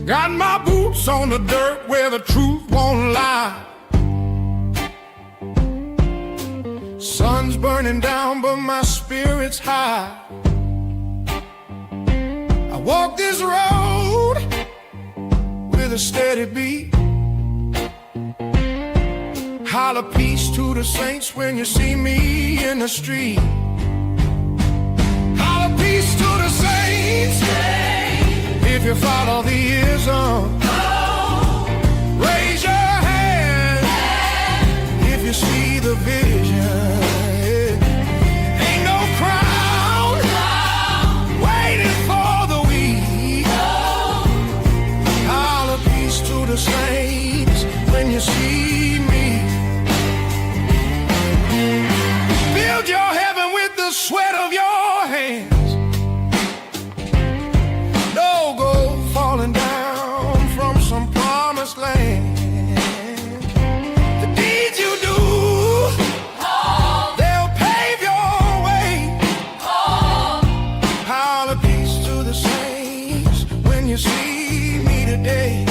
Got my boots on the dirt where the truth won't lie. Sun's burning down, but my spirit's high. I walk this road with a steady beat. Holler peace to the saints when you see me in the street. Holler peace to the saints, if you follow the ism. Raise your hand if you see the vision. Ain't no crown waiting for the weak. Holler peace to the saints when you see me. Build your heaven with the sweat of your hands. No gold falling down from some promised land. The deeds you do, they'll pave your way. Holler peace to the saints when you see me today.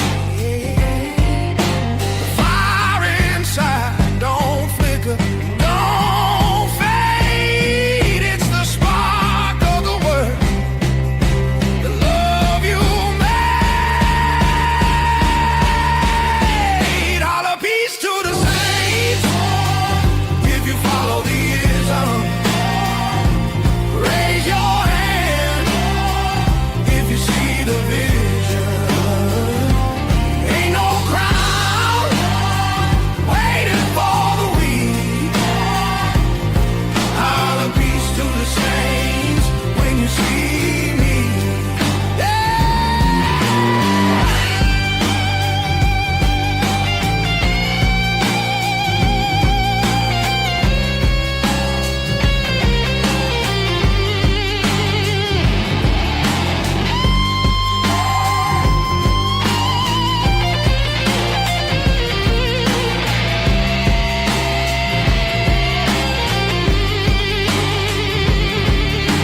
The fire inside don't flicker, don't fade. It's the spark of the word, the love you made. Holler peace to the saints if you follow the ism. Raise your hand if you see the vision. Ain't no crown waiting for the weak. Holler peace to the saints when you see me.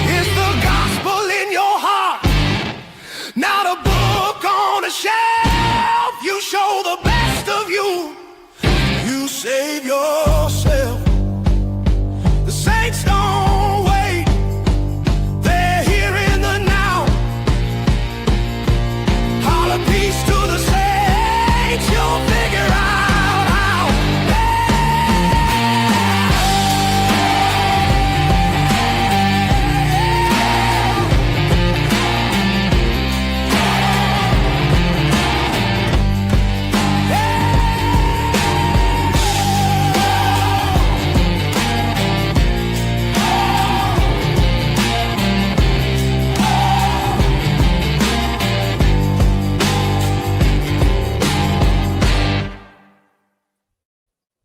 It's the gospel in your heart, not a book on a shelf. You show the best of you, you save yourself. The saints don't wait, they're here in the now. Holler peace to the saints, you'll figure out how.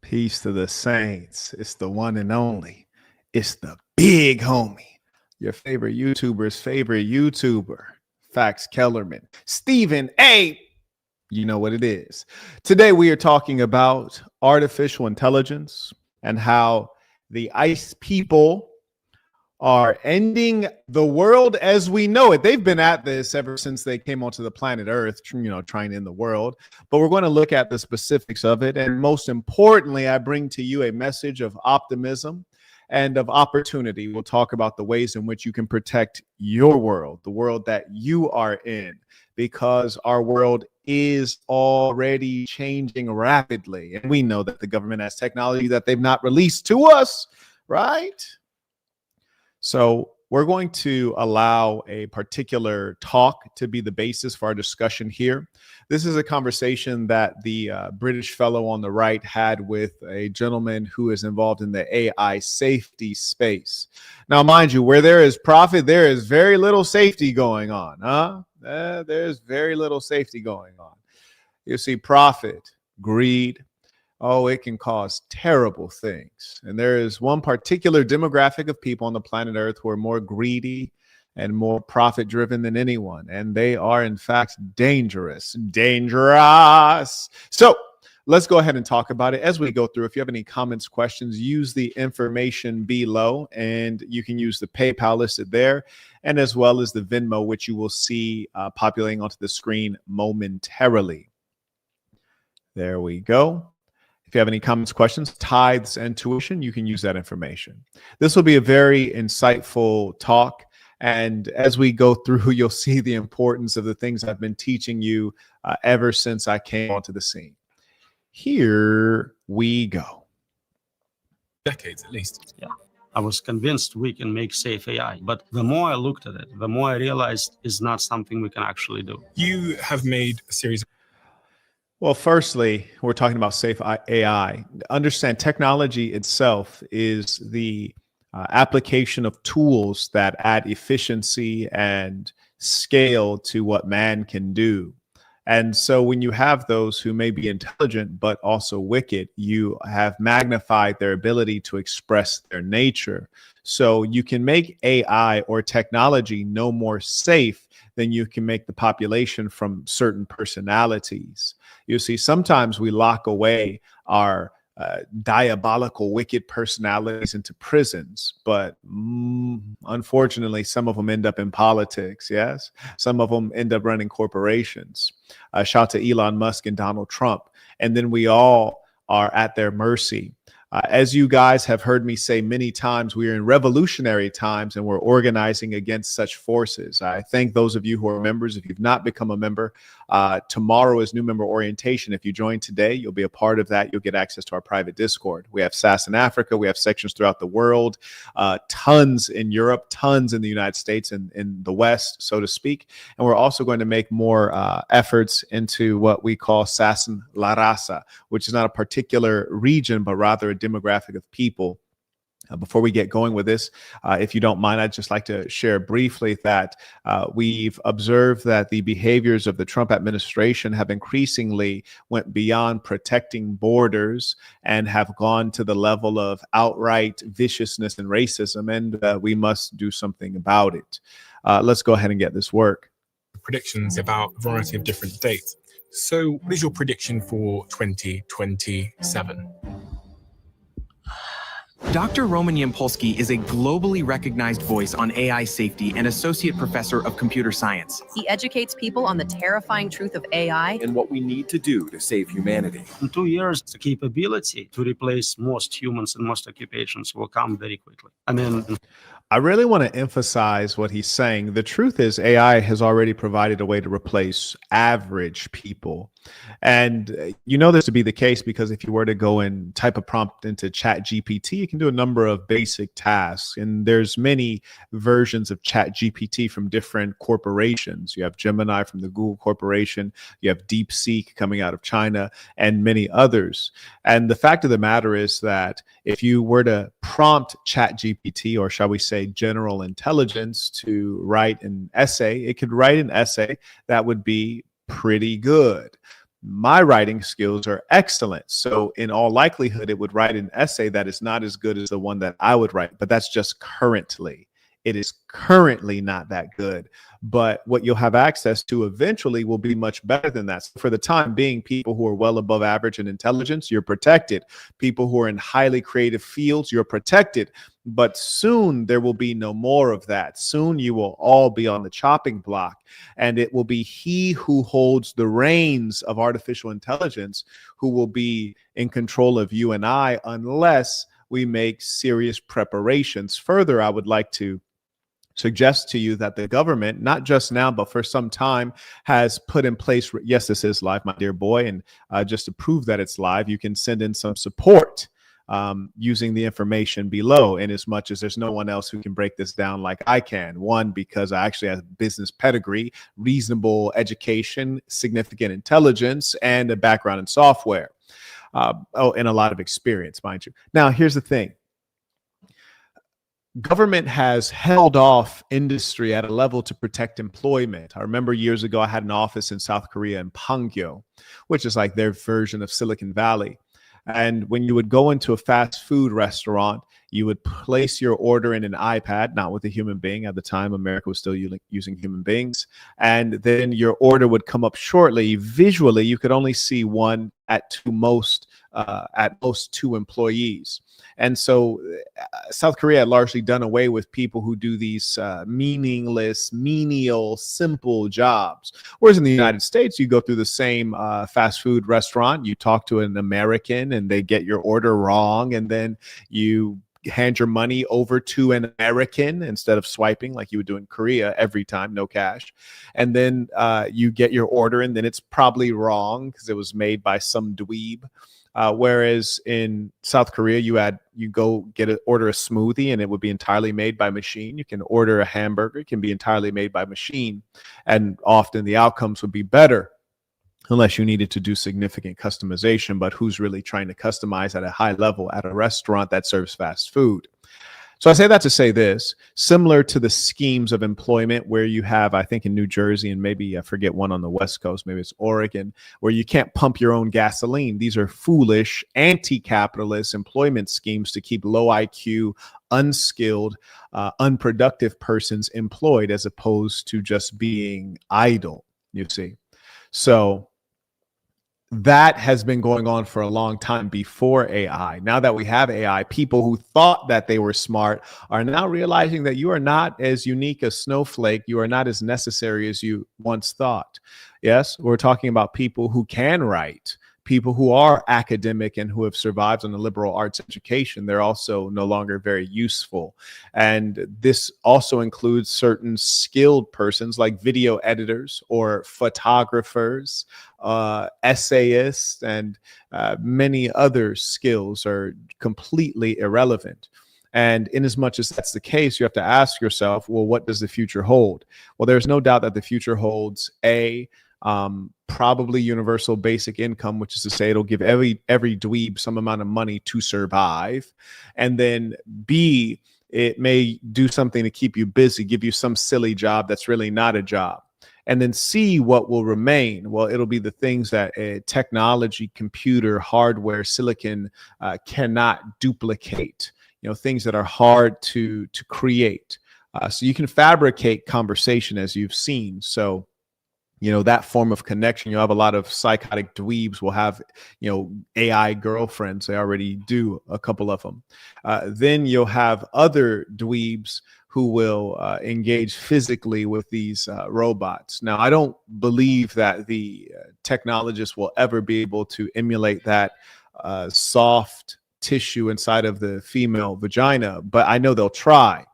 Peace to the saints. It's the one and only. It's the big homie. Your favorite YouTuber's favorite YouTuber. Fax Kellerman. Stephen A. You know what it is. Today we are talking about artificial intelligence and how the ICE people are ending the world as we know it. They've been at this ever since they came onto the planet Earth, trying to end the world. But we're going to look at the specifics of it. And most importantly, I bring to you a message of optimism and of opportunity. We'll talk about the ways in which you can protect your world, the world that you are in, because our world is already changing rapidly. And we know that the government has technology that they've not released to us, right? So we're going to allow a particular talk to be the basis for our discussion here. This is a conversation that the British fellow on the right had with a gentleman who is involved in the AI safety space. Now, mind you, where there is profit, there is very little safety going on. There's very little safety going on. You see, profit, greed, it can cause terrible things. And there is one particular demographic of people on the planet Earth who are more greedy and more profit driven than anyone. And they are, in fact, dangerous. So let's go ahead and talk about it as we go through. If you have any comments, questions, use the information below, and you can use the PayPal listed there, and as well as the Venmo, which you will see populating onto the screen momentarily. There we go. If you have any comments, questions, tithes, and tuition, you can use that information. This will be a very insightful talk. And as we go through, you'll see the importance of the things I've been teaching you ever since I came onto the scene. Here we go. Decades, at least. Yeah. I was convinced we can make safe AI, but the more I looked at it, the more I realized it's not something we can actually do. You have made a series. Well, firstly, we're talking about safe AI. Understand technology itself is the application of tools that add efficiency and scale to what man can do. And so when you have those who may be intelligent but also wicked, you have magnified their ability to express their nature. So you can make AI or technology no more safe than you can make the population from certain personalities. You see, sometimes we lock away our diabolical, wicked personalities into prisons, but unfortunately, some of them end up in politics. Yes, some of them end up running corporations. Shout to Elon Musk and Donald Trump, and then we all are at their mercy. As you guys have heard me say many times, we are in revolutionary times and we're organizing against such forces. I thank those of you who are members. If you've not become a member, tomorrow is new member orientation. If you join today, you'll be a part of that. You'll get access to our private Discord. We have SAS in Africa. We have sections throughout the world, tons in Europe, tons in the United States and in the West, so to speak. And we're also going to make more efforts into what we call SAS in La Raza, which is not a particular region, but rather a demographic of people. Before we get going with this, if you don't mind, I'd just like to share briefly that we've observed that the behaviors of the Trump administration have increasingly went beyond protecting borders and have gone to the level of outright viciousness and racism, and we must do something about it. Let's go ahead and get this work. Predictions about a variety of different dates. So what is your prediction for 2027? Dr. Roman Yampolsky is a globally recognized voice on AI safety and associate professor of computer science. He educates people on the terrifying truth of AI and what we need to do to save humanity. In 2 years, the capability to replace most humans and most occupations will come very quickly. I mean, I really want to emphasize what he's saying. The truth is AI has already provided a way to replace average people. And you know this to be the case because if you were to go and type a prompt into ChatGPT, you can do a number of basic tasks. And there's many versions of ChatGPT from different corporations. You have Gemini from the Google Corporation, you have DeepSeek coming out of China, and many others. And the fact of the matter is that if you were to prompt ChatGPT, or shall we say general intelligence, to write an essay, it could write an essay that would be pretty good. My writing skills are excellent. So in all likelihood, it would write an essay that is not as good as the one that I would write, but that's just currently. It is currently not that good, but what you'll have access to eventually will be much better than that. So for the time being, people who are well above average in intelligence, you're protected. People who are in highly creative fields, you're protected. But soon there will be no more of that. Soon you will all be on the chopping block, and it will be he who holds the reins of artificial intelligence who will be in control of you and I, unless we make serious preparations. Further, I would like to suggest to you that the government, not just now, but for some time, has put in place, yes, this is live, my dear boy, and just to prove that it's live, you can send in some support using the information below, in as much as there's no one else who can break this down like I can. One, because I actually have business pedigree, reasonable education, significant intelligence, and a background in software. And a lot of experience, mind you. Now, here's the thing. Government has held off industry at a level to protect employment. I remember years ago, I had an office in South Korea in Pangyo, which is like their version of Silicon Valley. And when you would go into a fast food restaurant, You would place your order in an iPad, not with a human being. At the time, America was still using human beings. And then your order would come up shortly. Visually, you could only see one at most two employees. And so South Korea had largely done away with people who do these meaningless, menial, simple jobs. Whereas in the United States, you go through the same fast food restaurant, you talk to an American and they get your order wrong, and then you hand your money over to an American instead of swiping like you would do in Korea every time, no cash. And then you get your order and then it's probably wrong because it was made by some dweeb. Whereas in South Korea, you go order a smoothie and it would be entirely made by machine. You can order a hamburger, it can be entirely made by machine. And often the outcomes would be better unless you needed to do significant customization. But who's really trying to customize at a high level at a restaurant that serves fast food? So I say that to say this, similar to the schemes of employment where you have, I think in New Jersey, and maybe I forget one on the West Coast, maybe it's Oregon, where you can't pump your own gasoline. These are foolish, anti-capitalist employment schemes to keep low IQ, unskilled, unproductive persons employed as opposed to just being idle, you see. So that has been going on for a long time before AI. Now that we have AI, people who thought that they were smart are now realizing that you are not as unique as Snowflake. You are not as necessary as you once thought. Yes, we're talking about people who can write, people who are academic and who have survived on a liberal arts education. They're also no longer very useful. And this also includes certain skilled persons like video editors or photographers, essayists, and many other skills are completely irrelevant. And in as much as that's the case, you have to ask yourself, well, what does the future hold? Well, there's no doubt that the future holds probably universal basic income, which is to say it'll give every dweeb some amount of money to survive. And then B, it may do something to keep you busy, give you some silly job that's really not a job. And then C, what will remain? Well, it'll be the things that technology, computer, hardware, silicon cannot duplicate, things that are hard to create. So you can fabricate conversation, as you've seen. So that form of connection, you have a lot of psychotic dweebs will have, AI girlfriends. They already do, a couple of them. Then you'll have other dweebs who will engage physically with these robots. Now, I don't believe that the technologists will ever be able to emulate that soft tissue inside of the female vagina, but I know they'll try.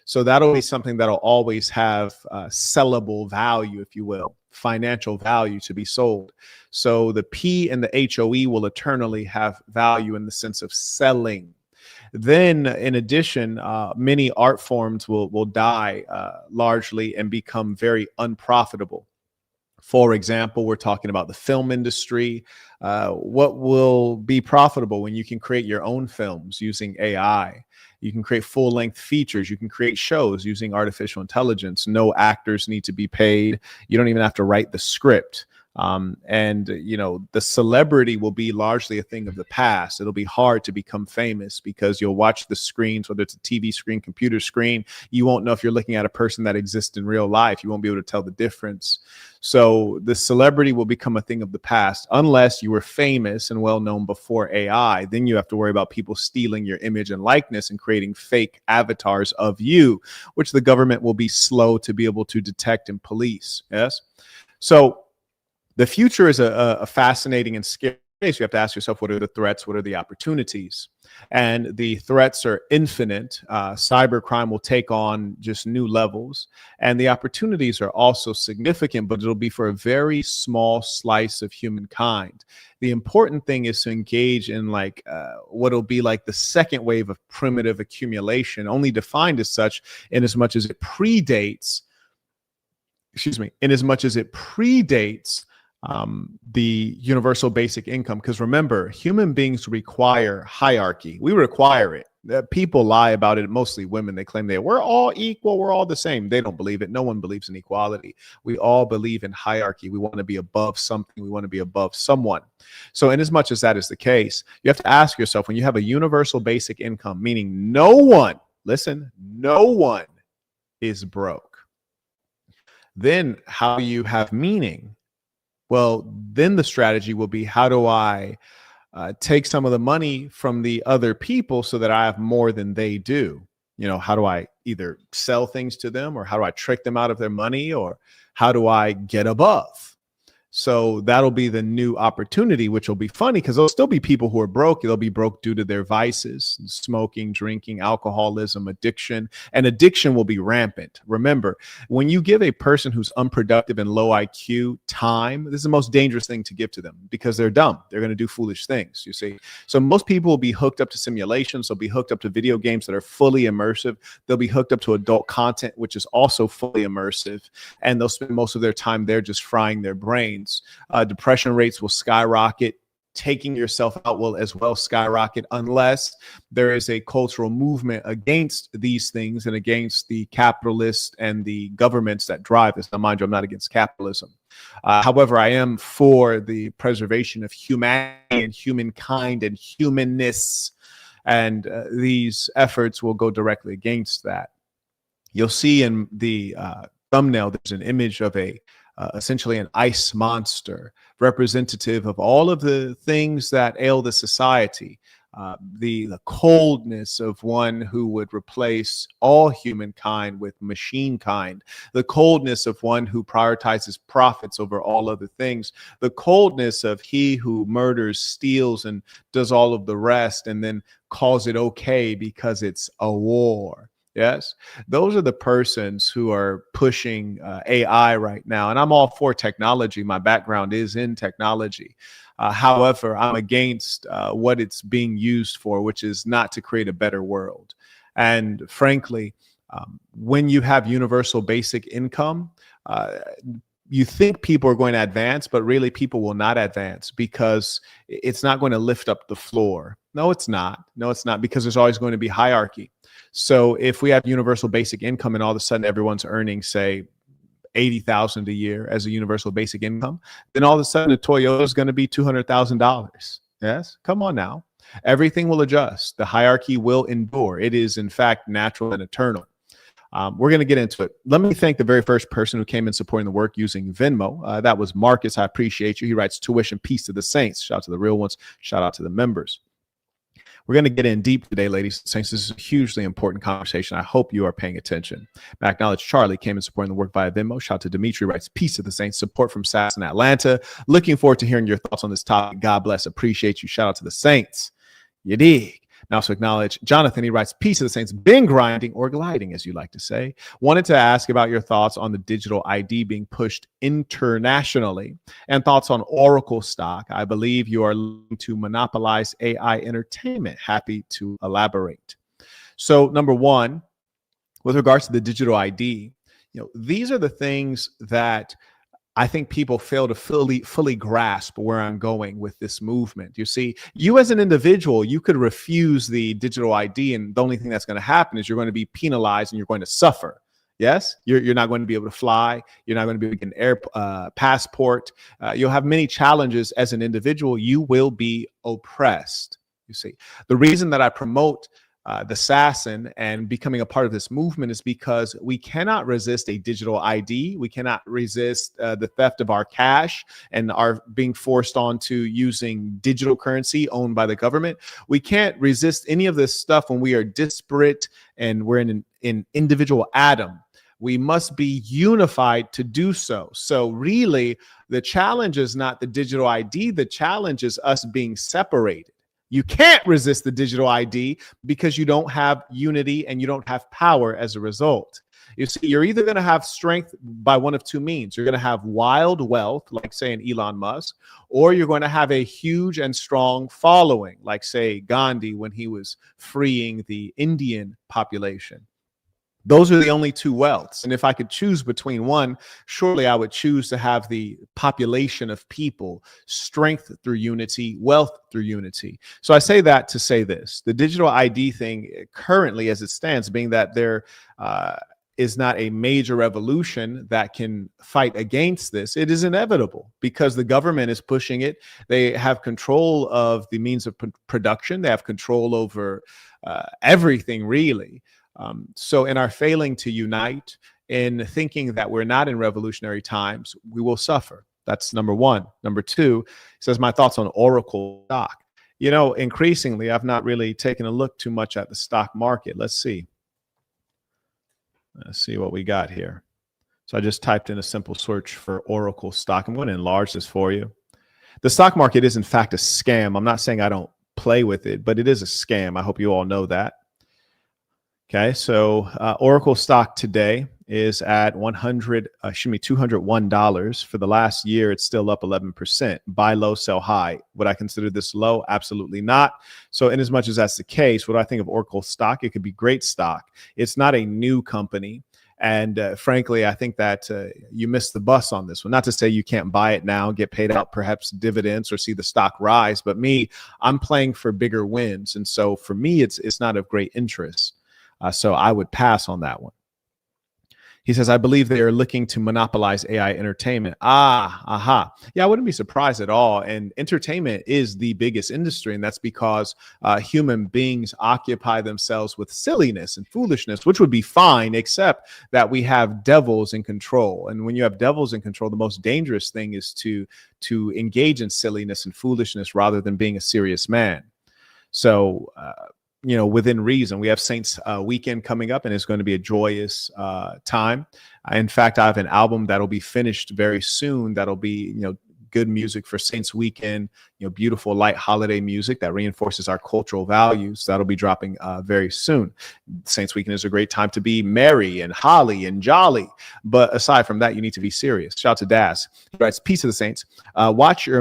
So that'll be something that'll always have sellable value, if you will, financial value to be sold. So the P and the HOE will eternally have value in the sense of selling. Then, in addition, many art forms will die largely and become very unprofitable. For example, we're talking about the film industry. What will be profitable when you can create your own films using AI? You can create full-length features. You can create shows using artificial intelligence. No actors need to be paid. You don't even have to write the script. And the celebrity will be largely a thing of the past. It'll be hard to become famous because you'll watch the screens, whether it's a TV screen, computer screen. You won't know if you're looking at a person that exists in real life. You won't be able to tell the difference. So the celebrity will become a thing of the past unless you were famous and well known before AI. Then you have to worry about people stealing your image and likeness and creating fake avatars of you, which the government will be slow to be able to detect and police. Yes. So the future is a fascinating and scary space. You have to ask yourself, what are the threats? What are the opportunities? And the threats are infinite. Cybercrime will take on just new levels. And the opportunities are also significant, but it'll be for a very small slice of humankind. The important thing is to engage in what'll be like the second wave of primitive accumulation, only defined as such in as much as it predates the universal basic income. Because remember, human beings require hierarchy. We require it. People lie about it, mostly women. They claim we're all equal, we're all the same. They don't believe it. No one believes in equality. We all believe in hierarchy. We want to be above something. We want to be above someone. So in as much as that is the case, you have to ask yourself, when you have a universal basic income, meaning no one, listen, no one is broke, then how do you have meaning? Well, then the strategy will be, how do I take some of the money from the other people so that I have more than they do? You know, how do I either sell things to them, or how do I trick them out of their money, or how do I get above? So that'll be the new opportunity, which will be funny because there'll still be people who are broke. They'll be broke due to their vices, smoking, drinking, alcoholism, addiction, and addiction will be rampant. Remember, when you give a person who's unproductive and low IQ time, this is the most dangerous thing to give to them because they're dumb. They're going to do foolish things, you see. So most people will be hooked up to simulations. They'll be hooked up to video games that are fully immersive. They'll be hooked up to adult content, which is also fully immersive. And they'll spend most of their time there just frying their brains. Depression rates will skyrocket. Taking yourself out will as well skyrocket, unless there is a cultural movement against these things and against the capitalists and the governments that drive this. Now, mind you, I'm not against capitalism. However, I am for the preservation of humanity and humankind and humanness. And these efforts will go directly against that. You'll see in the thumbnail, there's an image of essentially an ice monster, representative of all of the things that ail the society. The coldness of one who would replace all humankind with machine kind, the coldness of one who prioritizes profits over all other things, the coldness of he who murders, steals, and does all of the rest, and then calls it okay because it's a war. Yes, those are the persons who are pushing AI right now. And I'm all for technology. My background is in technology. However, I'm against what it's being used for, which is not to create a better world. And frankly, when you have universal basic income, you think people are going to advance, but really people will not advance because it's not going to lift up the floor. No, it's not. No, it's not, because there's always going to be hierarchy. So if we have universal basic income and all of a sudden everyone's earning, say, $80,000 a year as a universal basic income, then all of a sudden a Toyota is going to be $200,000. Yes, come on now. Everything will adjust. The hierarchy will endure. It is, in fact, natural and eternal. We're going to get into it. Let me thank the very first person who came in supporting the work using Venmo. That was Marcus. I appreciate you. He writes, tuition, peace to the saints. Shout out to the real ones. Shout out to the members. We're going to get in deep today, ladies and saints. This is a hugely important conversation. I hope you are paying attention. I acknowledge Charlie came in supporting the work via Venmo. Shout out to Dimitri, writes, peace to the saints. Support from Sass in Atlanta. Looking forward to hearing your thoughts on this topic. God bless. Appreciate you. Shout out to the saints. You dig. And also acknowledge Jonathan. He writes, peace to the saints. Been grinding or gliding, as you like to say. Wanted to ask about your thoughts on the digital ID being pushed internationally and thoughts on Oracle stock. I believe you are looking to monopolize AI entertainment. Happy to elaborate. So number one, with regards to the digital ID, these are the things that I think people fail to fully grasp where I'm going with this movement. You see, you as an individual, you could refuse the digital ID, and the only thing that's going to happen is you're going to be penalized and you're going to suffer. Yes, you're not going to be able to fly. You're not going to be able to get an air passport. You'll have many challenges as an individual. You will be oppressed. You see, the reason that I promote the assassin and becoming a part of this movement is because we cannot resist a digital ID. We cannot resist the theft of our cash and our being forced onto using digital currency owned by the government. We can't resist any of this stuff when we are disparate and we're in an individual atom. We must be unified to do so. So really, the challenge is not the digital ID. The challenge is us being separated. You can't resist the digital ID because you don't have unity and you don't have power as a result. You see, you're either going to have strength by one of two means. You're going to have wild wealth, like, say, an Elon Musk, or you're going to have a huge and strong following, like, say, Gandhi when he was freeing the Indian population. Those are the only two wealths. And if I could choose between one, surely I would choose to have the population of people, strength through unity, wealth through unity. So I say that to say this: the digital ID thing currently, as it stands, being that there is not a major revolution that can fight against this, it is inevitable because the government is pushing it. They have control of the means of production. They have control over everything, really. So in our failing to unite, in thinking that we're not in revolutionary times, we will suffer. That's number one. Number two, says my thoughts on Oracle stock. You know, increasingly, I've not really taken a look too much at the stock market. Let's see what we got here. So I just typed in a simple search for Oracle stock. I'm going to enlarge this for you. The stock market is in fact a scam. I'm not saying I don't play with it, but it is a scam. I hope you all know that. Okay, so Oracle stock today is at $201. For the last year, it's still up 11%. Buy low, sell high. Would I consider this low? Absolutely not. So in as much as that's the case, what do I think of Oracle stock? It could be great stock. It's not a new company. And frankly, I think that you missed the bus on this one. Not to say you can't buy it now, get paid out perhaps dividends or see the stock rise. But me, I'm playing for bigger wins. And so for me, it's not of great interest. So I would pass on that one. He says, I believe they are looking to monopolize AI entertainment. Yeah, I wouldn't be surprised at all. And entertainment is the biggest industry. And that's because human beings occupy themselves with silliness and foolishness, which would be fine, except that we have devils in control. And when you have devils in control, the most dangerous thing is to engage in silliness and foolishness rather than being a serious man. So, you know, within reason. We have Saints weekend coming up, and it's going to be a joyous time. In fact, I have an album that'll be finished very soon. That'll be, you know, good music for Saints weekend, you know, beautiful light holiday music that reinforces our cultural values. That'll be dropping very soon. Saints weekend is a great time to be merry and holly and jolly. But aside from that, you need to be serious. Shout out to Daz. He writes, peace of the Saints. Watched your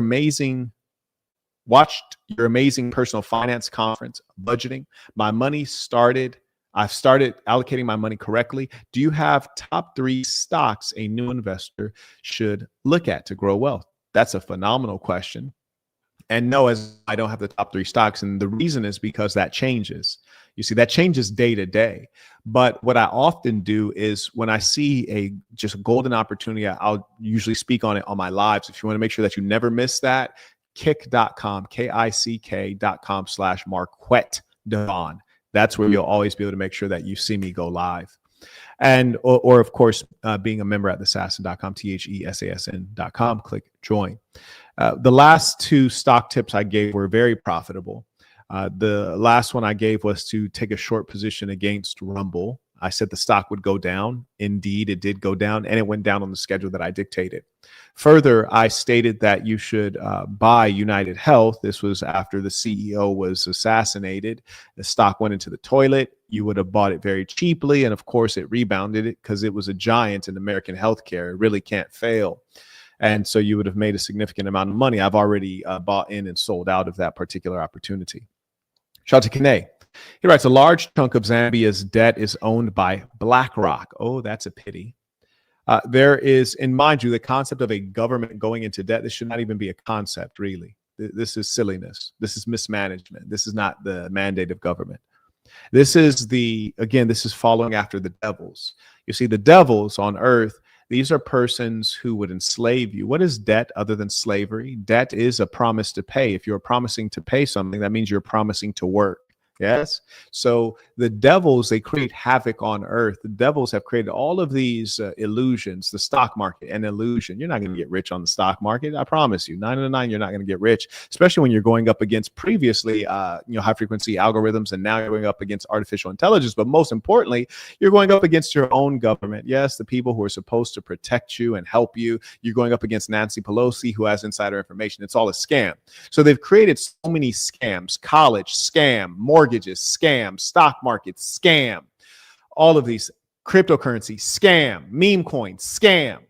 amazing personal finance conference, budgeting. I've started allocating my money correctly. Do you have top 3 stocks a new investor should look at to grow wealth? That's a phenomenal question. And no, as I don't have the top 3 stocks. And the reason is because that changes. You see, that changes day to day. But what I often do is when I see a golden opportunity, I'll usually speak on it on my lives. If you want to make sure that you never miss that, kick.com, kick.com/Marquette Devon. That's where you'll always be able to make sure that you see me go live. And, or of course, being a member at thesasson.com, thesasn.com, click join. The last 2 stock tips I gave were very profitable. The last one I gave was to take a short position against Rumble. I said the stock would go down. Indeed, it did go down, and it went down on the schedule that I dictated. Further, I stated that you should buy United Health. This was after the CEO was assassinated. The stock went into the toilet. You would have bought it very cheaply, and of course, it rebounded it because it was a giant in American healthcare. It really can't fail. And so you would have made a significant amount of money. I've already bought in and sold out of that particular opportunity. Shout out to Kane. He writes, a large chunk of Zambia's debt is owned by BlackRock. Oh, that's a pity. There is, and mind you, the concept of a government going into debt, this should not even be a concept, really. This is silliness. This is mismanagement. This is not the mandate of government. This is this is following after the devils. You see, the devils on earth, these are persons who would enslave you. What is debt other than slavery? Debt is a promise to pay. If you're promising to pay something, that means you're promising to work. Yes. So the devils, they create havoc on earth. The devils have created all of these illusions, the stock market, an illusion. You're not going to get rich on the stock market. I promise you, 9 out of 9, you're not going to get rich, especially when you're going up against previously, high frequency algorithms. And now you're going up against artificial intelligence. But most importantly, you're going up against your own government. Yes, the people who are supposed to protect you and help you. You're going up against Nancy Pelosi, who has insider information. It's all a scam. So they've created so many scams: college scam, mortgages scam, stock market scam, all of these, cryptocurrency scam, meme coins scam,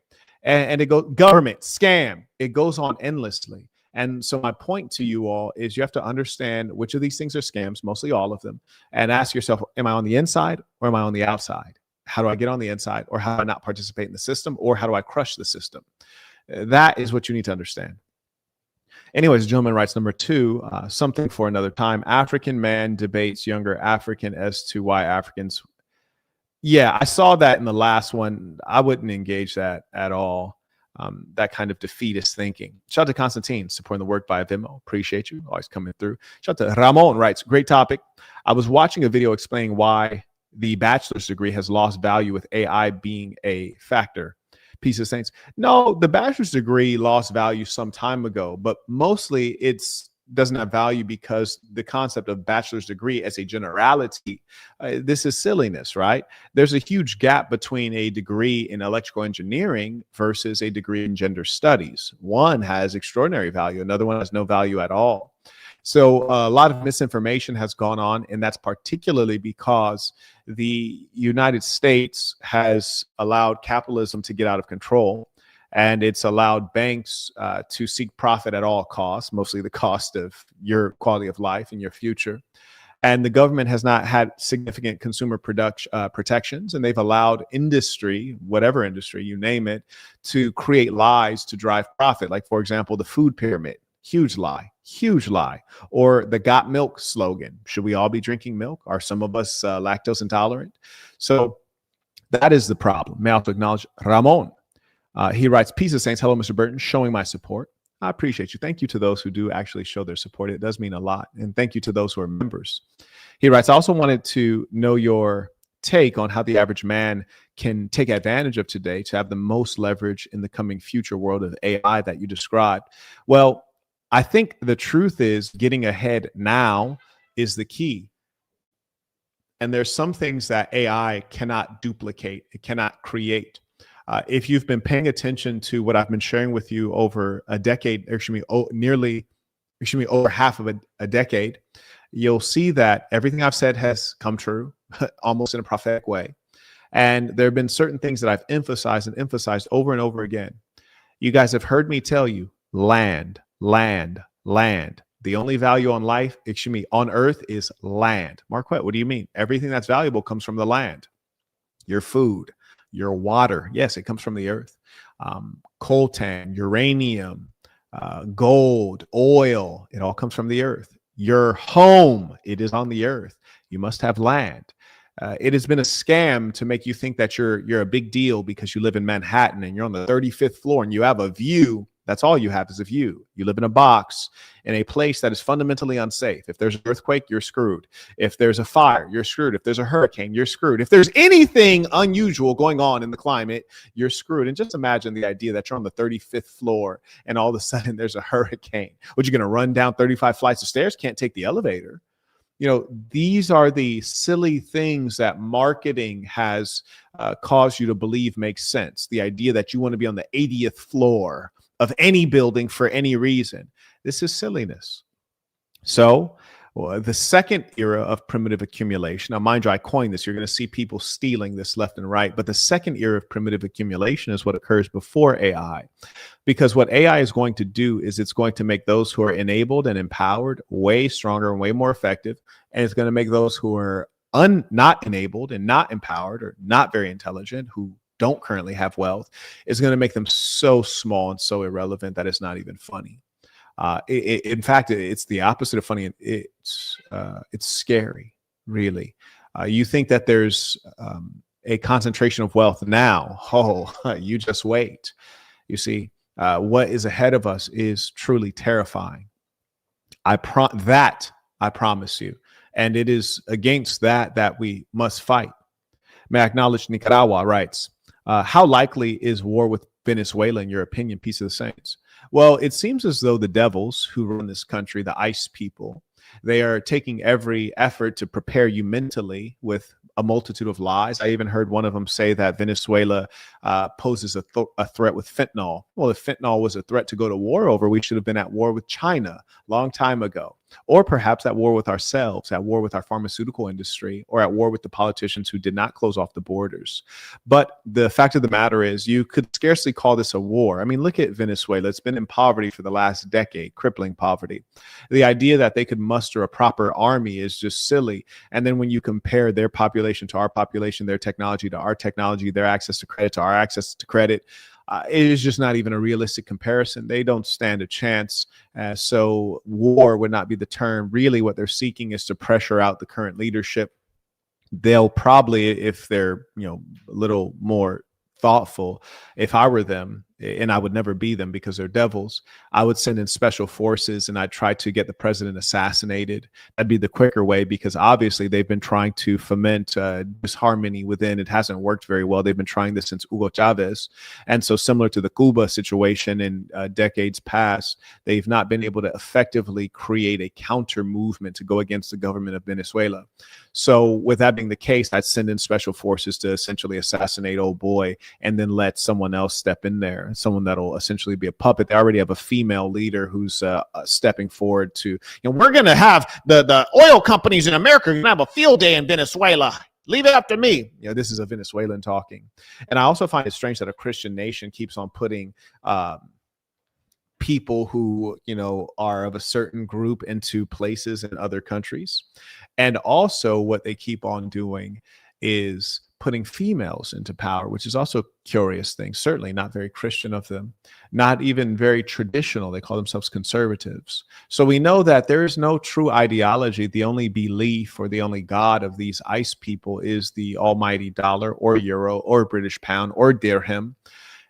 and it goes government scam. It goes on endlessly. And so my point to you all is you have to understand which of these things are scams, mostly all of them, and ask yourself, am I on the inside or am I on the outside? How do I get on the inside? Or how do I not participate in the system? Or how do I crush the system? That is what you need to understand. Anyways, gentleman writes number 2, something for another time. African man debates younger African as to why Africans. Yeah, I saw that in the last one. I wouldn't engage that at all. That kind of defeatist thinking. Shout out to Constantine, supporting the work by Venmo. Appreciate you. Always coming through. Shout out to Ramon writes, great topic. I was watching a video explaining why the bachelor's degree has lost value with AI being a factor. Peace of Saints. No, the bachelor's degree lost value some time ago, but mostly it's doesn't have value because the concept of bachelor's degree as a generality, this is silliness, right? There's a huge gap between a degree in electrical engineering versus a degree in gender studies. One has extraordinary value, another one has no value at all. So a lot of misinformation has gone on, and that's particularly because the United States has allowed capitalism to get out of control, and it's allowed banks to seek profit at all costs, mostly the cost of your quality of life and your future. And the government has not had significant consumer protections, and they've allowed industry, whatever industry, you name it, to create lies to drive profit. Like, for example, the food pyramid. Huge lie, huge lie. Or the got milk slogan. Should we all be drinking milk? Are some of us lactose intolerant? So that is the problem. May I also acknowledge Ramon. He writes, peace of saints. Hello, Mr. Burton, showing my support. I appreciate you. Thank you to those who do actually show their support. It does mean a lot. And thank you to those who are members. He writes, I also wanted to know your take on how the average man can take advantage of today to have the most leverage in the coming future world of AI that you described. Well, I think the truth is getting ahead now is the key. And there's some things that AI cannot duplicate. It cannot create. If you've been paying attention to what I've been sharing with you over a decade, over half of a decade, you'll see that everything I've said has come true, almost in a prophetic way. And there have been certain things that I've emphasized over and over again. You guys have heard me tell you, land. The only value on life, on earth is land. Marquette, what do you mean? Everything that's valuable comes from the land. Your food, your water. Yes, it comes from the earth. Coltan, uranium, gold, oil, it all comes from the earth. Your home, it is on the earth. You must have land. It has been a scam to make you think that you're a big deal because you live in Manhattan and you're on the 35th floor and you have a view. That's all you have is a view. You live in a box in a place that is fundamentally unsafe. If there's an earthquake, you're screwed. If there's a fire, you're screwed. If there's a hurricane, you're screwed. If there's anything unusual going on in the climate, you're screwed. And just imagine the idea that you're on the 35th floor and all of a sudden there's a hurricane. What, you're going to run down 35 flights of stairs? Can't take the elevator. You know, these are the silly things that marketing has caused you to believe makes sense. The idea that you want to be on the 80th floor of any building for any reason. This is silliness. So the second era of primitive accumulation, now mind you, I coined this. You're going to see people stealing this left and right. But the second era of primitive accumulation is what occurs before AI. Because what AI is going to do is it's going to make those who are enabled and empowered way stronger and way more effective. And it's going to make those who are not enabled and not empowered or not very intelligent, who don't currently have wealth, is going to make them so small and so irrelevant that it's not even funny. In fact, it's the opposite of funny. It's scary, really. You think that there's a concentration of wealth now. Oh, you just wait. You see, what is ahead of us is truly terrifying. I promise you. And it is against that we must fight. May I acknowledge Nicaragua writes, how likely is war with Venezuela in your opinion, peace of the saints? Well, it seems as though the devils who run this country, the ICE people, they are taking every effort to prepare you mentally with a multitude of lies. I even heard one of them say that Venezuela poses a threat with fentanyl. Well, if fentanyl was a threat to go to war over, we should have been at war with China a long time ago. or perhaps at war with ourselves, at war with our pharmaceutical industry, or at war with the politicians who did not close off the borders. But the fact of the matter is, you could scarcely call this a war. I mean, look at Venezuela. It's been in poverty for the last decade, crippling poverty. The idea that they could muster a proper army is just silly. And then when you compare their population to our population, their technology to our technology, their access to credit to our access to credit, it is just not even a realistic comparison. They don't stand a chance. So war would not be the term. Really, what they're seeking is to pressure out the current leadership. They'll probably, if they're a little more thoughtful, if I were them, and I would never be them because they're devils, I would send in special forces and I'd try to get the president assassinated. That'd be the quicker way, because obviously they've been trying to foment disharmony within. It hasn't worked very well. They've been trying this since Hugo Chavez. And so similar to the Cuba situation in decades past, they've not been able to effectively create a counter movement to go against the government of Venezuela. So with that being the case, I'd send in special forces to essentially assassinate old boy and then let someone else step in there, someone that'll essentially be a puppet. They already have a female leader who's stepping forward to, we're going to have the oil companies in America going to have a field day in Venezuela. Leave it up to me. This is a Venezuelan talking. And I also find it strange that a Christian nation keeps on putting people who, are of a certain group into places in other countries. And also what they keep on doing is putting females into power, which is also a curious thing. Certainly not very Christian of them, not even very traditional. They call themselves conservatives. So we know that there is no true ideology. The only belief or the only God of these ICE people is the almighty dollar or euro or British pound or dirham.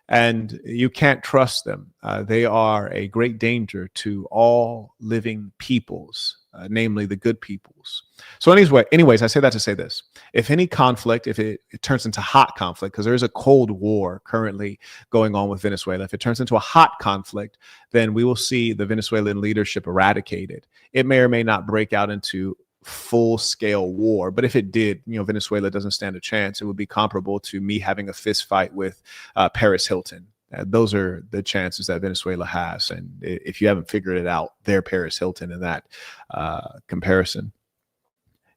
And you can't trust them. They are a great danger to all living peoples, namely the good peoples. So anyways, I say that to say this. If any conflict, if it turns into hot conflict, because there is a cold war currently going on with Venezuela, if it turns into a hot conflict, then we will see the Venezuelan leadership eradicated. It may or may not break out into full-scale war, but if it did, Venezuela doesn't stand a chance. It would be comparable to me having a fist fight with Paris Hilton. Those are the chances that Venezuela has, and if you haven't figured it out, they're Paris Hilton in that comparison.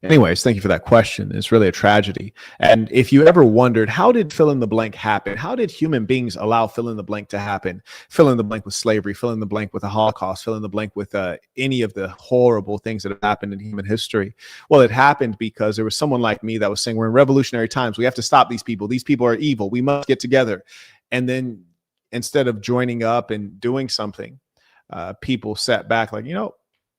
Anyways, thank you for that question. It's really a tragedy. And if you ever wondered, how did fill in the blank happen? How did human beings allow fill in the blank to happen? Fill in the blank with slavery, fill in the blank with the Holocaust, fill in the blank with any of the horrible things that have happened in human history. Well, it happened because there was someone like me that was saying, we're in revolutionary times. We have to stop these people. These people are evil. We must get together. And then instead of joining up and doing something, people sat back like,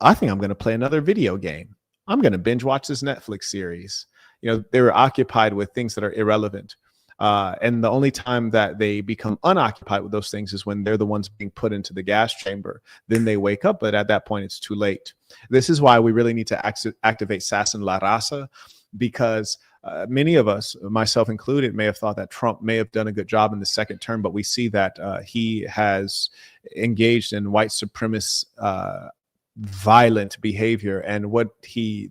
I think I'm going to play another video game. I'm going to binge watch this Netflix series. They were occupied with things that are irrelevant. And the only time that they become unoccupied with those things is when they're the ones being put into the gas chamber. Then they wake up, but at that point, it's too late. This is why we really need to activate SAS and La Raza, because many of us, myself included, may have thought that Trump may have done a good job in the second term, but we see that he has engaged in white supremacist violent behavior, and what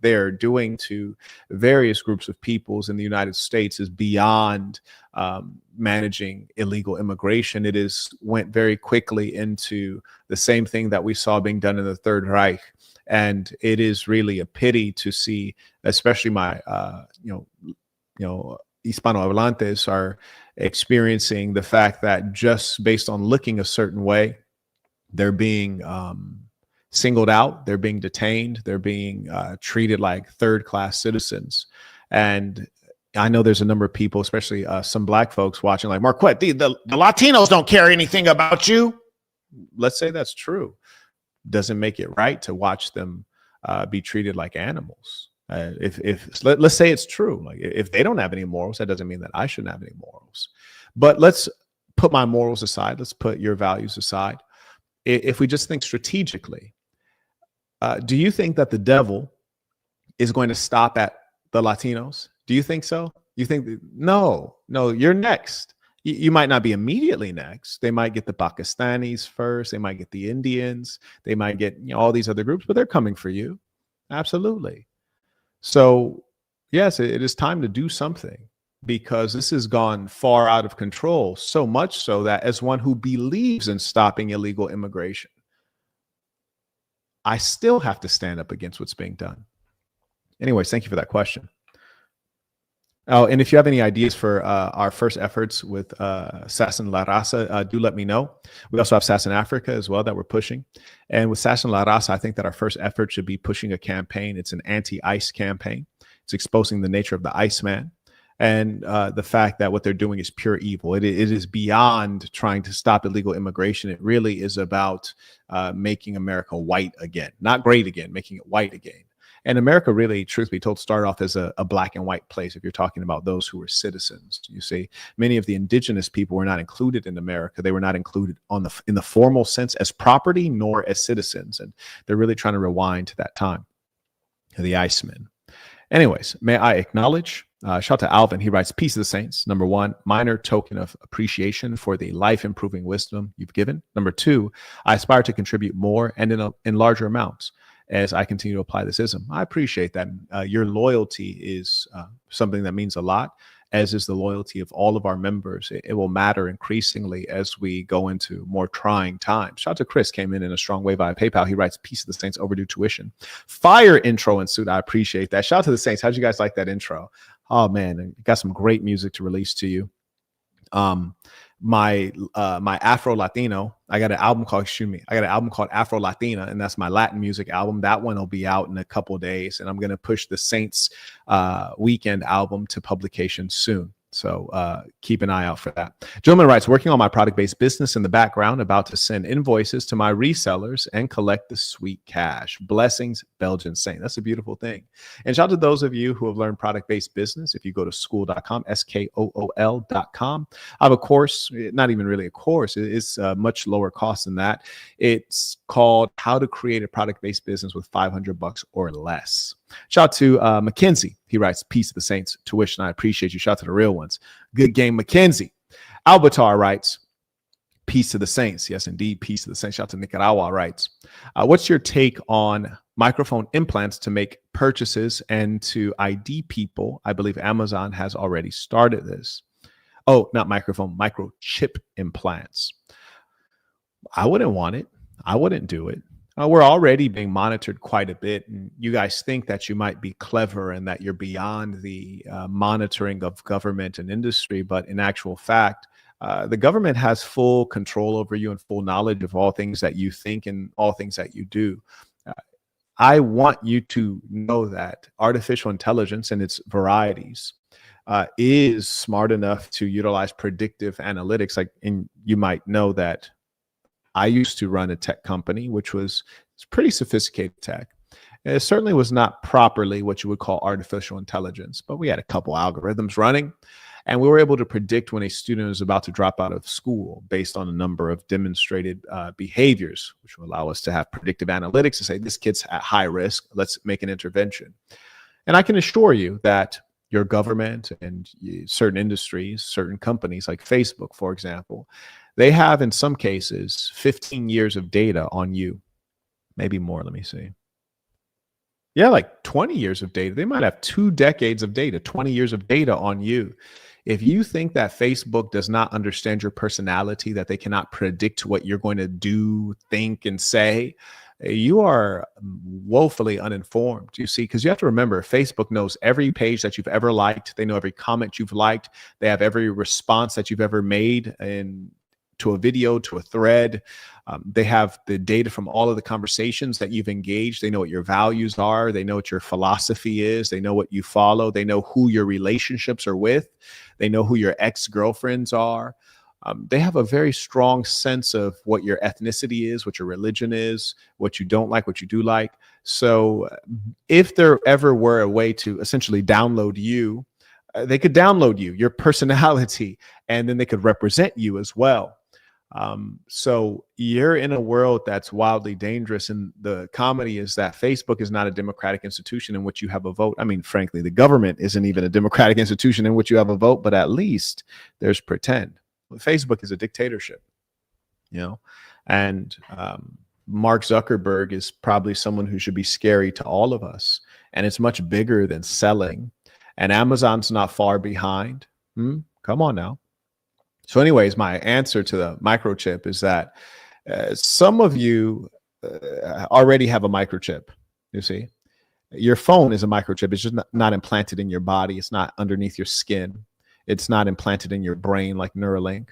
they're doing to various groups of peoples in the United States is beyond managing illegal immigration. It went very quickly into the same thing that we saw being done in the Third Reich. And it is really a pity to see, especially my Hispanohablantes are experiencing the fact that just based on looking a certain way, they're being singled out, they're being detained, they're being treated like third-class citizens. And I know there's a number of people, especially some black folks watching like, Marquette, the Latinos don't care anything about you. Let's say that's true. Doesn't make it right to watch them be treated like animals. Let's say it's true. Like if they don't have any morals, that doesn't mean that I shouldn't have any morals. But let's put my morals aside. Let's put your values aside. If we just think strategically, do you think that the devil is going to stop at the Latinos? Do you think so? You think, no, you're next. You might not be immediately next. They might get the Pakistanis first. They might get the Indians. They might get all these other groups, but they're coming for you. Absolutely. So yes, it is time to do something, because this has gone far out of control, so much so that as one who believes in stopping illegal immigration, I still have to stand up against what's being done. Anyways, thank you for that question. Oh, and if you have any ideas for our first efforts with Sasson La Raza, do let me know. We also have Sasson Africa as well that we're pushing. And with Sasson La Raza, I think that our first effort should be pushing a campaign. It's an anti-ICE campaign. It's exposing the nature of the Iceman and the fact that what they're doing is pure evil. It is beyond trying to stop illegal immigration. It really is about making America white again, not great again, making it white again. And America really, truth be told, started off as a black and white place. If you're talking about those who were citizens, you see, many of the indigenous people were not included in America. They were not included in the formal sense as property nor as citizens. And they're really trying to rewind to that time, the Iceman. Anyways, may I acknowledge, shout out to Alvin. He writes, peace of the saints. Number one, minor token of appreciation for the life-improving wisdom you've given. Number two, I aspire to contribute more and in larger amounts as I continue to apply this ism. I appreciate that. Your loyalty is something that means a lot, as is the loyalty of all of our members. It will matter increasingly as we go into more trying times. Shout out to Chris, came in a strong way via PayPal. He writes, peace of the saints, overdue tuition. Fire intro and suit. I appreciate that. Shout out to the saints. How'd you guys like that intro? Oh man, got some great music to release to you. My Afro Latino, I got an album called Afro Latina, and that's my Latin music album. That one will be out in a couple of days, and I'm going to push the Saints Weekend album to publication soon. So keep an eye out for that. Gentleman writes, working on my product-based business in the background, about to send invoices to my resellers and collect the sweet cash. Blessings, Belgian Saint. That's a beautiful thing. And shout out to those of you who have learned product-based business. If you go to school.com, SKOOL.com, I have a course, not even really a course. It's much lower cost than that. It's called How to Create a Product-Based Business with $500 or Less. Shout out to Mackenzie. He writes, peace of the saints, tuition. I appreciate you. Shout out to the real ones. Good game, Mackenzie. Albatar writes, peace to the saints. Yes, indeed. Peace to the saints. Shout out to Nicaragua writes, what's your take on microphone implants to make purchases and to ID people? I believe Amazon has already started this. Oh, not microphone, microchip implants. I wouldn't want it. I wouldn't do it. We're already being monitored quite a bit, and you guys think that you might be clever and that you're beyond the monitoring of government and industry, but in actual fact, the government has full control over you and full knowledge of all things that you think and all things that you do. I want you to know that artificial intelligence and its varieties is smart enough to utilize predictive analytics. And you might know that I used to run a tech company, which was pretty sophisticated tech. It certainly was not properly what you would call artificial intelligence, but we had a couple algorithms running, and we were able to predict when a student is about to drop out of school based on a number of demonstrated behaviors, which will allow us to have predictive analytics to say, this kid's at high risk, let's make an intervention. And I can assure you that your government and certain industries, certain companies like Facebook, for example, they have, in some cases, 15 years of data on you, maybe more. Let me see. Yeah, like 20 years of data. They might have 2 decades of data, 20 years of data on you. If you think that Facebook does not understand your personality, that they cannot predict what you're going to do, think, and say, you are woefully uninformed, you see, because you have to remember, Facebook knows every page that you've ever liked. They know every comment you've liked. They have every response that you've ever made to a video, to a thread. They have the data from all of the conversations that you've engaged. They know what your values are. They know what your philosophy is. They know what you follow. They know who your relationships are with. They know who your ex-girlfriends are. They have a very strong sense of what your ethnicity is, what your religion is, what you don't like, what you do like. So if there ever were a way to essentially download you, they could download you, your personality, and then they could represent you as well. So you're in a world that's wildly dangerous. And the comedy is that Facebook is not a democratic institution in which you have a vote. I mean, frankly, the government isn't even a democratic institution in which you have a vote, but at least there's pretend. Facebook is a dictatorship, you know, and Mark Zuckerberg is probably someone who should be scary to all of us. And it's much bigger than selling. And Amazon's not far behind. Come on now. So anyways, my answer to the microchip is that some of you already have a microchip. You see, your phone is a microchip. It's just not implanted in your body. It's not underneath your skin. It's not implanted in your brain like Neuralink,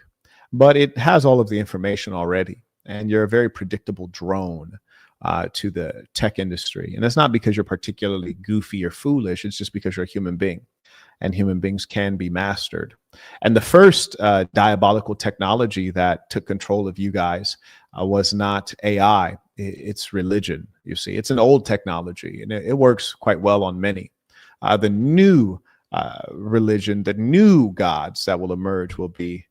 but it has all of the information already. And you're a very predictable drone to the tech industry. And that's not because you're particularly goofy or foolish. It's just because you're a human being, and human beings can be mastered. And the first diabolical technology that took control of you guys was not AI. It's religion. You see, it's an old technology, and it works quite well on many. The new religion, the new gods that will emerge will be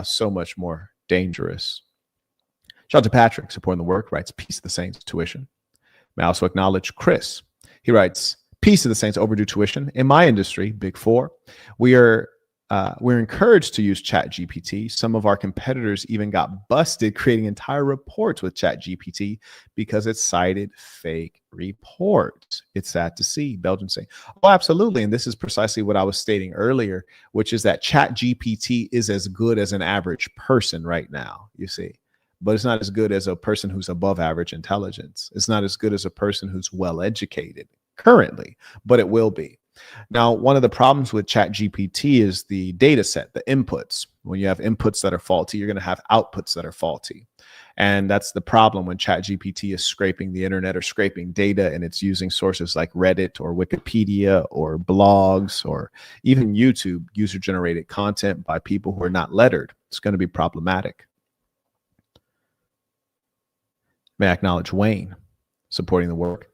so much more dangerous. Shout out to Patrick, supporting the work, writes, peace to the saints, tuition. May I also acknowledge Chris. He writes, peace to the saints, overdue tuition. In my industry, Big Four, we're encouraged to use ChatGPT. Some of our competitors even got busted creating entire reports with ChatGPT because it cited fake reports. It's sad to see. Belgians say, oh, absolutely. And this is precisely what I was stating earlier, which is that ChatGPT is as good as an average person right now, you see. But it's not as good as a person who's above average intelligence. It's not as good as a person who's well educated currently, but it will be. Now, one of the problems with ChatGPT is the data set, the inputs. When you have inputs that are faulty, you're going to have outputs that are faulty. And that's the problem when ChatGPT is scraping the internet or scraping data, and it's using sources like Reddit or Wikipedia or blogs or even YouTube, user-generated content by people who are not lettered. It's going to be problematic. May I acknowledge Wayne supporting the work.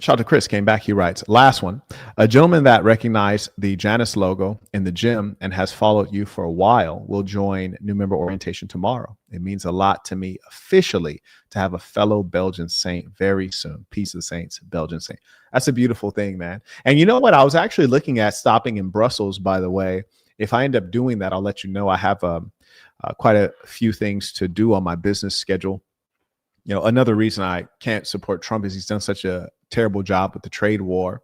Shout out to Chris, came back. He writes, last one, a gentleman that recognized the Janus logo in the gym and has followed you for a while will join new member orientation tomorrow. It means a lot to me officially to have a fellow Belgian saint very soon. Peace of the saints, Belgian saint. That's a beautiful thing, man. And you know what? I was actually looking at stopping in Brussels, by the way. If I end up doing that, I'll let you know. I have quite a few things to do on my business schedule. You know, another reason I can't support Trump is he's done such a terrible job with the trade war.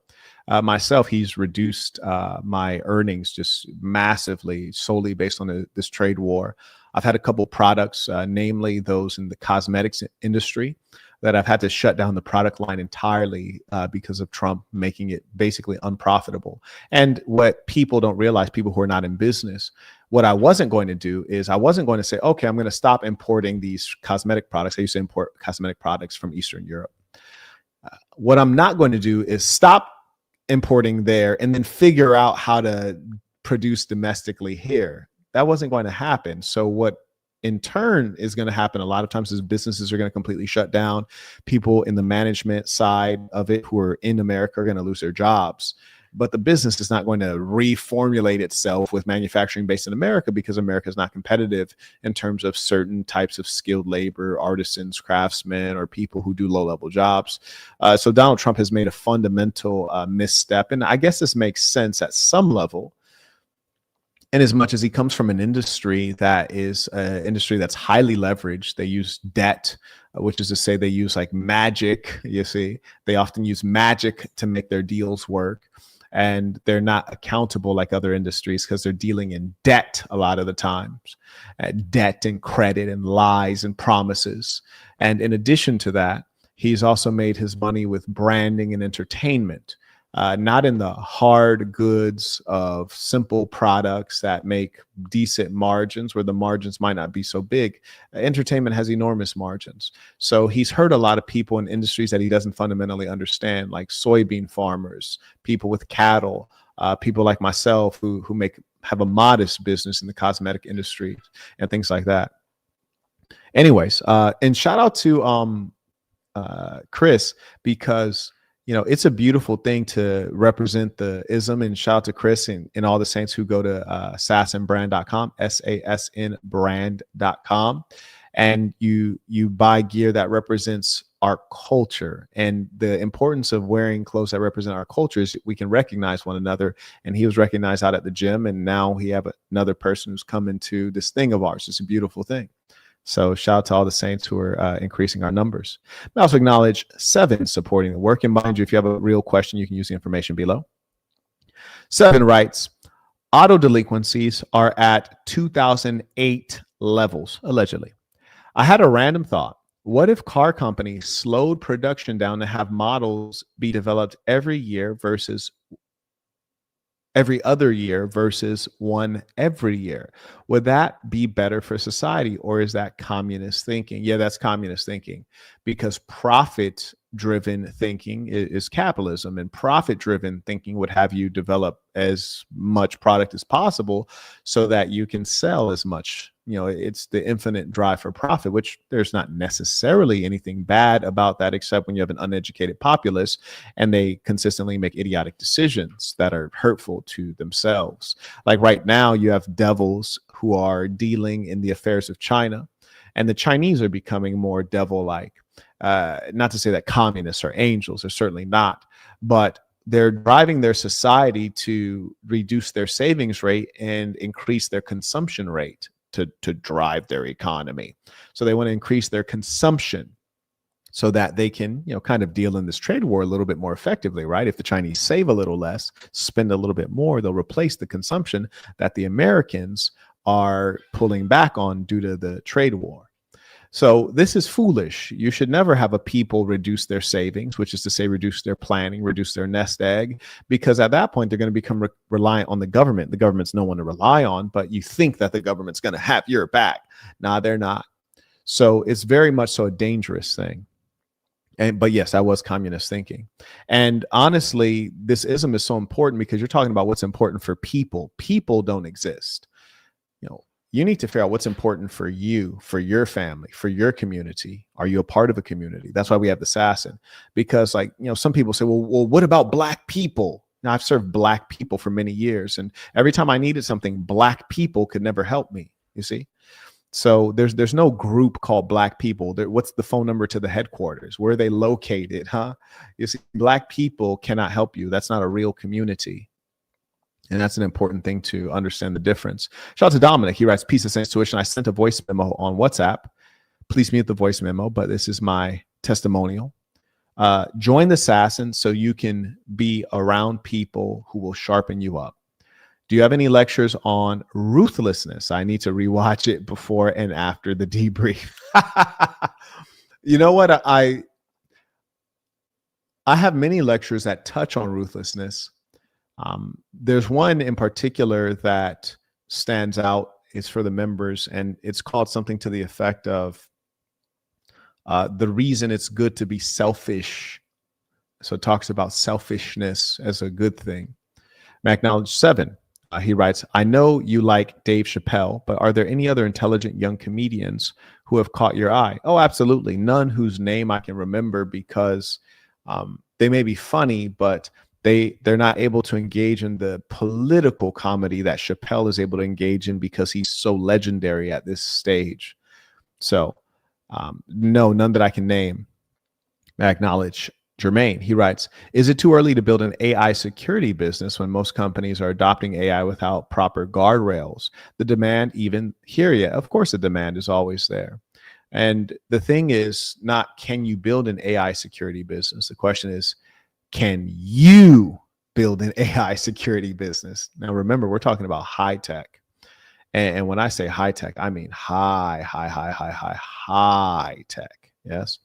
Myself, he's reduced my earnings just massively solely based on this trade war. I've had a couple products, namely those in the cosmetics industry, that I've had to shut down the product line entirely because of Trump making it basically unprofitable. And what people don't realize, people who are not in business, what I wasn't going to do is I wasn't going to say, okay, I'm going to stop importing these cosmetic products. I used to import cosmetic products from Eastern Europe. What I'm not going to do is stop importing there and then figure out how to produce domestically here. That wasn't going to happen. So what in turn is going to happen a lot of times is businesses are going to completely shut down. People in the management side of it who are in America are going to lose their jobs. But the business is not going to reformulate itself with manufacturing based in America because America is not competitive in terms of certain types of skilled labor, artisans, craftsmen, or people who do low-level jobs. So Donald Trump has made a fundamental misstep. And I guess this makes sense at some level, in as much as he comes from an industry that is an industry that's highly leveraged. They use debt, which is to say they use like magic. You see, they often use magic to make their deals work. And they're not accountable like other industries because they're dealing in debt a lot of the times, debt and credit and lies and promises. And in addition to that, he's also made his money with branding and entertainment, not in the hard goods of simple products that make decent margins where the margins might not be so big. Entertainment has enormous margins. So he's hurt a lot of people in industries that he doesn't fundamentally understand, like soybean farmers, people with cattle, people like myself who have a modest business in the cosmetic industry and things like that. Anyways, and shout out to Chris, because you know, it's a beautiful thing to represent the ism, and shout out to Chris and all the saints who go to sasnbrand.com, SASN and you buy gear that represents our culture. And the importance of wearing clothes that represent our culture is we can recognize one another. And he was recognized out at the gym, and now he have another person who's come into this thing of ours. It's a beautiful thing. So shout out to all the saints who are increasing our numbers. I also acknowledge 7 supporting the work. And mind you, if you have a real question, you can use the information below. 7 writes, auto delinquencies are at 2008 levels, allegedly. I had a random thought. What if car companies slowed production down to have models be developed every year versus every other year versus one every year? Would that be better for society, or is that communist thinking? Yeah, that's communist thinking, because profit driven thinking is capitalism, and profit driven thinking would have you develop as much product as possible so that you can sell as much. It's the infinite drive for profit, which there's not necessarily anything bad about that, except when you have an uneducated populace and they consistently make idiotic decisions that are hurtful to themselves. Like right now, you have devils who are dealing in the affairs of China, and the Chinese are becoming more devil-like. Not to say that communists are angels, they're certainly not, but they're driving their society to reduce their savings rate and increase their consumption rate to drive their economy. So they want to increase their consumption so that they can, kind of deal in this trade war a little bit more effectively, right? If the Chinese save a little less, spend a little bit more, they'll replace the consumption that the Americans are pulling back on due to the trade war. So this is foolish. You should never have a people reduce their savings, which is to say reduce their planning, reduce their nest egg, because at that point they're going to become reliant on the government. The government's no one to rely on, but you think that the government's going to have your back. Nah, they're not. So it's very much so a dangerous thing. But yes, that was communist thinking. And honestly, this ism is so important because you're talking about what's important for people. People don't exist. You need to figure out what's important for you, for your family, for your community. Are you a part of a community? That's why we have the assassin. Because some people say, well, what about Black people? Now, I've served Black people for many years, and every time I needed something, Black people could never help me, you see? So there's no group called Black people. What's the phone number to the headquarters? Where are they located, huh? You see, Black people cannot help you. That's not a real community. And that's an important thing to understand the difference. Shout out to Dominic. He writes, "Peace of Saints Tuition. I sent a voice memo on WhatsApp. Please mute the voice memo, but this is my testimonial. Join the Assassin so you can be around people who will sharpen you up. Do you have any lectures on ruthlessness? I need to rewatch it before and after the debrief." You know what? I have many lectures that touch on ruthlessness. There's one in particular that stands out. It's for the members, and it's called something to the effect of the reason it's good to be selfish. So it talks about selfishness as a good thing. McKnowledge 7, he writes, "I know you like Dave Chappelle, but are there any other intelligent young comedians who have caught your eye?" Oh, absolutely. None whose name I can remember, because they may be funny, but they're not able to engage in the political comedy that Chappelle is able to engage in because he's so legendary at this stage. So no, none that I can name. I acknowledge Jermaine. He writes, "Is it too early to build an AI security business when most companies are adopting AI without proper guardrails? The demand even here yet." Of course, the demand is always there. And the thing is not, can you build an AI security business? The question is, can you build an AI security business? Now, remember, we're talking about high tech. And when I say high tech, I mean high tech. Yes.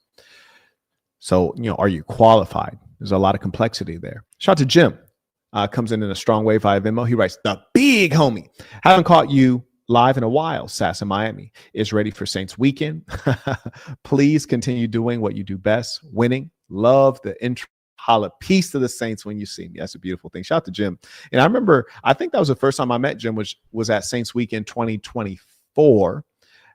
So, are you qualified? There's a lot of complexity there. Shout out to Jim. Comes in a strong way via Venmo. He writes, "The big homie. Haven't caught you live in a while. Sass in Miami is ready for Saints weekend. Please continue doing what you do best, winning. Love the intro. Holla, peace to the Saints when you see me." That's a beautiful thing. Shout out to Jim. And I remember, I think that was the first time I met Jim, which was at Saints Weekend 2024.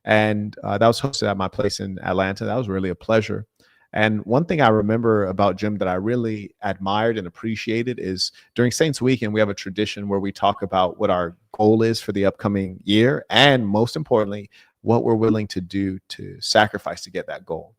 And that was hosted at my place in Atlanta. That was really a pleasure. And one thing I remember about Jim that I really admired and appreciated is during Saints Weekend, we have a tradition where we talk about what our goal is for the upcoming year. And most importantly, what we're willing to do to sacrifice to get that goal.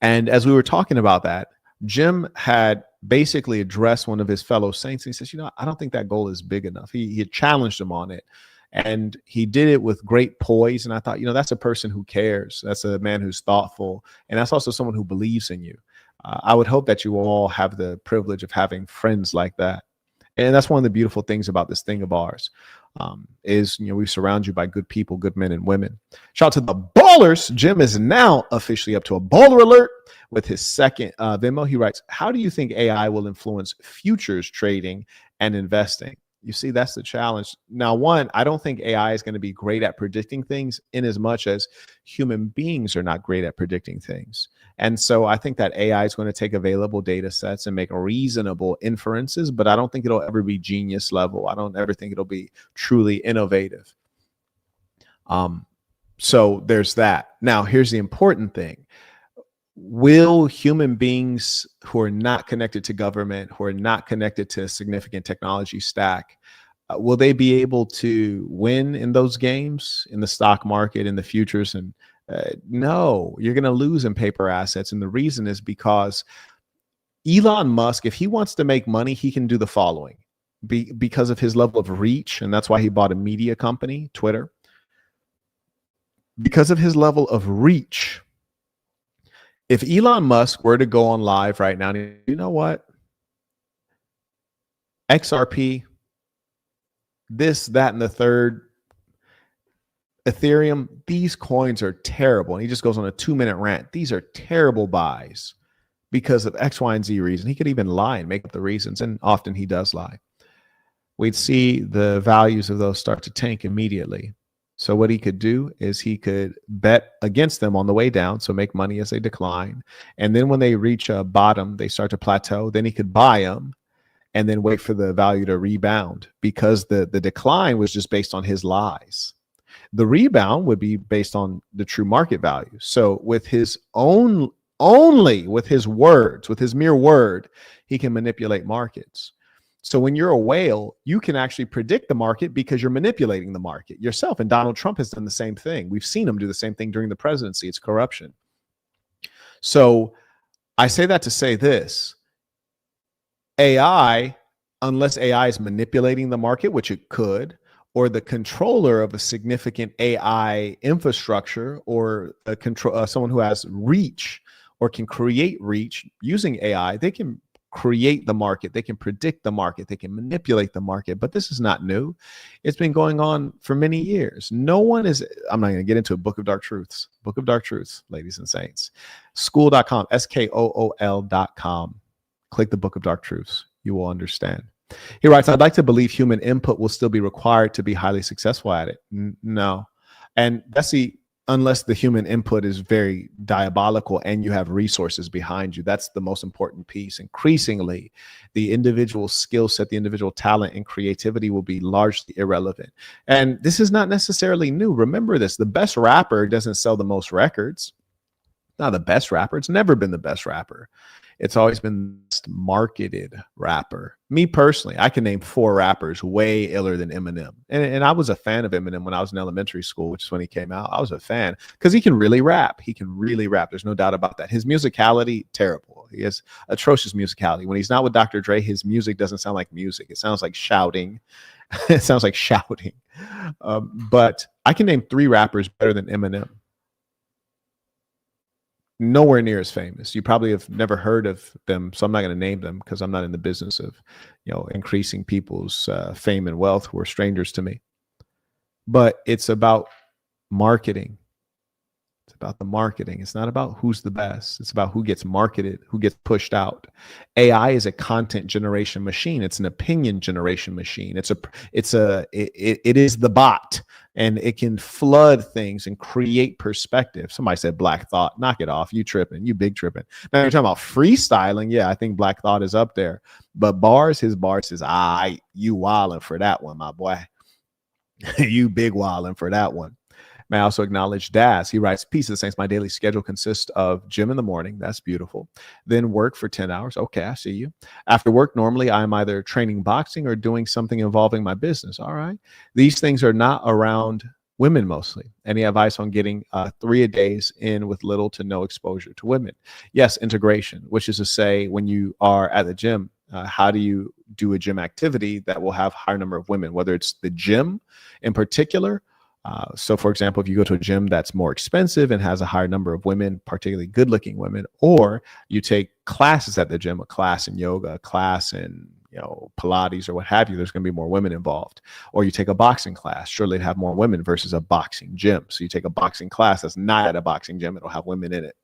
And as we were talking about that, Jim had basically addressed one of his fellow Saints. And he says, I don't think that goal is big enough. He had challenged him on it. And he did it with great poise. And I thought, that's a person who cares. That's a man who's thoughtful. And that's also someone who believes in you. I would hope that you all have the privilege of having friends like that. And that's one of the beautiful things about this thing of ours, is, we surround you by good people, good men and women. Shout out to the boy. ballers, Jim is now officially up to a baller alert with his second Venmo. He writes, how do you think AI will influence futures trading and investing? You see, that's the challenge. Now, one, I don't think AI is going to be great at predicting things in as much as human beings are not great at predicting things. And so I think that AI is going to take available data sets and make reasonable inferences, but I don't think it'll ever be genius level. I don't ever think it'll be truly innovative. So there's that. Now, here's the important thing. Will human beings who are not connected to government, who are not connected to a significant technology stack, will they be able to win in those games, in the stock market, in the futures? And no, you're going to lose in paper assets. And the reason is because Elon Musk, if he wants to make money, he can do the following. Because of his level of reach, and that's why he bought a media company, Twitter. Because of his level of reach, if Elon Musk were to go on live right now, you know what? XRP, this, that, and the third, Ethereum, these coins are terrible. And he just goes on a 2-minute rant. These are terrible buys because of X, Y, and Z reason. He could even lie and make up the reasons, and often he does lie. We'd see the values of those start to tank immediately. So what he could do is he could bet against them on the way down, so make money as they decline. And then when they reach a bottom, they start to plateau. Then he could buy them and then wait for the value to rebound, because the decline was just based on his lies. The rebound would be based on the true market value. So with his only with his words, with his mere word, he can manipulate markets. So when you're a whale, you can actually predict the market because you're manipulating the market yourself. And Donald Trump has done the same thing. We've seen him do the same thing during the presidency. It's corruption. So I say that to say this. AI, unless AI is manipulating the market, which it could, or the controller of a significant AI infrastructure, or someone who has reach or can create reach using AI, they can create the market, they can predict the market, they can manipulate the market. But this is not new. It's been going on for many years. No one is, I'm not going to get into a book of dark truths, ladies and saints. School.com, SKOOL.com. Click the book of dark truths. You will understand. He writes, I'd like to believe human input will still be required to be highly successful at it. No. And that's unless the human input is very diabolical and you have resources behind you. That's the most important piece. Increasingly, the individual skill set, the individual talent and creativity will be largely irrelevant. And this is not necessarily new. Remember this, the best rapper doesn't sell the most records. Not the best rapper. It's never been the best rapper. It's always been the best marketed rapper. Me personally, I can name 4 rappers way iller than Eminem. And I was a fan of Eminem when I was in elementary school, which is when he came out. I was a fan because he can really rap. He can really rap. There's no doubt about that. His musicality, terrible. He has atrocious musicality. When he's not with Dr. Dre, his music doesn't sound like music. It sounds like shouting. It sounds like shouting. But I can name 3 rappers better than Eminem. Nowhere near as famous. You probably have never heard of them, so I'm not going to name them because I'm not in the business of, increasing people's fame and wealth who are strangers to me. But it's about marketing. It's about the marketing. It's not about who's the best. It's about who gets marketed, who gets pushed out. AI is a content generation machine. It's an opinion generation machine. It is the bot, and it can flood things and create perspective. Somebody said Black Thought. Knock it off. You tripping. You big tripping. Now you're talking about freestyling. Yeah, I think Black Thought is up there. But his bars is, you wilding for that one, my boy. You big wilding for that one. May I also acknowledge Daz. He writes, peace of the saints. My daily schedule consists of gym in the morning. That's beautiful. Then work for 10 hours. Okay, I see you. After work, normally I'm either training boxing or doing something involving my business. All right. These things are not around women mostly. Any advice on getting 3 a days in with little to no exposure to women? Yes, integration, which is to say, when you are at the gym, how do you do a gym activity that will have a higher number of women, whether it's the gym in particular? So, for example, if you go to a gym that's more expensive and has a higher number of women, particularly good-looking women, or you take classes at the gym, a class in yoga, a class in Pilates or what have you, there's going to be more women involved. Or you take a boxing class, surely it'd have more women versus a boxing gym. So you take a boxing class that's not at a boxing gym, it'll have women in it.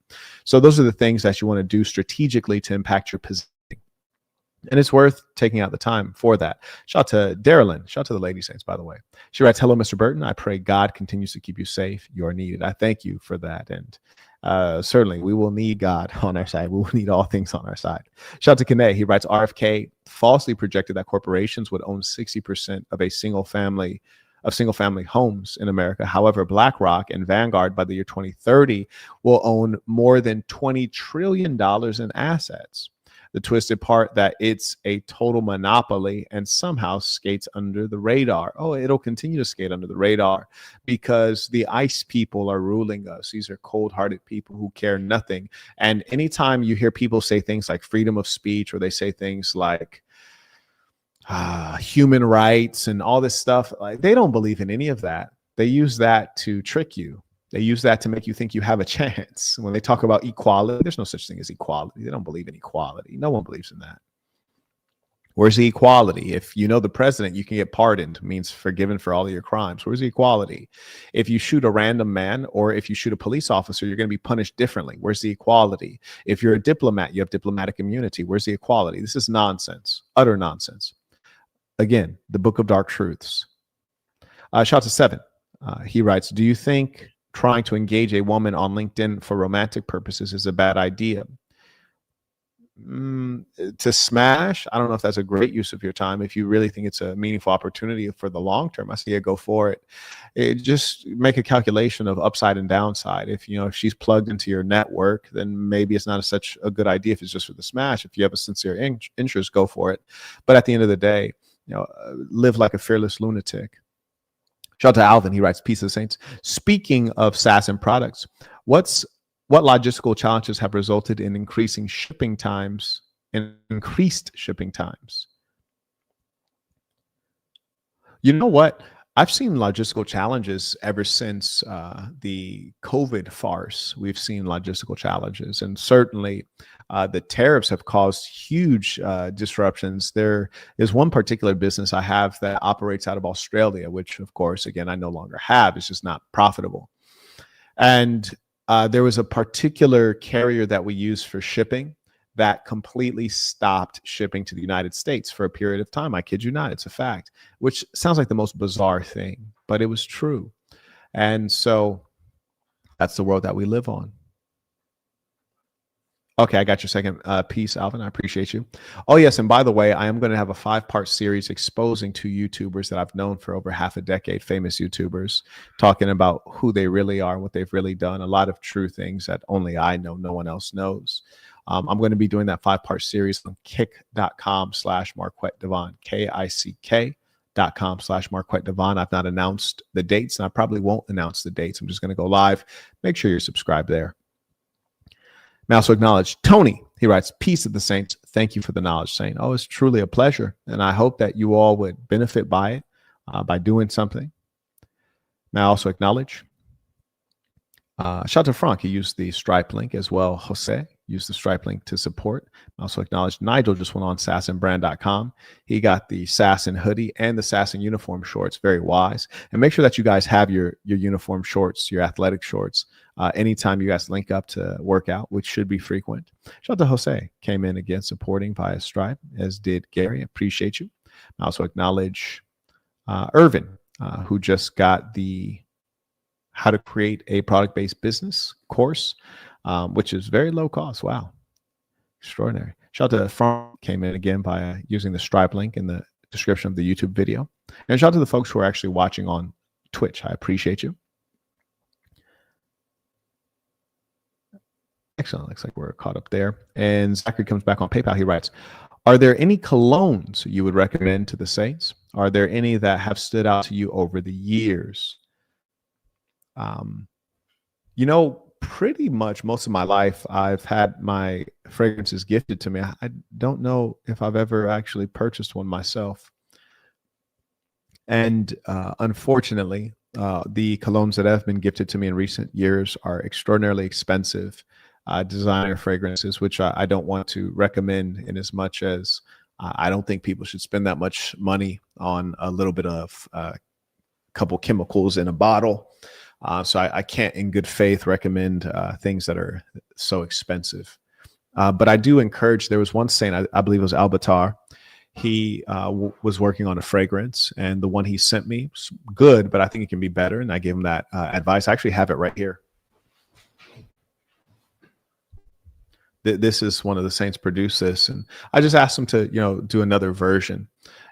So those are the things that you want to do strategically to impact your position. And it's worth taking out the time for that. Shout out to Darylyn. Shout out to the Lady Saints, by the way. She writes, hello, Mr. Burton. I pray God continues to keep you safe. You are needed. I thank you for that. And certainly we will need God on our side. We will need all things on our side. Shout out to Kane. He writes, RFK falsely projected that corporations would own 60% of single family homes in America. However, BlackRock and Vanguard by the year 2030 will own more than $20 trillion in assets. The twisted part that it's a total monopoly and somehow skates under the radar. Oh, it'll continue to skate under the radar because the ICE people are ruling us. These are cold-hearted people who care nothing. And anytime you hear people say things like freedom of speech, or they say things like human rights and all this stuff, like, they don't believe in any of that. They use that to trick you. They use that to make you think you have a chance. When they talk about equality, there's no such thing as equality. They don't believe in equality. No one believes in that. Where's the equality? If you know the president, you can get pardoned, means forgiven for all of your crimes. Where's the equality? If you shoot a random man or if you shoot a police officer, you're going to be punished differently. Where's the equality? If you're a diplomat, you have diplomatic immunity. Where's the equality? This is nonsense, utter nonsense. Again, the Book of Dark Truths. Shout out to Seven. He writes, do you think trying to engage a woman on LinkedIn for romantic purposes is a bad idea? To smash, I don't know if that's a great use of your time. If you really think it's a meaningful opportunity for the long term, I say, yeah, go for it. Just make a calculation of upside and downside. If she's plugged into your network, then maybe it's not such a good idea if it's just for the smash. If you have a sincere interest, go for it. But at the end of the day, live like a fearless lunatic. Shout out to Alvin. He writes, peace of the saints. Speaking of SaaS and products, what logistical challenges have resulted in increased shipping times? You know what? I've seen logistical challenges ever since the COVID farce. We've seen logistical challenges, and certainly the tariffs have caused huge disruptions. There is one particular business I have that operates out of Australia, which, of course, again, I no longer have. It's just not profitable. And there was a particular carrier that we use for shipping that completely stopped shipping to the United States for a period of time. I kid you not, it's a fact, which sounds like the most bizarre thing, but it was true. And so that's the world that we live on. Okay, I got your second piece, Alvin. I appreciate you. Oh, yes, and by the way, I am going to have a 5-part series exposing 2 YouTubers that I've known for over half a decade, famous YouTubers, talking about who they really are, what they've really done, a lot of true things that only I know, no one else knows. I'm going to be doing that 5-part series on kick.com/Marquette Devon, kick.com/Marquette Devon. I've not announced the dates, and I probably won't announce the dates. I'm just going to go live. Make sure you're subscribed there. May I also acknowledge Tony. He writes, peace of the saints. Thank you for the knowledge, Saint. Oh, it's truly a pleasure. And I hope that you all would benefit by it, by doing something. May I also acknowledge shout out to Frank. He used the Stripe link as well. Jose used the Stripe link to support. I also acknowledge Nigel just went on sassinbrand.com. He got the Sassin hoodie and the Sassin uniform shorts. Very wise. And make sure that you guys have your uniform shorts, your athletic shorts, anytime you guys link up to work out, which should be frequent. Shout out to Jose. Came in again supporting via Stripe, as did Gary. Appreciate you. I also acknowledge Irvin, who just got the How to Create a Product-Based Business course, which is very low cost. Wow. Extraordinary. Shout out to Frank, came in again by using the Stripe link in the description of the YouTube video. And shout out to the folks who are actually watching on Twitch. I appreciate you. Excellent. Looks like we're caught up there. And Zachary comes back on PayPal. He writes, are there any colognes you would recommend to the Saints? Are there any that have stood out to you over the years? Pretty much most of my life, I've had my fragrances gifted to me. I don't know if I've ever actually purchased one myself. And unfortunately, the colognes that have been gifted to me in recent years are extraordinarily expensive designer fragrances, which I don't want to recommend in as much as I don't think people should spend that much money on a little bit of couple chemicals in a bottle. So I can't in good faith recommend things that are so expensive. But I do encourage, there was one saint, I believe it was Albatar. He was working on a fragrance, and the one he sent me was good, but I think it can be better. And I gave him that advice. I actually have it right here. This is one of the saints produced this, and I just asked him to, do another version.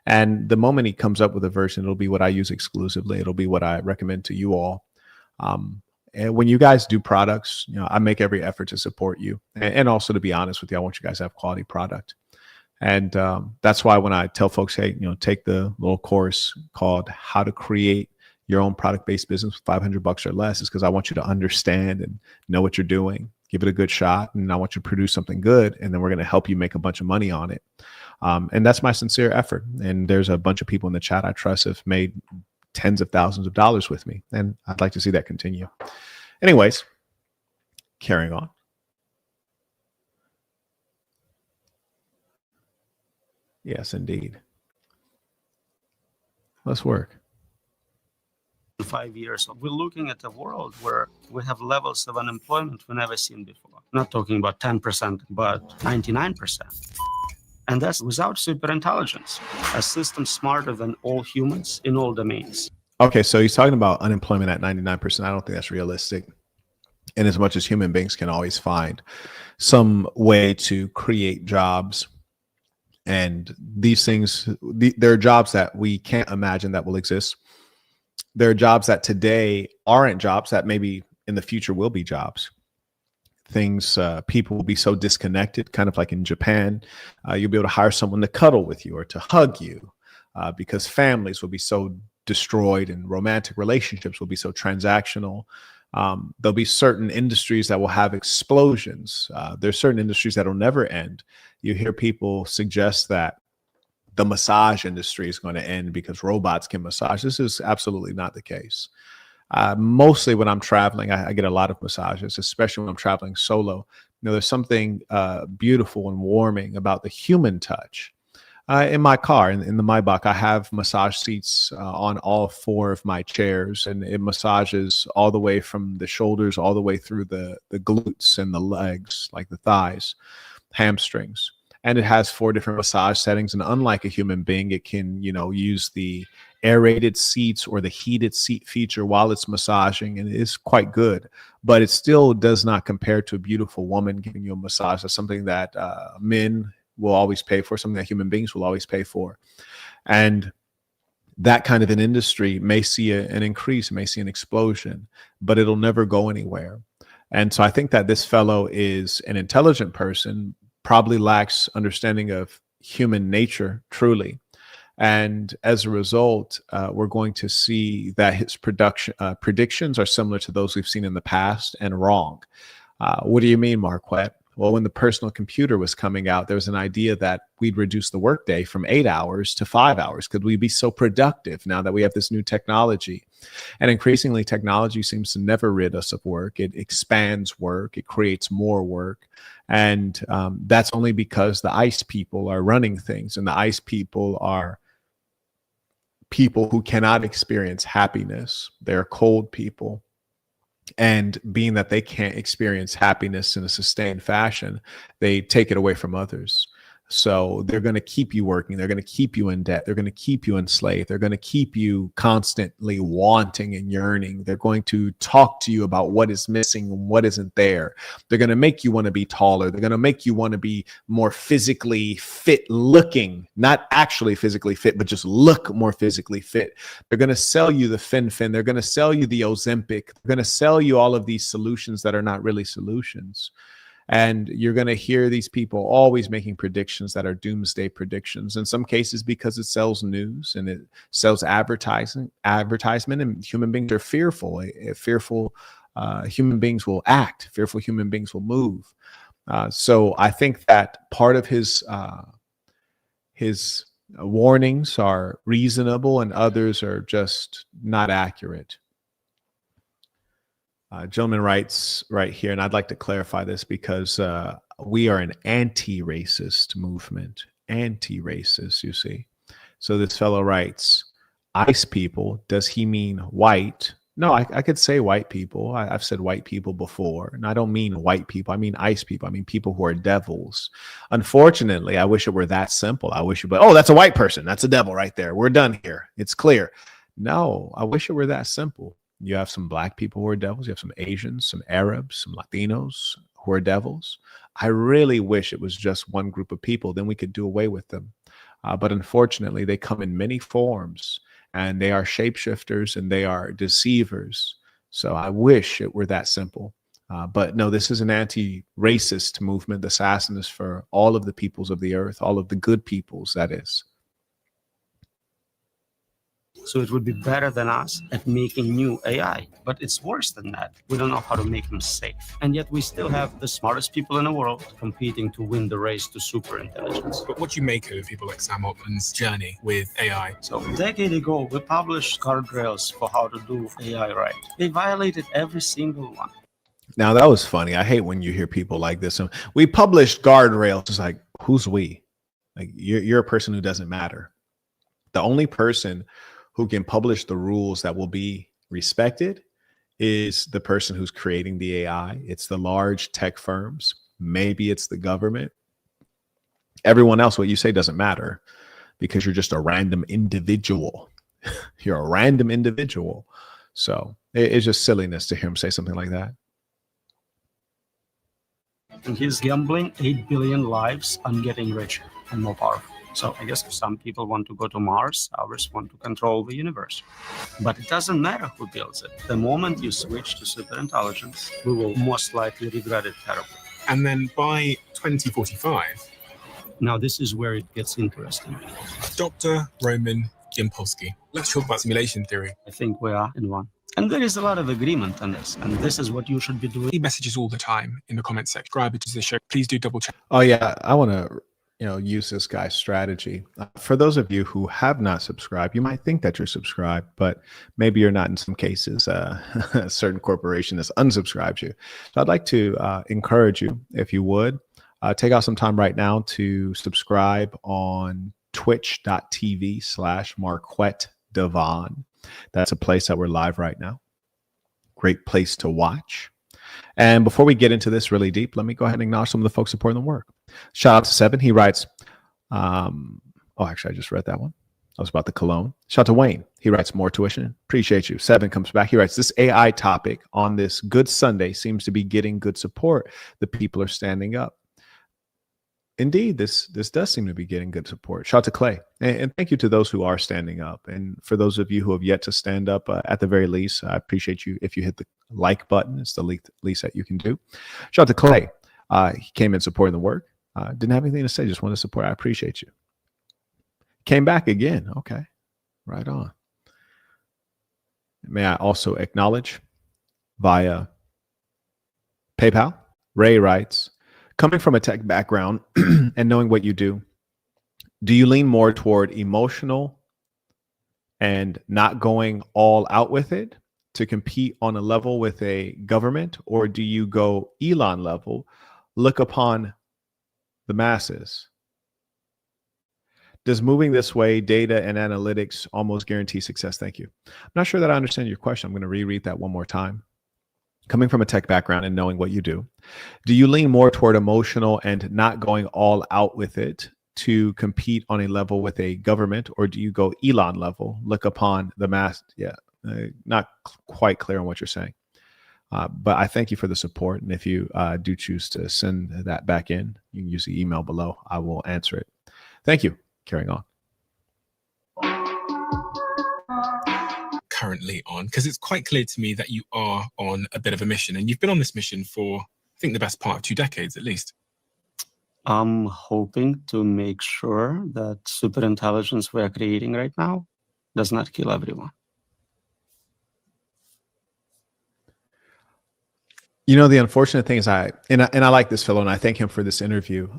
And the moment he comes up with a version, it'll be what I use exclusively. It'll be what I recommend to you all. And when you guys do products, I make every effort to support you, and also, to be honest with you, I want you guys to have quality product. And that's why when I tell folks, hey, take the little course called How to Create Your Own Product-Based Business with $500 or less, is because I want you to understand and know what you're doing. Give it a good shot, and I want you to produce something good, and then we're going to help you make a bunch of money on it. And that's my sincere effort. And there's a bunch of people in the chat I trust have made tens of thousands of dollars with me, and I'd like to see that continue. Anyways, carrying on. Yes, indeed. Let's work. 5 years, we're looking at a world where we have levels of unemployment we've never seen before. Not talking about 10%, but 99%. And that's without super intelligence, a system smarter than all humans in all domains. Okay, so he's talking about unemployment at 99%. I don't think that's realistic. And as much as human beings can always find some way to create jobs, and these things, there are jobs that we can't imagine that will exist. There are jobs that today aren't jobs that maybe in the future will be jobs. Things, people will be so disconnected, kind of like in Japan. You'll be able to hire someone to cuddle with you or to hug you, because families will be so destroyed and romantic relationships will be so transactional. There'll be certain industries that will have explosions. There's certain industries that will never end. You hear people suggest that the massage industry is going to end because robots can massage. This is absolutely not the case. Mostly when I'm traveling, I get a lot of massages, especially when I'm traveling solo. There's something beautiful and warming about the human touch. In my car, in the Maybach, I have massage seats on all 4 of my chairs, and it massages all the way from the shoulders all the way through the glutes and the legs, like the thighs, hamstrings. And it has 4 different massage settings. And unlike a human being, it can, use the aerated seats or the heated seat feature while it's massaging, and it is quite good. But it still does not compare to a beautiful woman giving you a massage. That's something that men will always pay for, something that human beings will always pay for. And that kind of an industry may see an increase, may see an explosion, but it'll never go anywhere. And so I think that this fellow is an intelligent person, probably lacks understanding of human nature, truly. And as a result, we're going to see that his predictions are similar to those we've seen in the past and wrong. What do you mean, Marquette? Well, when the personal computer was coming out, there was an idea that we'd reduce the workday from 8 hours to 5 hours. Could we be so productive now that we have this new technology? And increasingly, technology seems to never rid us of work. It expands work. It creates more work. And that's only because the ICE people are running things. And the ICE people are people who cannot experience happiness. They're cold people. And being that they can't experience happiness in a sustained fashion, they take it away from others. So they're going to keep you working. They're going to keep you in debt. They're going to keep you enslaved. They're going to keep you constantly wanting and yearning. They're going to talk to you about what is missing and what isn't there. They're going to make you want to be taller. They're going to make you want to be more physically fit looking, not actually physically fit, but just look more physically fit. They're going to sell you the FinFin. They're going to sell you the Ozempic. They're going to sell you all of these solutions that are not really solutions. And you're going to hear these people always making predictions that are doomsday predictions, in some cases because it sells news and it sells advertisement, and human beings are fearful. Fearful human beings will act. Fearful human beings will move. So I think that part of his warnings are reasonable and others are just not accurate. Gentleman writes right here, and I'd like to clarify this because we are an anti-racist movement. anti-racist, you see. So this fellow writes, ICE people, does he mean white? No, I could say white people. I've said white people before, and I don't mean white people. I mean ICE people. I mean people who are devils. Unfortunately, I wish it were that simple. I wish it, but oh, that's a white person. That's a devil right there. We're done here. It's clear. No, I wish it were that simple. You have some black people who are devils. You have some Asians, some Arabs, some Latinos who are devils. I really wish it was just one group of people. Then we could do away with them. But unfortunately, they come in many forms, and they are shapeshifters and they are deceivers. So I wish it were that simple. But no, this is an anti-racist movement. The assassin is for all of the peoples of the earth, all of the good peoples, that is. So it would be better than us at making new AI. But it's worse than that. We don't know how to make them safe. And yet we still have the smartest people in the world competing to win the race to super intelligence. But what do you make of people like Sam Altman's journey with AI? So a decade ago, we published guardrails for how to do AI right. They violated every single one. Now, that was funny. I hate when you hear people like this. We published guardrails. It's like, who's we? Like, you're a person who doesn't matter. The only person who can publish the rules that will be respected is the person who's creating the AI. It's the large tech firms. Maybe it's the government. Everyone else, what you say doesn't matter because you're just a random individual. You're a random individual. So it's just silliness to hear him say something like that. And he's gambling 8 billion lives on getting richer and more powerful. So I guess some people want to go to Mars, others want to control the universe. But it doesn't matter who builds it. The moment you switch to superintelligence, we will most likely regret it terribly. And then by 2045, now this is where it gets interesting. Dr. Roman Yampolsky. Let's talk about simulation theory. I think we are in one. And there is a lot of agreement on this. And this is what you should be doing. He messages all the time in the comment section. Subscribe to the show. Please do double check. Oh, yeah. I want to use this guy's strategy. For those of you who have not subscribed, you might think that you're subscribed, but maybe you're not in some cases. A certain corporation has unsubscribed you. So I'd like to encourage you, if you would, take out some time right now to subscribe on twitch.tv/MarquetteDevon. That's a place that we're live right now. Great place to watch. And before we get into this really deep, let me go ahead and acknowledge some of the folks supporting the work. Shout out to Seven. He writes, actually, I just read that one. That was about the cologne. Shout out to Wayne. He writes, more tuition. Appreciate you. Seven comes back. He writes, this AI topic on this Good Sunday seems to be getting good support. The people are standing up. Indeed, this does seem to be getting good support. Shout out to Clay. And thank you to those who are standing up. And for those of you who have yet to stand up, at the very least, I appreciate you if you hit the like button. It's the least that you can do. Shout out to Clay. He came in supporting the work. Didn't have anything to say. Just wanted to support. I appreciate you. Came back again. Okay. Right on. May I also acknowledge via PayPal, Ray writes, coming from a tech background and knowing what you do you lean more toward emotional and not going all out with it to compete on a level with a government, or do you go Elon level, look upon the masses? Does moving this way, data and analytics almost guarantee success? Thank you. I'm not sure that I understand your question. I'm going to reread that one more time. Coming from a tech background and knowing what you do you lean more toward emotional and not going all out with it to compete on a level with a government, or do you go Elon level, look upon the mass? Yeah, not quite clear on what you're saying. But I thank you for the support. And if you do choose to send that back in, you can use the email below. I will answer it. Thank you. Carrying on. Currently on, because it's quite clear to me that you are on a bit of a mission, and you've been on this mission for, I think, the best part of 2 decades at least. I'm hoping to make sure that superintelligence we are creating right now does not kill everyone. The unfortunate thing is I like this fellow, and I thank him for this interview.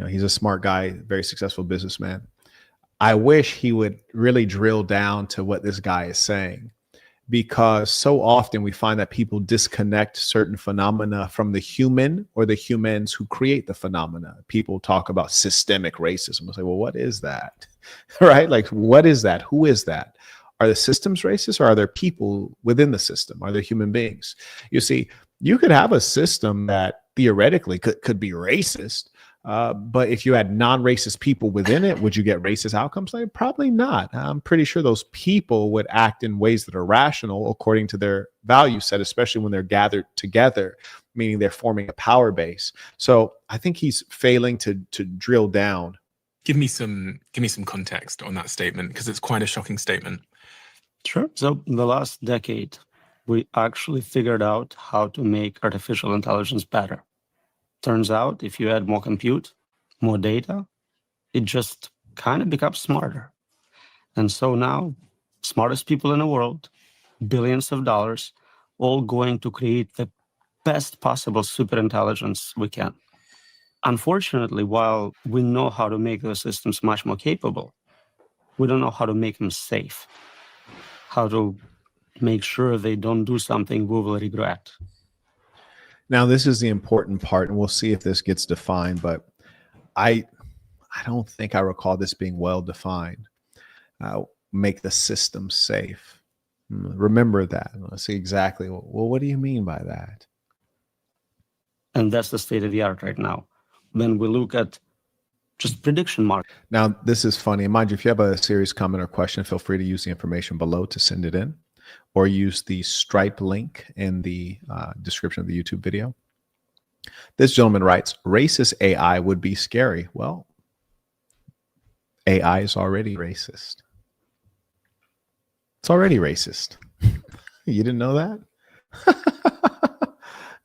He's a smart guy, very successful businessman. I wish he would really drill down to what this guy is saying, because so often we find that people disconnect certain phenomena from the human or the humans who create the phenomena. People talk about systemic racism. We'll say, well, what is that? Right? Like, what is that? Who is that? Are the systems racist, or are there people within the system? Are there human beings? You see, you could have a system that theoretically could be racist, but if you had non-racist people within it, would you get racist outcomes? Like, probably not. I'm pretty sure those people would act in ways that are rational according to their value set, especially when they're gathered together, meaning they're forming a power base. So I think he's failing to drill down. Give me some context on that statement, because it's quite a shocking statement. Sure. So in the last decade, we actually figured out how to make artificial intelligence better. Turns out if you add more compute, more data, it just kind of becomes smarter. And so now, smartest people in the world, billions of dollars, all going to create the best possible super intelligence we can. Unfortunately, while we know how to make those systems much more capable, we don't know how to make them safe, how to make sure they don't do something we will regret. Now, this is the important part, and we'll see if this gets defined, but I don't think I recall this being well defined. Make the system safe. Remember that. Let's see exactly. Well, what do you mean by that? And that's the state of the art right now. When we look at just prediction markets. Now, this is funny. And mind you, if you have a serious comment or question, feel free to use the information below to send it in, or use the Stripe link in the description of the YouTube video. This gentleman writes, racist AI would be scary. Well, AI is already racist. It's already racist. You didn't know that?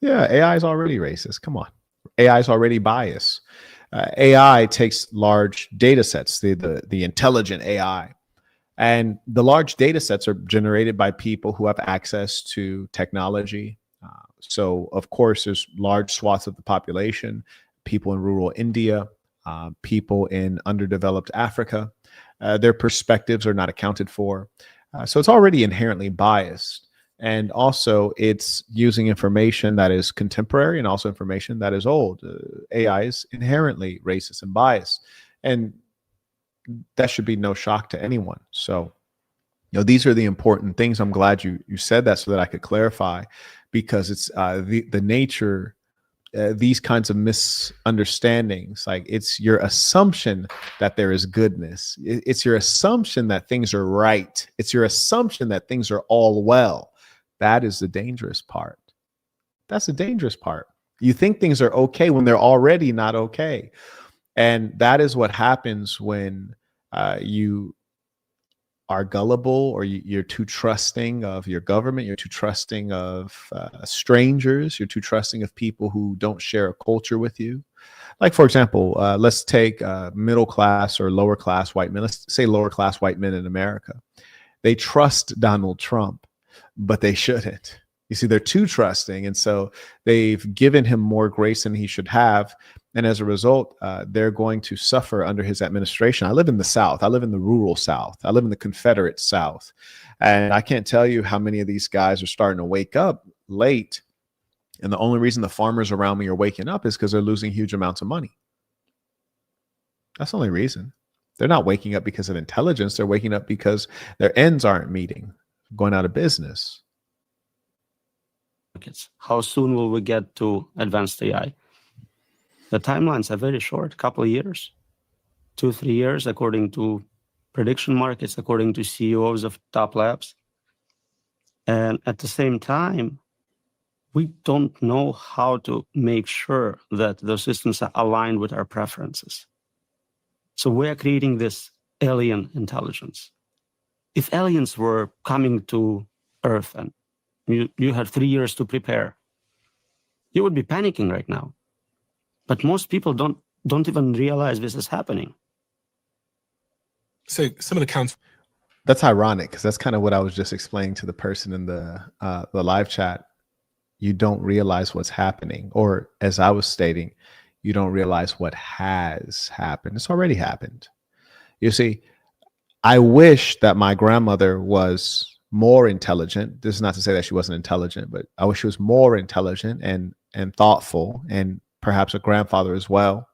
Yeah, AI is already racist. Come on. AI is already biased. AI takes large data sets, the intelligent AI. And the large data sets are generated by people who have access to technology. So, of course, there's large swaths of the population, people in rural India, people in underdeveloped Africa. Their perspectives are not accounted for. So it's already inherently biased. And also, it's using information that is contemporary and also information that is old. AI is inherently racist and biased. And that should be no shock to anyone. So, these are the important things. I'm glad you said that so that I could clarify, because it's the nature, these kinds of misunderstandings. Like, it's your assumption that there is goodness. It's your assumption that things are right. It's your assumption that things are all well. That is the dangerous part. That's the dangerous part. You think things are okay when they're already not okay. And that is what happens when you are gullible, or you're too trusting of your government. You're too trusting of strangers. You're too trusting of people who don't share a culture with you. Like, for example, let's take middle class or lower class white men. Let's say lower class white men in America. They trust Donald Trump, but they shouldn't. You see, they're too trusting. And so they've given him more grace than he should have. And as a result, they're going to suffer under his administration. I live in the South. I live in the rural South. I live in the Confederate South. And I can't tell you how many of these guys are starting to wake up late. And the only reason the farmers around me are waking up is because they're losing huge amounts of money. That's the only reason. They're not waking up because of intelligence. They're waking up because their ends aren't meeting, going out of business. How soon will we get to advanced AI? The timelines are very short, couple of years, 2-3 years, according to prediction markets, according to CEOs of top labs. And at the same time, we don't know how to make sure that those systems are aligned with our preferences. So we are creating this alien intelligence. If aliens were coming to Earth and you had 3 years to prepare, you would be panicking right now. But most people don't even realize this is happening. So some of the counts. That's ironic, because that's kind of what I was just explaining to the person in the live chat. You don't realize what's happening, or as I was stating, you don't realize what has happened. It's already happened. You see, I wish that my grandmother was more intelligent. This is not to say that she wasn't intelligent, but I wish she was more intelligent and thoughtful, and perhaps a grandfather as well,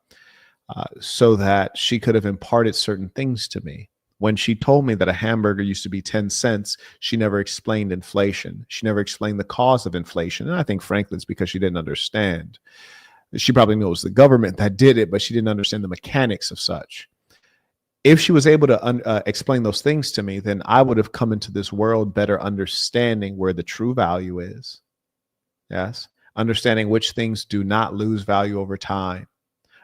so that she could have imparted certain things to me. When she told me that a hamburger used to be 10 cents, she never explained inflation. She never explained the cause of inflation. And I think, frankly, it's because she didn't understand. She probably knows the government that did it, but she didn't understand the mechanics of such. If she was able to explain those things to me, then I would have come into this world better understanding where the true value is. Yes. Understanding which things do not lose value over time.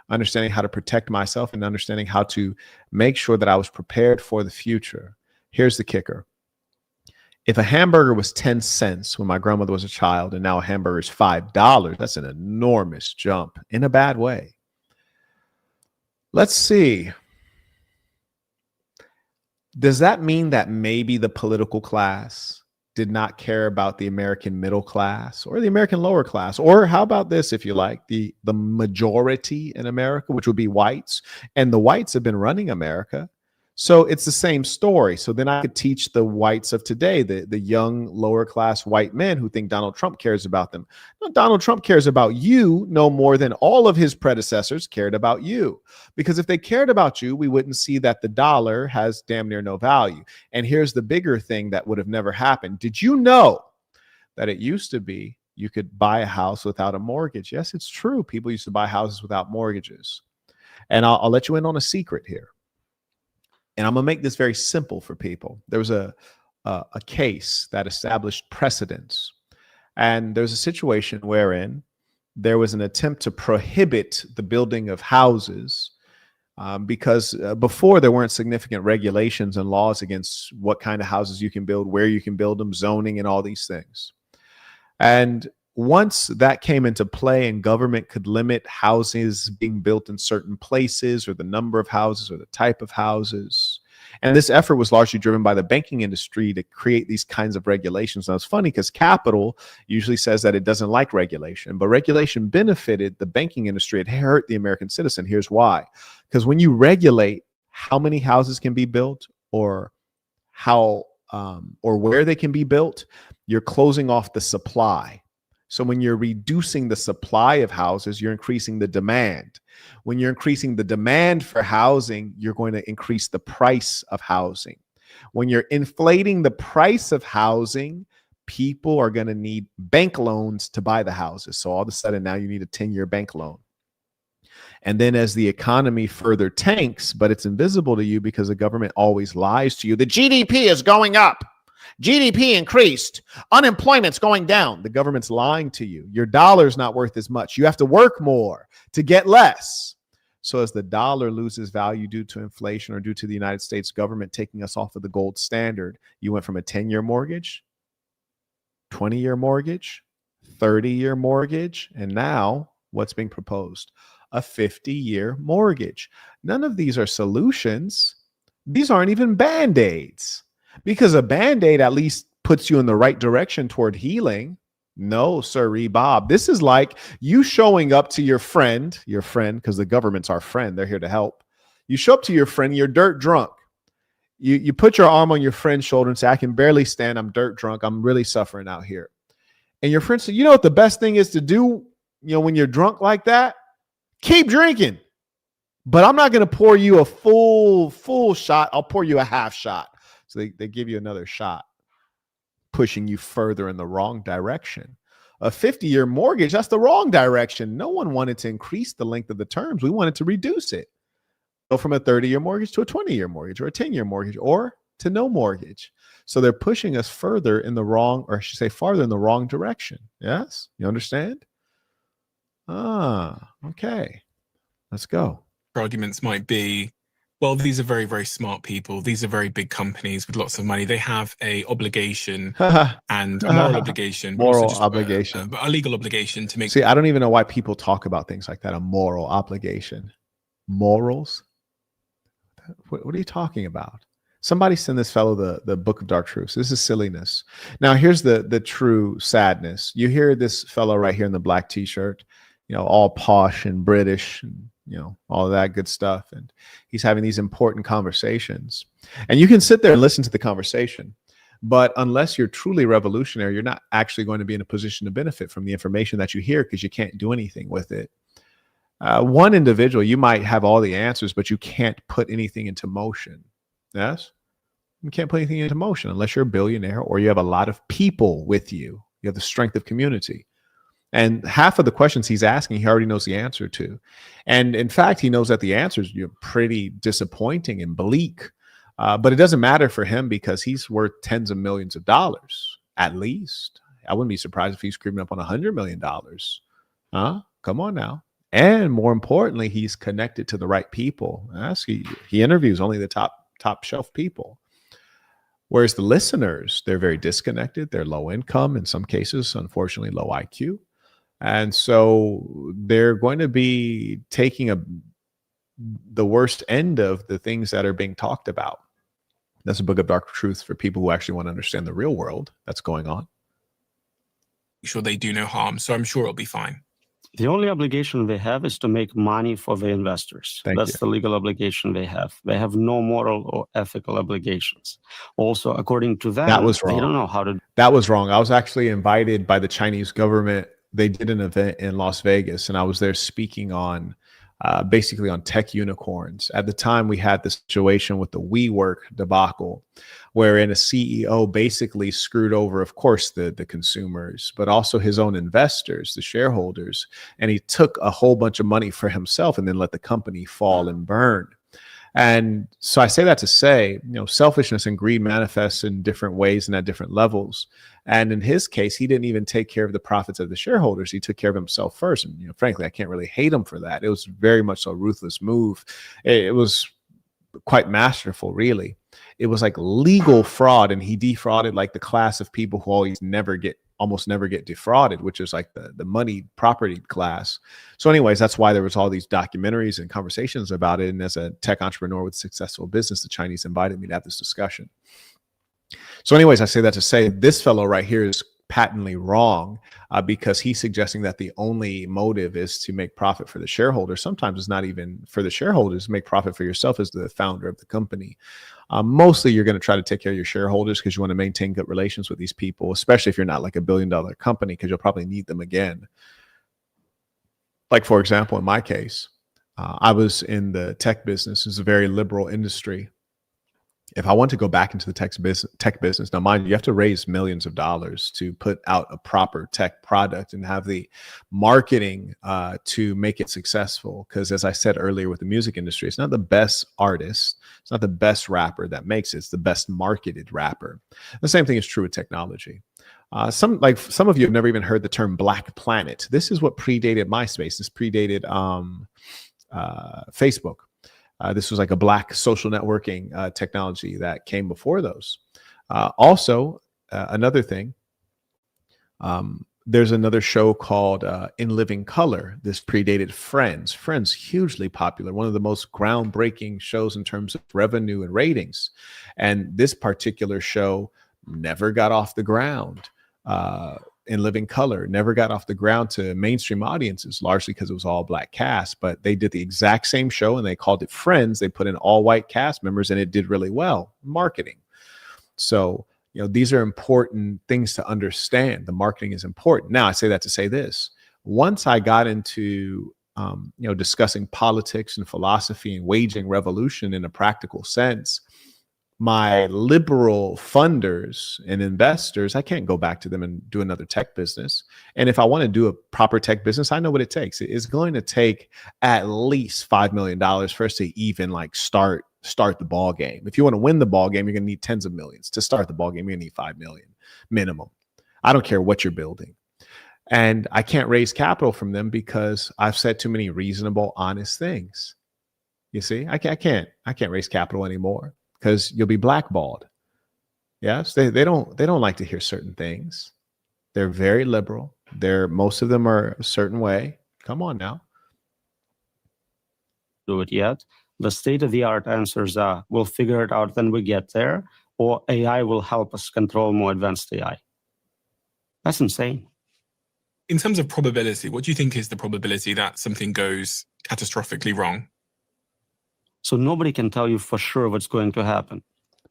Understanding how to protect myself and understanding how to make sure that I was prepared for the future. Here's the kicker. If a hamburger was 10 cents when my grandmother was a child and now a hamburger is $5, that's an enormous jump in a bad way. Let's see. Does that mean that maybe the political class did not care about the American middle class or the American lower class? Or how about this, if you like, the majority in America, which would be whites, and the whites have been running America. So it's the same story. So then I could teach the whites of today, the young lower class white men who think Donald Trump cares about them. No, Donald Trump cares about you no more than all of his predecessors cared about you. Because if they cared about you, we wouldn't see that the dollar has damn near no value. And here's the bigger thing that would have never happened. Did you know that it used to be you could buy a house without a mortgage? Yes, it's true. People used to buy houses without mortgages. And I'll let you in on a secret here. And I'm going to make this very simple for people. There was a case that established precedents. And there's a situation wherein there was an attempt to prohibit the building of houses because before there weren't significant regulations and laws against what kind of houses you can build, where you can build them, zoning and all these things. And once that came into play and government could limit houses being built in certain places or the number of houses or the type of houses, and this effort was largely driven by the banking industry to create these kinds of regulations. Now, it's funny because capital usually says that it doesn't like regulation, but regulation benefited the banking industry. It hurt the American citizen. Here's why. Because when you regulate how many houses can be built or how or where they can be built, you're closing off the supply. So when you're reducing the supply of houses, you're increasing the demand. When you're increasing the demand for housing, you're going to increase the price of housing. When you're inflating the price of housing, people are going to need bank loans to buy the houses. So all of a sudden now you need a 10-year bank loan. And then as the economy further tanks, but it's invisible to you because the government always lies to you, the GDP is going up. GDP increased. Unemployment's going down. The government's lying to you. Your dollar's not worth as much. You have to work more to get less. So as the dollar loses value due to inflation or due to the United States government taking us off of the gold standard, you went from a 10-year mortgage, 20-year mortgage, 30-year mortgage, and now what's being proposed? A 50-year mortgage. None of these are solutions. These aren't even Band-Aids. Because a Band-Aid at least puts you in the right direction toward healing. No, sirree, Bob. This is like you showing up to your friend, because the government's our friend. They're here to help. You show up to your friend, you're dirt drunk. You put your arm on your friend's shoulder and say, I can barely stand. I'm dirt drunk. I'm really suffering out here. And your friend said, you know what the best thing is to do, when you're drunk like that? Keep drinking. But I'm not going to pour you a full shot. I'll pour you a half shot. So they give you another shot, pushing you further in the wrong direction. A 50-year mortgage, that's the wrong direction. No one wanted to increase the length of the terms. We wanted to reduce it. Go from a 30-year mortgage to a 20-year mortgage or a 10-year mortgage or to no mortgage. So they're pushing us further in the wrong, or I should say farther in the wrong direction. Yes? You understand? Okay. Let's go. Arguments might be, well, these are very, very smart people. These are very big companies with lots of money. They have a obligation and a moral obligation. Moral obligation. A legal obligation to make. See, I don't even know why people talk about things like that. A moral obligation. Morals? What are you talking about? Somebody send this fellow the Book of Dark Truths. This is silliness. Now, here's the true sadness. You hear this fellow right here in the black t-shirt, all posh and British and all of that good stuff. And he's having these important conversations. And you can sit there and listen to the conversation. But unless you're truly revolutionary, you're not actually going to be in a position to benefit from the information that you hear because you can't do anything with it. One individual, you might have all the answers, but you can't put anything into motion. Yes? You can't put anything into motion unless you're a billionaire or you have a lot of people with you. You have the strength of community. And half of the questions he's asking, he already knows the answer to. And in fact, he knows that the answers are pretty disappointing and bleak. But it doesn't matter for him because he's worth tens of millions of dollars, at least. I wouldn't be surprised if he's creeping up on $100 million. Come on now. And more importantly, he's connected to the right people. He interviews only the top shelf people. Whereas the listeners, they're very disconnected. They're low income, in some cases, unfortunately, low IQ. And so they're going to be taking the worst end of the things that are being talked about. That's a book of dark truth for people who actually want to understand the real world that's going on. Sure, they do no harm, so I'm sure it'll be fine. The only obligation they have is to make money for the investors. That's the legal obligation they have. They have no moral or ethical obligations. Also, according to them, that was wrong. They don't know how to. That was wrong. I was actually invited by the Chinese government. They did an event in Las Vegas, and I was there speaking on basically on tech unicorns. At the time, we had the situation with the WeWork debacle, wherein a CEO basically screwed over, of course, the consumers, but also his own investors, the shareholders. And he took a whole bunch of money for himself and then let the company fall and burn. And so I say that to say, selfishness and greed manifests in different ways and at different levels. And in his case, he didn't even take care of the profits of the shareholders. He took care of himself first. And, frankly, I can't really hate him for that. It was very much a ruthless move. It was quite masterful, really. It was like legal fraud, and he defrauded like the class of people who almost never get defrauded, which is like the money property class. So anyways, that's why there was all these documentaries and conversations about it. And as a tech entrepreneur with a successful business, the Chinese invited me to have this discussion. So anyways, I say that to say this fellow right here is patently wrong because he's suggesting that the only motive is to make profit for the shareholders. Sometimes it's not even for the shareholders. Make profit for yourself as the founder of the company. Mostly you're going to try to take care of your shareholders because you want to maintain good relations with these people, especially if you're not like $1 billion company, because you'll probably need them again. Like, for example, in my case, I was in the tech business. It's a very liberal industry. If I want to go back into the tech business, now mind you, you have to raise millions of dollars to put out a proper tech product and have the marketing to make it successful. Because as I said earlier with the music industry, it's not the best artist, it's not the best rapper that makes it, it's the best marketed rapper. The same thing is true with technology. Some of you have never even heard the term Black Planet. This is what predated MySpace. This predated Facebook. This was like a black social networking technology that came before those. Also, another thing, there's another show called In Living Color. This predated Friends. Friends, hugely popular, one of the most groundbreaking shows in terms of revenue and ratings. And this particular show never got off the ground. In Living Color never got off the ground to mainstream audiences, largely because it was all black cast, but they did the exact same show and they called it Friends. They put in all white cast members and it did really well. Marketing. So, these are important things to understand. The marketing is important. Now, I say that to say this. Once I got into, discussing politics and philosophy and waging revolution in a practical sense, my liberal funders and investors, I can't go back to them and do another tech business. And if I want to do a proper tech business, I know what it takes. It's going to take at least $5 million for us to even start the ball game. If you want to win the ball game, you're going to need tens of millions. To start the ball game, you're going to need 5 million minimum. I don't care what you're building. And I can't raise capital from them because I've said too many reasonable, honest things. You see, I can't raise capital anymore. Because you'll be blackballed. Yes, they don't like to hear certain things. They're very liberal. Most of them are a certain way. Come on now. Do it yet. The state-of-the-art answers are, we'll figure it out when we get there, or AI will help us control more advanced AI. That's insane. In terms of probability, what do you think is the probability that something goes catastrophically wrong? So nobody can tell you for sure what's going to happen.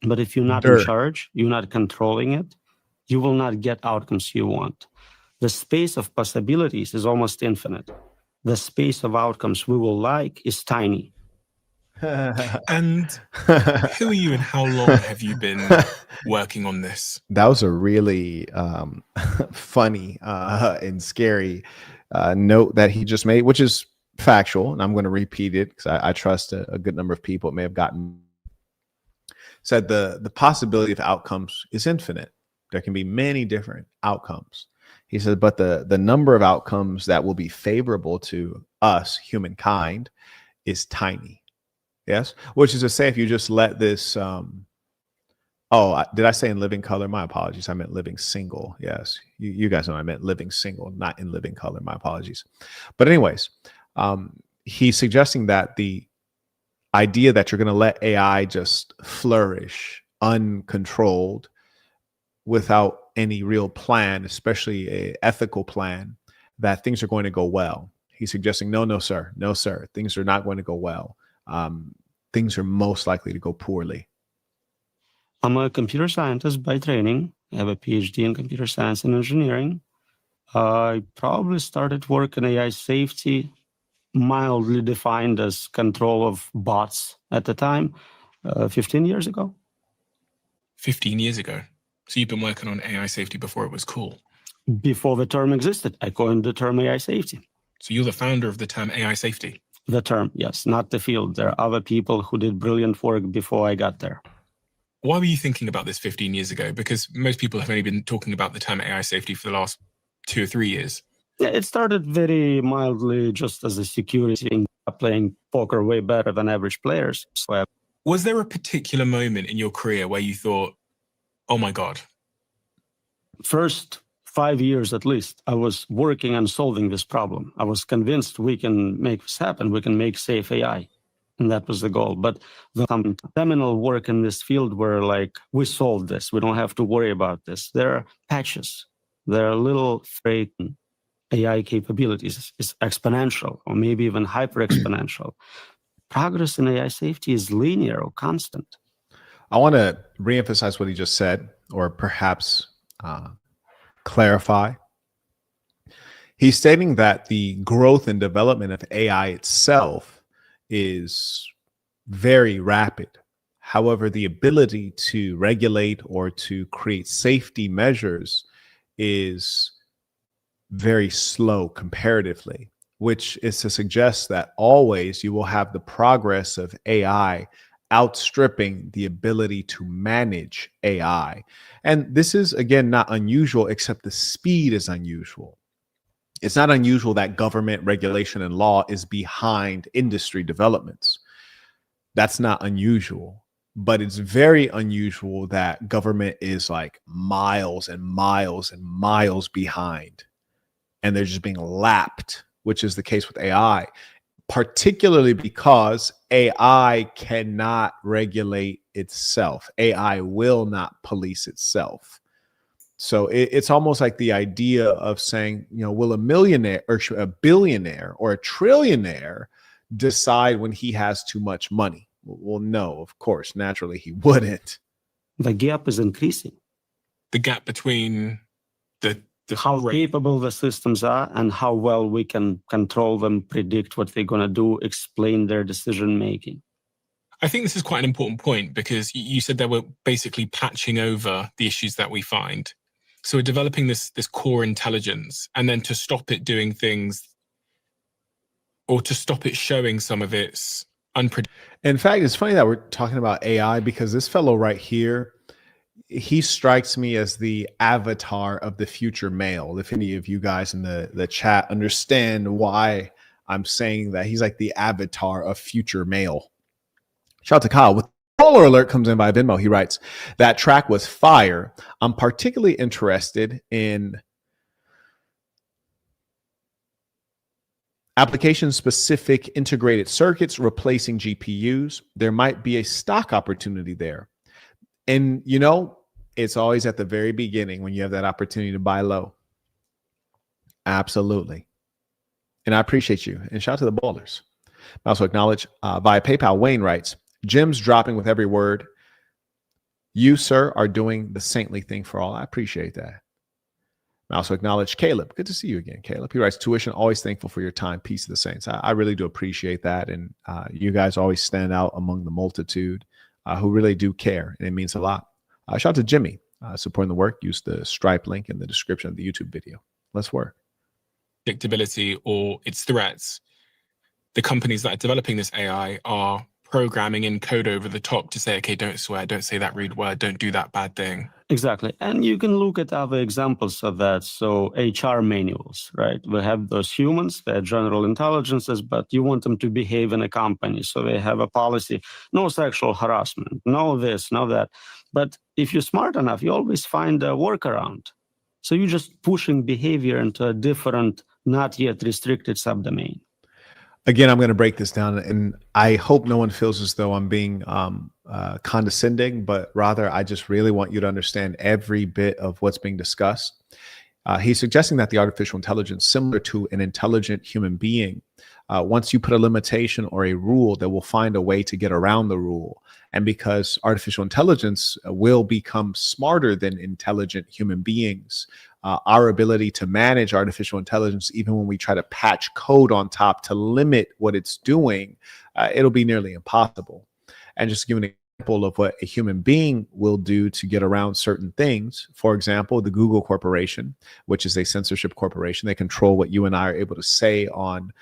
But if you're not in charge, you're not controlling it, you will not get outcomes you want. The space of possibilities is almost infinite. The space of outcomes we will like is tiny. And who are you and how long have you been working on this? That was a really funny and scary note that he just made, which is factual. And I'm going to repeat it because I trust a good number of people may have gotten. Said the possibility of outcomes is infinite. There can be many different outcomes. He said, but the number of outcomes that will be favorable to us, humankind, is tiny. Yes, which is to say, if you just let this, did I say in living color? My apologies. I meant living single. Yes, you guys know I meant living single, not in living color. My apologies. But anyways, he's suggesting that the idea that you're going to let AI just flourish uncontrolled without any real plan, especially an ethical plan, that things are going to go well. He's suggesting, no, sir. Things are not going to go well. Things are most likely to go poorly. I'm a computer scientist by training. I have a PhD in computer science and engineering. I probably started work in AI safety, mildly defined as control of bots at the time, 15 years ago. 15 years ago. So you've been working on AI safety before it was cool. Before the term existed, I coined the term AI safety. So you're the founder of the term AI safety? The term, yes, not the field. There are other people who did brilliant work before I got there. Why were you thinking about this 15 years ago? Because most people have only been talking about the term AI safety for the last 2 or 3 years. Yeah, it started very mildly just as a security thing, playing poker way better than average players. So was there a particular moment in your career where you thought, oh my God? First 5 years at least, I was working on solving this problem. I was convinced we can make this happen. We can make safe AI. And that was the goal. But the seminal work in this field were like, we solved this. We don't have to worry about this. There are patches. There are little fake AI capabilities. It's exponential or maybe even hyper exponential. Progress in AI safety is linear or constant. I want to reemphasize what he just said, or perhaps clarify. He's stating that the growth and development of AI itself is very rapid. However, the ability to regulate or to create safety measures is very slow comparatively, which is to suggest that always you will have the progress of AI outstripping the ability to manage AI. And this is, again, not unusual, except the speed is unusual. It's not unusual that government regulation and law is behind industry developments. That's not unusual, but it's very unusual that government is like miles and miles and miles behind, and they're just being lapped, which is the case with AI, particularly because AI cannot regulate itself. AI will not police itself. So it's almost like the idea of saying, will a millionaire or a billionaire or a trillionaire decide when he has too much money? Well, no, of course, naturally he wouldn't. The gap is increasing. The gap between how capable the systems are and how well we can control them, predict what they're going to do, explain their decision making. I think this is quite an important point because you said that we're basically patching over the issues that we find. So we're developing this core intelligence, and then to stop it doing things or to stop it showing some of its unpredictable. In fact, it's funny that we're talking about AI because this fellow right here, he strikes me as the avatar of the future male. If any of you guys in the chat understand why I'm saying that, he's like the avatar of future male. Shout out to Kyle with Polar Alert comes in by Venmo. He writes, that track was fire. I'm particularly interested in application-specific integrated circuits replacing GPUs. There might be a stock opportunity there. And, it's always at the very beginning when you have that opportunity to buy low. Absolutely. And I appreciate you. And shout out to the ballers. I also acknowledge via PayPal, Wayne writes, gems dropping with every word. You, sir, are doing the saintly thing for all. I appreciate that. I also acknowledge Caleb. Good to see you again, Caleb. He writes, tuition, always thankful for your time. Peace to the saints. I really do appreciate that. And you guys always stand out among the multitude who really do care. And it means a lot. Shout out to Jimmy supporting the work. Use the Stripe link in the description of the YouTube video. Let's work. Predictability or its threats. The companies that are developing this AI are programming in code over the top to say, okay, don't swear, don't say that rude word, don't do that bad thing. Exactly. And you can look at other examples of that. So HR manuals, right? We have those humans, they're general intelligences, but you want them to behave in a company. So they have a policy, no sexual harassment, no this, no that. But if you're smart enough, you always find a workaround. So you're just pushing behavior into a different, not yet restricted subdomain. Again, I'm going to break this down, and I hope no one feels as though I'm being condescending, but rather I just really want you to understand every bit of what's being discussed. He's suggesting that the artificial intelligence, similar to an intelligent human being, once you put a limitation or a rule, that will find a way to get around the rule. And because artificial intelligence will become smarter than intelligent human beings, our ability to manage artificial intelligence, even when we try to patch code on top to limit what it's doing, it'll be nearly impossible. And just to give an example of what a human being will do to get around certain things. For example, the Google Corporation, which is a censorship corporation, they control what you and I are able to say on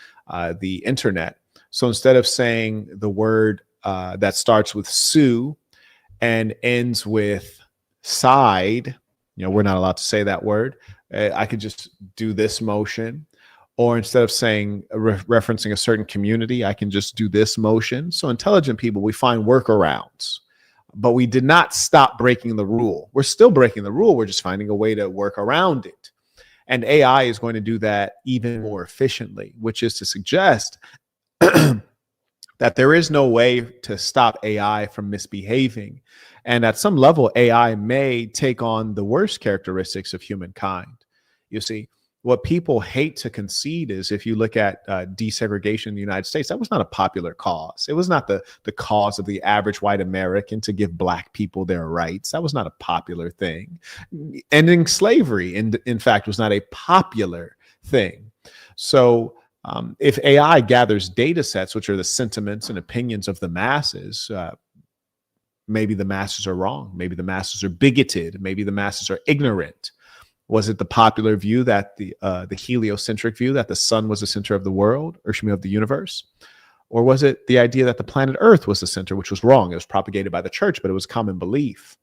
the internet. So instead of saying the word that starts with Sue and ends with side, we're not allowed to say that word. I could just do this motion. Or instead of saying, referencing a certain community, I can just do this motion. So intelligent people, we find workarounds. But we did not stop breaking the rule. We're still breaking the rule. We're just finding a way to work around it. And AI is going to do that even more efficiently, which is to suggest that there is no way to stop AI from misbehaving. And at some level, AI may take on the worst characteristics of humankind. You see, what people hate to concede is, if you look at desegregation in the United States, that was not a popular cause. It was not the cause of the average white American to give black people their rights. That was not a popular thing. Ending slavery, in fact, was not a popular thing. So if AI gathers data sets, which are the sentiments and opinions of the masses, maybe the masses are wrong. Maybe the masses are bigoted. Maybe the masses are ignorant. Was it the popular view, that the heliocentric view, that the sun was the center of the world, or of the universe? Or was it the idea that the planet Earth was the center, which was wrong? It was propagated by the church, but it was common belief.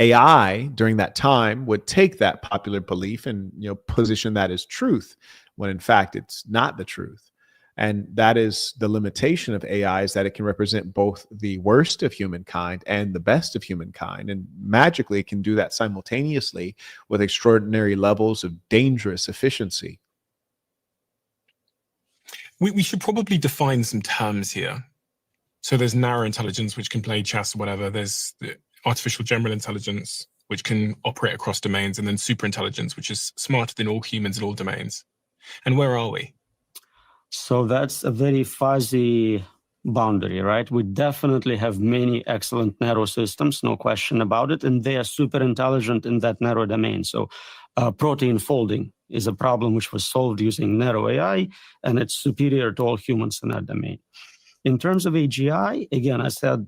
AI during that time would take that popular belief and position that as truth, when in fact it's not the truth. And that is the limitation of AI, is that it can represent both the worst of humankind and the best of humankind. And magically, it can do that simultaneously with extraordinary levels of dangerous efficiency. We should probably define some terms here. So there's narrow intelligence, which can play chess or whatever. There's the artificial general intelligence, which can operate across domains. And then super intelligence, which is smarter than all humans in all domains. And where are we? So that's a very fuzzy boundary, right? We definitely have many excellent narrow systems, no question about it. And they are super intelligent in that narrow domain. So protein folding is a problem which was solved using narrow AI, and it's superior to all humans in that domain. In terms of AGI, again, I said,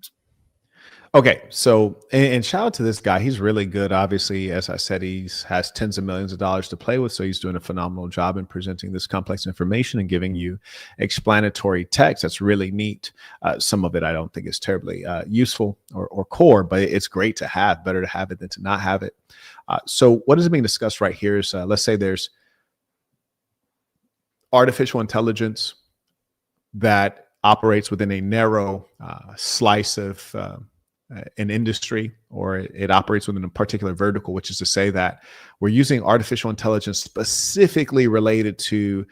okay, so, and shout out to this guy. He's really good. Obviously, as I said, he has tens of millions of dollars to play with. So he's doing a phenomenal job in presenting this complex information and giving you explanatory text. That's really neat. Some of it I don't think is terribly useful or core, but it's great to have. Better to have it than to not have it. So what is being discussed right here is, let's say there's artificial intelligence that operates within a narrow slice of an industry, or it operates within a particular vertical, which is to say that we're using artificial intelligence specifically related to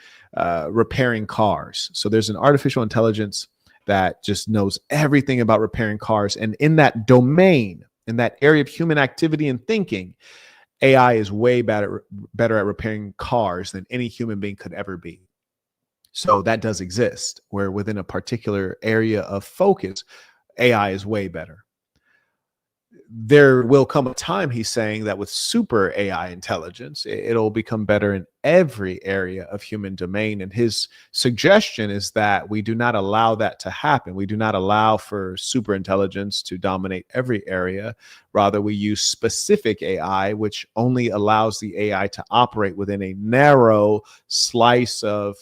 repairing cars. So there's an artificial intelligence that just knows everything about repairing cars. And in that domain, in that area of human activity and thinking, AI is way better at repairing cars than any human being could ever be. So that does exist, where within a particular area of focus, AI is way better. there will come a time, he's saying, that with super AI intelligence, it'll become better in every area of human domain. And his suggestion is that we do not allow that to happen. We do not allow for super intelligence to dominate every area. Rather, we use specific AI, which only allows the AI to operate within a narrow slice of,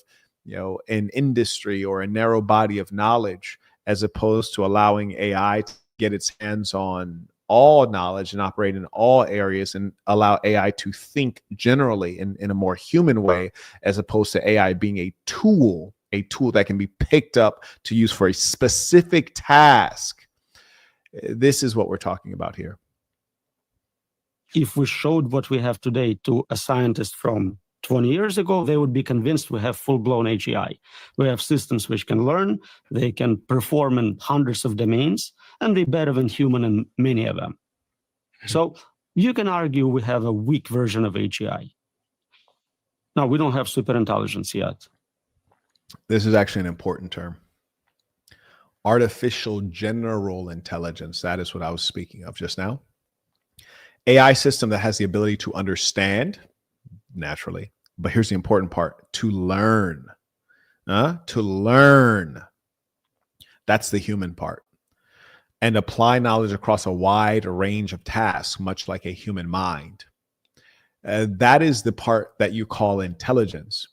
an industry or a narrow body of knowledge, as opposed to allowing AI to get its hands on all knowledge and operate in all areas, and allow AI to think generally in a more human way, as opposed to AI being a tool that can be picked up to use for a specific task. This is what we're talking about here. If we showed what we have today to a scientist from 20 years ago, they would be convinced we have full-blown AGI. We have systems which can learn, they can perform in hundreds of domains, and they're better than human in many of them. So you can argue we have a weak version of AGI. Now, we don't have super intelligence yet. This is actually an important term. Artificial general intelligence. That is what I was speaking of just now. AI system that has the ability to understand naturally. But here's the important part: to learn. To learn. That's the human part. And apply knowledge across a wide range of tasks, much like a human mind. That is the part that you call intelligence,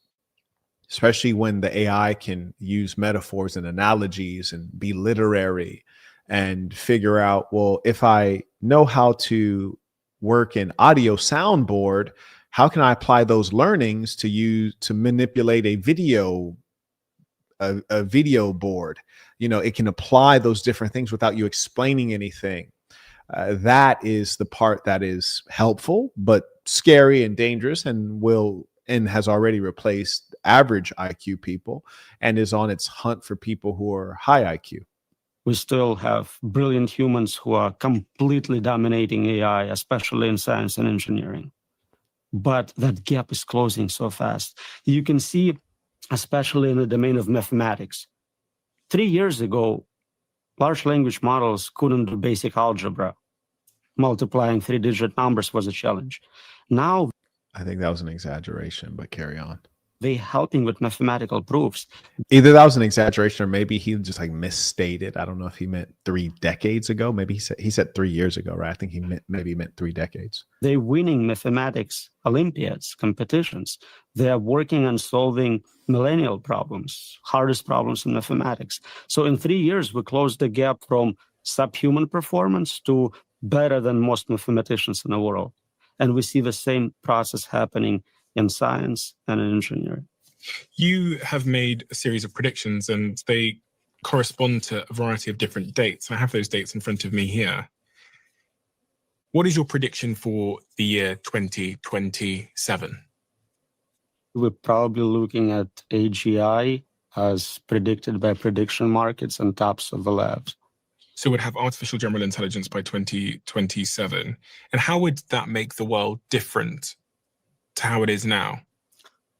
especially when the AI can use metaphors and analogies and be literary and figure out, well, if I know how to work in audio soundboard, how can I apply those learnings to manipulate a video board? It can apply those different things without you explaining anything. That is the part that is helpful, but scary and dangerous, and has already replaced average IQ people, and is on its hunt for people who are high IQ. We still have brilliant humans who are completely dominating AI, especially in science and engineering. But that gap is closing so fast. You can see, especially in the domain of mathematics. 3 years ago, large language models couldn't do basic algebra. Multiplying 3-digit numbers was a challenge. Now, I think that was an exaggeration, but carry on. they're helping with mathematical proofs. Either that was an exaggeration, or maybe he just misstated. I don't know if he meant 3 decades ago. Maybe he said 3 years ago, right? I think he meant 3 decades. They're winning mathematics Olympiads, competitions. They are working on solving millennial problems, hardest problems in mathematics. So in 3 years, we closed the gap from subhuman performance to better than most mathematicians in the world. And we see the same process happening in science and in engineering. You have made a series of predictions, and they correspond to a variety of different dates. I have those dates in front of me here. What is your prediction for the year 2027? We're probably looking at AGI as predicted by prediction markets and tops of the labs. So we'd have artificial general intelligence by 2027. And how would that make the world different to how it is now?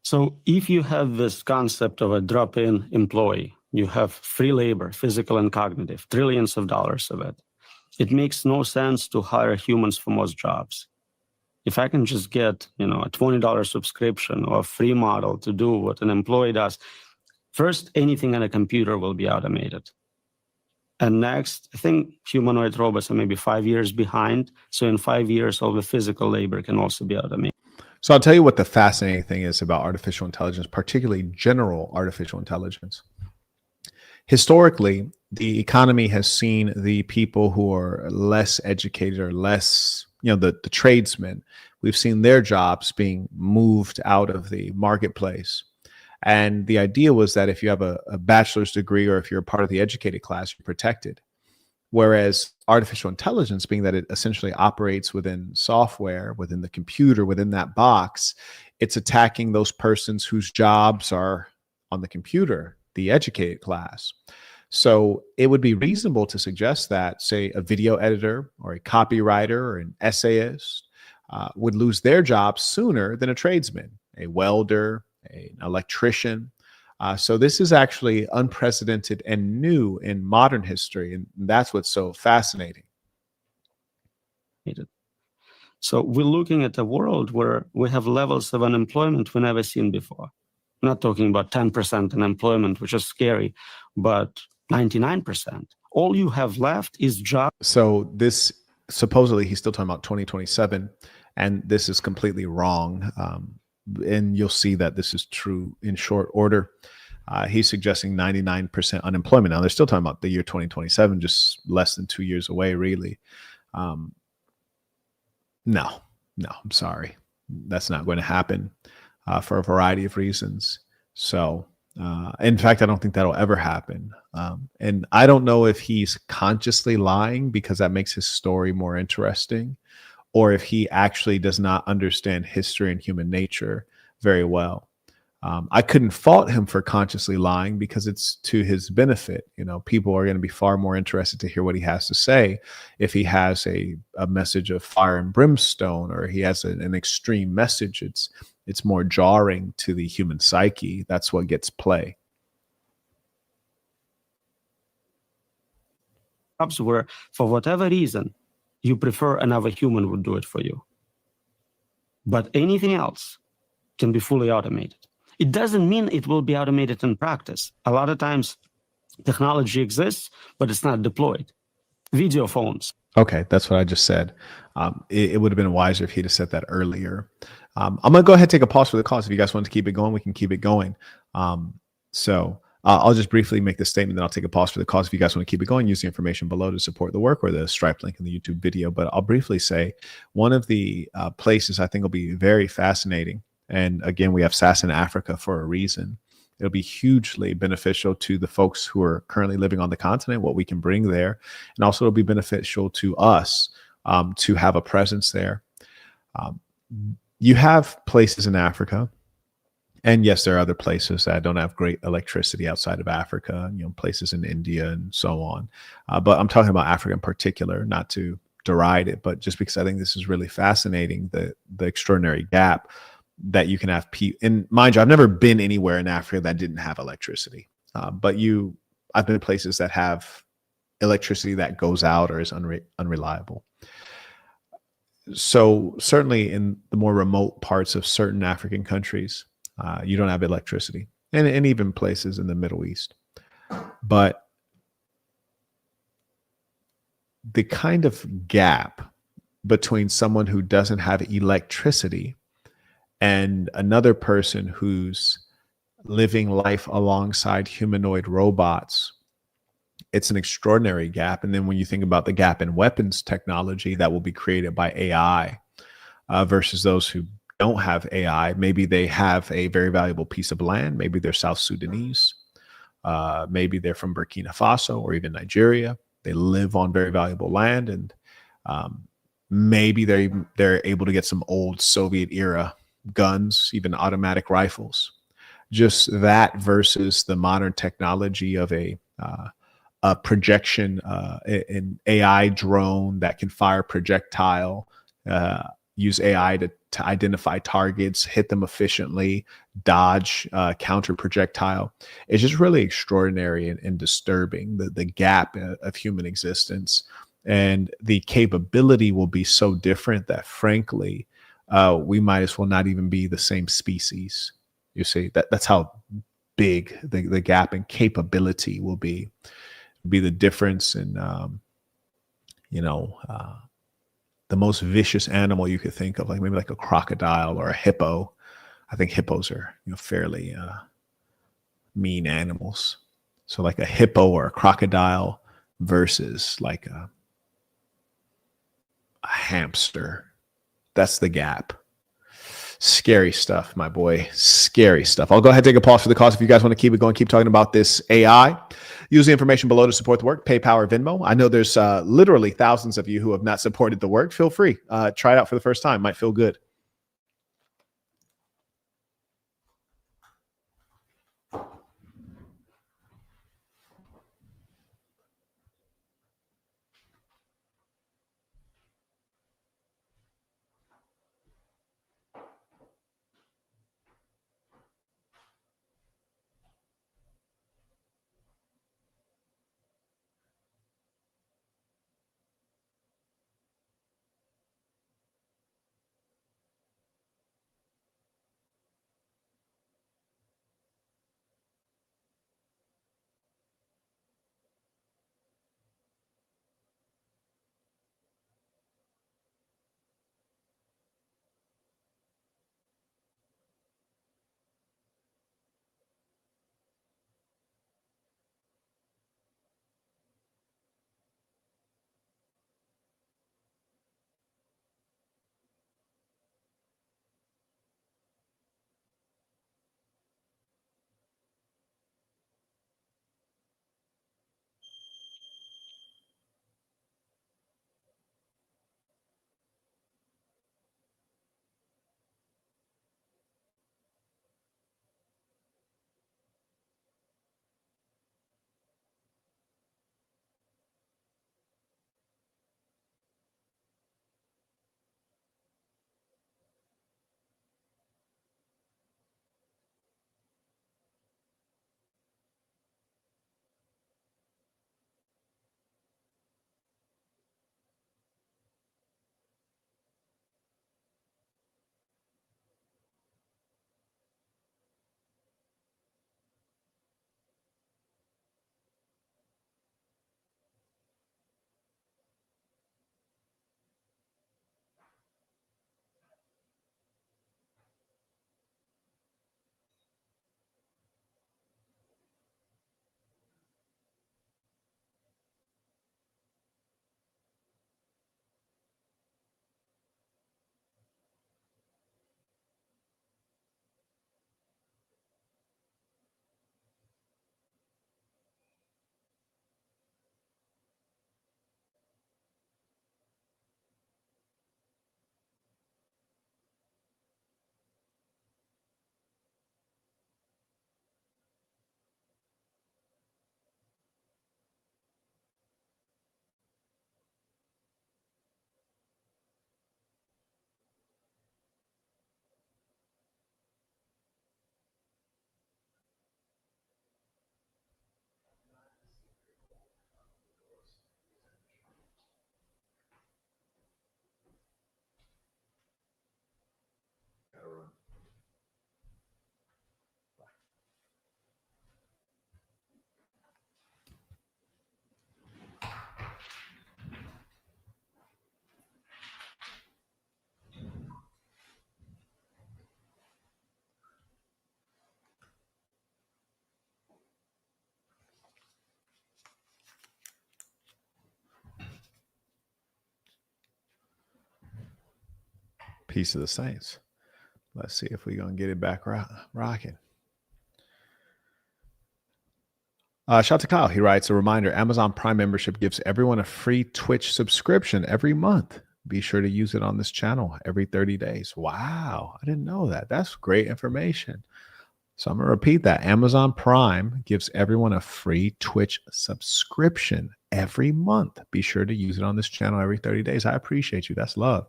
So if you have this concept of a drop-in employee, you have free labor, physical and cognitive, trillions of dollars of it. It makes no sense to hire humans for most jobs. If I can just get, a $20 subscription or a free model to do what an employee does, first, anything on a computer will be automated. And next, I think humanoid robots are maybe 5 years behind. So in 5 years, all the physical labor can also be automated. So I'll tell you what the fascinating thing is about artificial intelligence, particularly general artificial intelligence. Historically, the economy has seen the people who are less educated or less, the tradesmen, we've seen their jobs being moved out of the marketplace. And the idea was that if you have a bachelor's degree, or if you're a part of the educated class, you're protected. Whereas artificial intelligence, being that it essentially operates within software, within the computer, within that box, it's attacking those persons whose jobs are on the computer, the educated class. So it would be reasonable to suggest that, say, a video editor or a copywriter or an essayist would lose their job sooner than a tradesman, a welder, an electrician. So this is actually unprecedented and new in modern history. And that's what's so fascinating. So we're looking at a world where we have levels of unemployment we never seen before. I'm not talking about 10% unemployment, which is scary, but 99%. All you have left is jobs. So this supposedly he's still talking about 2027, and this is completely wrong. And you'll see that this is true in short order. He's suggesting 99% unemployment. Now they're still talking about the year 2027, just less than 2 years away, really. No, I'm sorry. That's not going to happen for a variety of reasons. So, in fact, I don't think that'll ever happen. And I don't know if he's consciously lying because that makes his story more interesting, or if he actually does not understand history and human nature very well. I couldn't fault him for consciously lying because it's to his benefit. You know, people are going to be far more interested to hear what he has to say if he has a message of fire and brimstone, or he has an extreme message. It's more jarring to the human psyche. That's what gets play. Jobs where, for whatever reason, you prefer another human would do it for you. But anything else can be fully automated. It doesn't mean it will be automated in practice. A lot of times technology exists, but it's not deployed. Video phones. Okay, that's what I just said. It would have been wiser if he'd have said that earlier. I'm going to go ahead and take a pause for the cause. If you guys want to keep it going, we can keep it going. I'll just briefly make this statement, then I'll take a pause for the cause. If you guys want to keep it going, use the information below to support the work, or the Stripe link in the YouTube video. But I'll briefly say one of the places I think will be very fascinating. And again, we have SAS in Africa for a reason. It'll be hugely beneficial to the folks who are currently living on the continent, what we can bring there. And also it'll be beneficial to us to have a presence there. You have places in Africa, and yes, there are other places that don't have great electricity outside of Africa, you know, places in India and so on. But I'm talking about Africa in particular, not to deride it, but just because I think this is really fascinating, the extraordinary gap that you can have. And mind you, I've never been anywhere in Africa that didn't have electricity. I've been in places that have electricity that goes out or is unreliable. So certainly in the more remote parts of certain African countries, you don't have electricity, and even places in the Middle East. But the kind of gap between someone who doesn't have electricity and another person who's living life alongside humanoid robots, it's an extraordinary gap. And then when you think about the gap in weapons technology that will be created by AI versus those who don't have AI, maybe they have a very valuable piece of land. Maybe they're South Sudanese. Maybe they're from Burkina Faso or even Nigeria. They live on very valuable land, and maybe they're able to get some old Soviet era guns, even automatic rifles. Just that versus the modern technology of a projection, an AI drone that can fire projectile, use AI to identify targets, hit them efficiently, dodge, counter projectile. It's just really extraordinary and disturbing, the gap of human existence. And the capability will be so different that, frankly, we might as well not even be the same species. You see, that's how big the gap in capability will be the difference in, the most vicious animal you could think of, like maybe like a crocodile or a hippo. I think hippos are, fairly mean animals. So like a hippo or a crocodile versus like a hamster. That's the gap. Scary stuff, my boy. Scary stuff. I'll go ahead and take a pause for the cause. If you guys want to keep it going, keep talking about this AI. Use the information below to support the work. PayPal or Venmo. I know there's literally thousands of you who have not supported the work. Feel free. Try it out for the first time. Might feel good. Peace of the Saints. Let's see if we're going to get it back rocking. Shout out to Kyle. He writes, a reminder, Amazon Prime membership gives everyone a free Twitch subscription every month. Be sure to use it on this channel every 30 days. Wow. I didn't know that. That's great information. So I'm going to repeat that. Amazon Prime gives everyone a free Twitch subscription every month. Be sure to use it on this channel every 30 days. I appreciate you. That's love.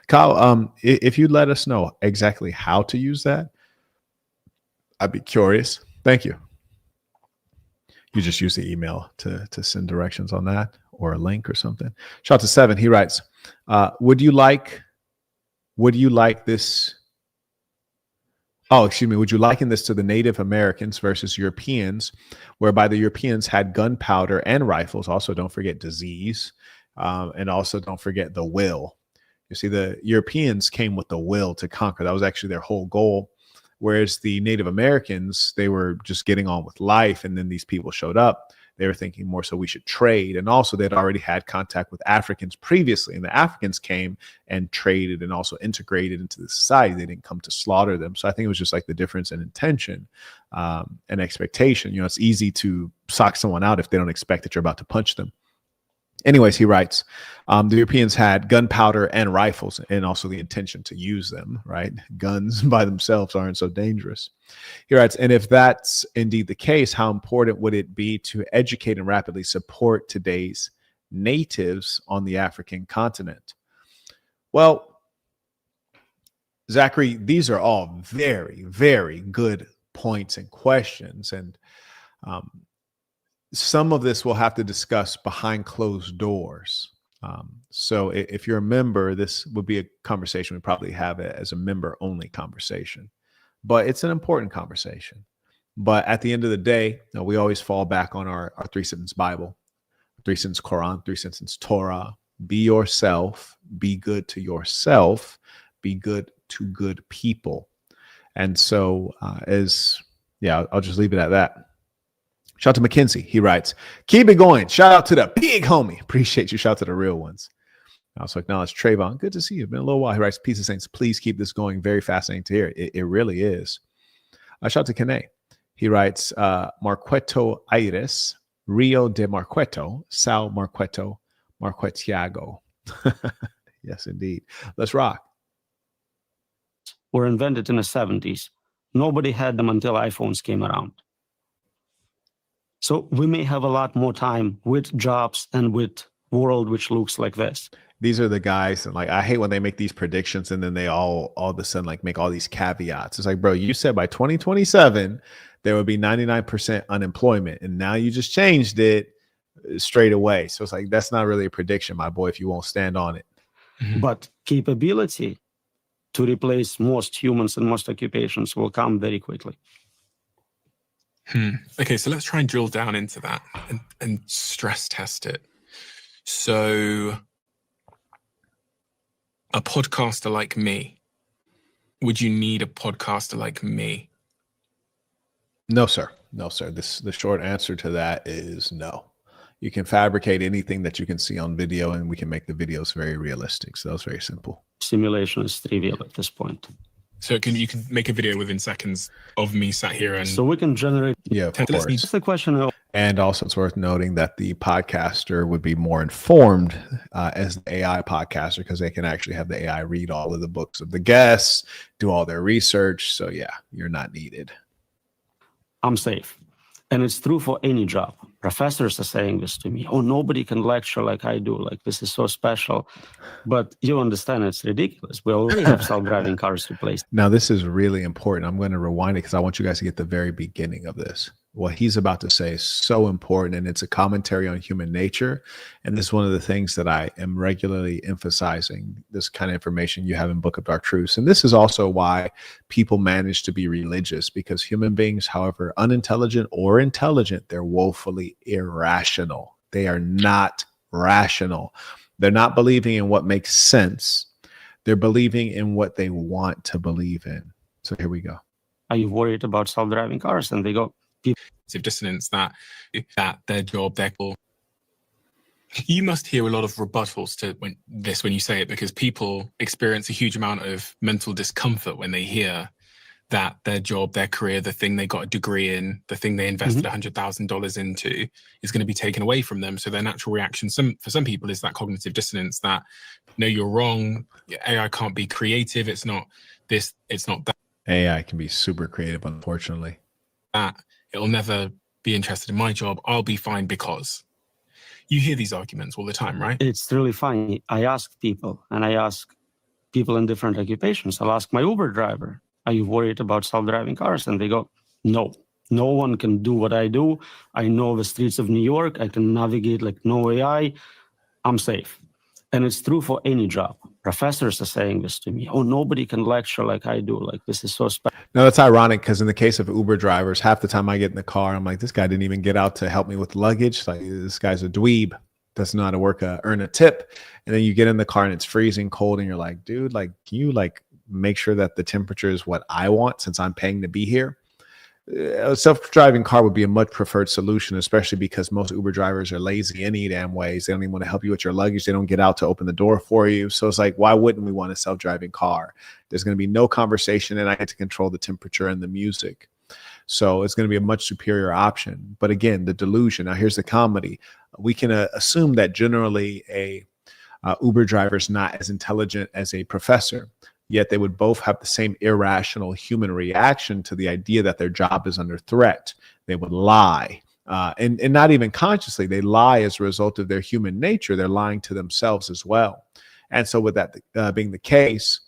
Kyle, if you'd let us know exactly how to use that, I'd be curious. Thank you. You just use the email to send directions on that or a link or something. Shout out to 7. He writes, would you like this? Oh, excuse me. Would you liken this to the Native Americans versus Europeans, whereby the Europeans had gunpowder and rifles? Also, don't forget disease. And also don't forget the will. You see, the Europeans came with the will to conquer. That was actually their whole goal. Whereas the Native Americans, they were just getting on with life. And then these people showed up. They were thinking more so we should trade. And also they'd already had contact with Africans previously. And the Africans came and traded and also integrated into the society. They didn't come to slaughter them. So I think it was just like the difference in intention and expectation. You know, it's easy to sock someone out if they don't expect that you're about to punch them. Anyways, he writes, the Europeans had gunpowder and rifles and also the intention to use them, right? Guns by themselves aren't so dangerous. He writes, and if that's indeed the case, how important would it be to educate and rapidly support today's natives on the African continent? Well, Zachary, these are all very, very good points and questions. And some of this we'll have to discuss behind closed doors. So if you're a member, this would be a conversation we probably have it as a member-only conversation. But it's an important conversation. But at the end of the day, you know, we always fall back on our 3-sentence Bible, 3-sentence Quran, 3-sentence Torah. Be yourself, be good to yourself, be good to good people. And so I'll just leave it at that. Shout out to Mackenzie. He writes, keep it going. Shout out to the big homie. Appreciate you. Shout out to the real ones. I also acknowledge Trayvon. Good to see you. It's been a little while. He writes, Peace of Saints. Please keep this going. Very fascinating to hear. It really is. Shout out to Kene. He writes, Marqueto Aires, Rio de Marqueto, Sao Marqueto, Marquetiago. Yes, indeed. Let's rock. Were invented in the 70s. Nobody had them until iPhones came around. So we may have a lot more time with jobs and with world which looks like this. These are the guys, and like I hate when they make these predictions and then they all of a sudden like make all these caveats. It's like, bro, you said by 2027 there would be 99% unemployment, and now you just changed it straight away. So it's like that's not really a prediction, my boy, if you won't stand on it. Mm-hmm. But capability to replace most humans and most occupations will come very quickly. Okay, so let's try and drill down into that and stress test it. So a podcaster like me, would you need a podcaster like me? No, sir. No, sir. The short answer to that is no. You can fabricate anything that you can see on video, and we can make the videos very realistic. So that's very simple. Simulation is trivial at this point. So you can make a video within seconds of me sat here and... So we can generate... Yeah, of course. That's the question. And also it's worth noting that the podcaster would be more informed as the AI podcaster, because they can actually have the AI read all of the books of the guests, do all their research. So yeah, you're not needed. I'm safe. And it's true for any job. Professors are saying this to me. Oh, nobody can lecture like I do. Like, this is so special. But you understand it's ridiculous. We already have self-driving cars replaced. Now, this is really important. I'm going to rewind it because I want you guys to get the very beginning of this. What he's about to say is so important, and it's a commentary on human nature. And this is one of the things that I am regularly emphasizing, this kind of information you have in Book of Dark Truths. And this is also why people manage to be religious, because human beings, however unintelligent or intelligent, they're woefully irrational. They are not rational. They're not believing in what makes sense. They're believing in what they want to believe in. So here we go. Are you worried about self-driving cars? And they go, dissonance that their job, their goal. You must hear a lot of rebuttals to when you say it, because people experience a huge amount of mental discomfort when they hear that their job, their career, the thing they got a degree in, the thing they invested $100,000 into is going to be taken away from them. So their natural reaction, for some people, is that cognitive dissonance that, no, you're wrong. AI can't be creative. It's not this, it's not that. AI can be super creative, unfortunately. It'll never be interested in my job. I'll be fine because. You hear these arguments all the time, right? It's really funny. I ask people, and I ask people in different occupations. I'll ask my Uber driver, are you worried about self-driving cars? And they go, no. No one can do what I do. I know the streets of New York. I can navigate like no AI. I'm safe. And it's true for any job. Professors are saying this to me. Oh, nobody can lecture like I do. Like, this is so special. No, that's ironic, because in the case of Uber drivers, half the time I get in the car, I'm like, this guy didn't even get out to help me with luggage. Like, this guy's a dweeb, doesn't know how to earn a tip. And then you get in the car and it's freezing cold, and you're like, dude, like, can you like make sure that the temperature is what I want since I'm paying to be here? A self-driving car would be a much preferred solution, especially because most Uber drivers are lazy any damn ways. They don't even want to help you with your luggage. They don't get out to open the door for you. So it's like, why wouldn't we want a self-driving car? There's going to be no conversation, and I get to control the temperature and the music. So it's going to be a much superior option. But again, the delusion. Now, here's the comedy. We can assume that generally a Uber driver is not as intelligent as a professor, yet they would both have the same irrational human reaction to the idea that their job is under threat. They would lie, and not even consciously. They lie as a result of their human nature. They're lying to themselves as well. And so with that being the case,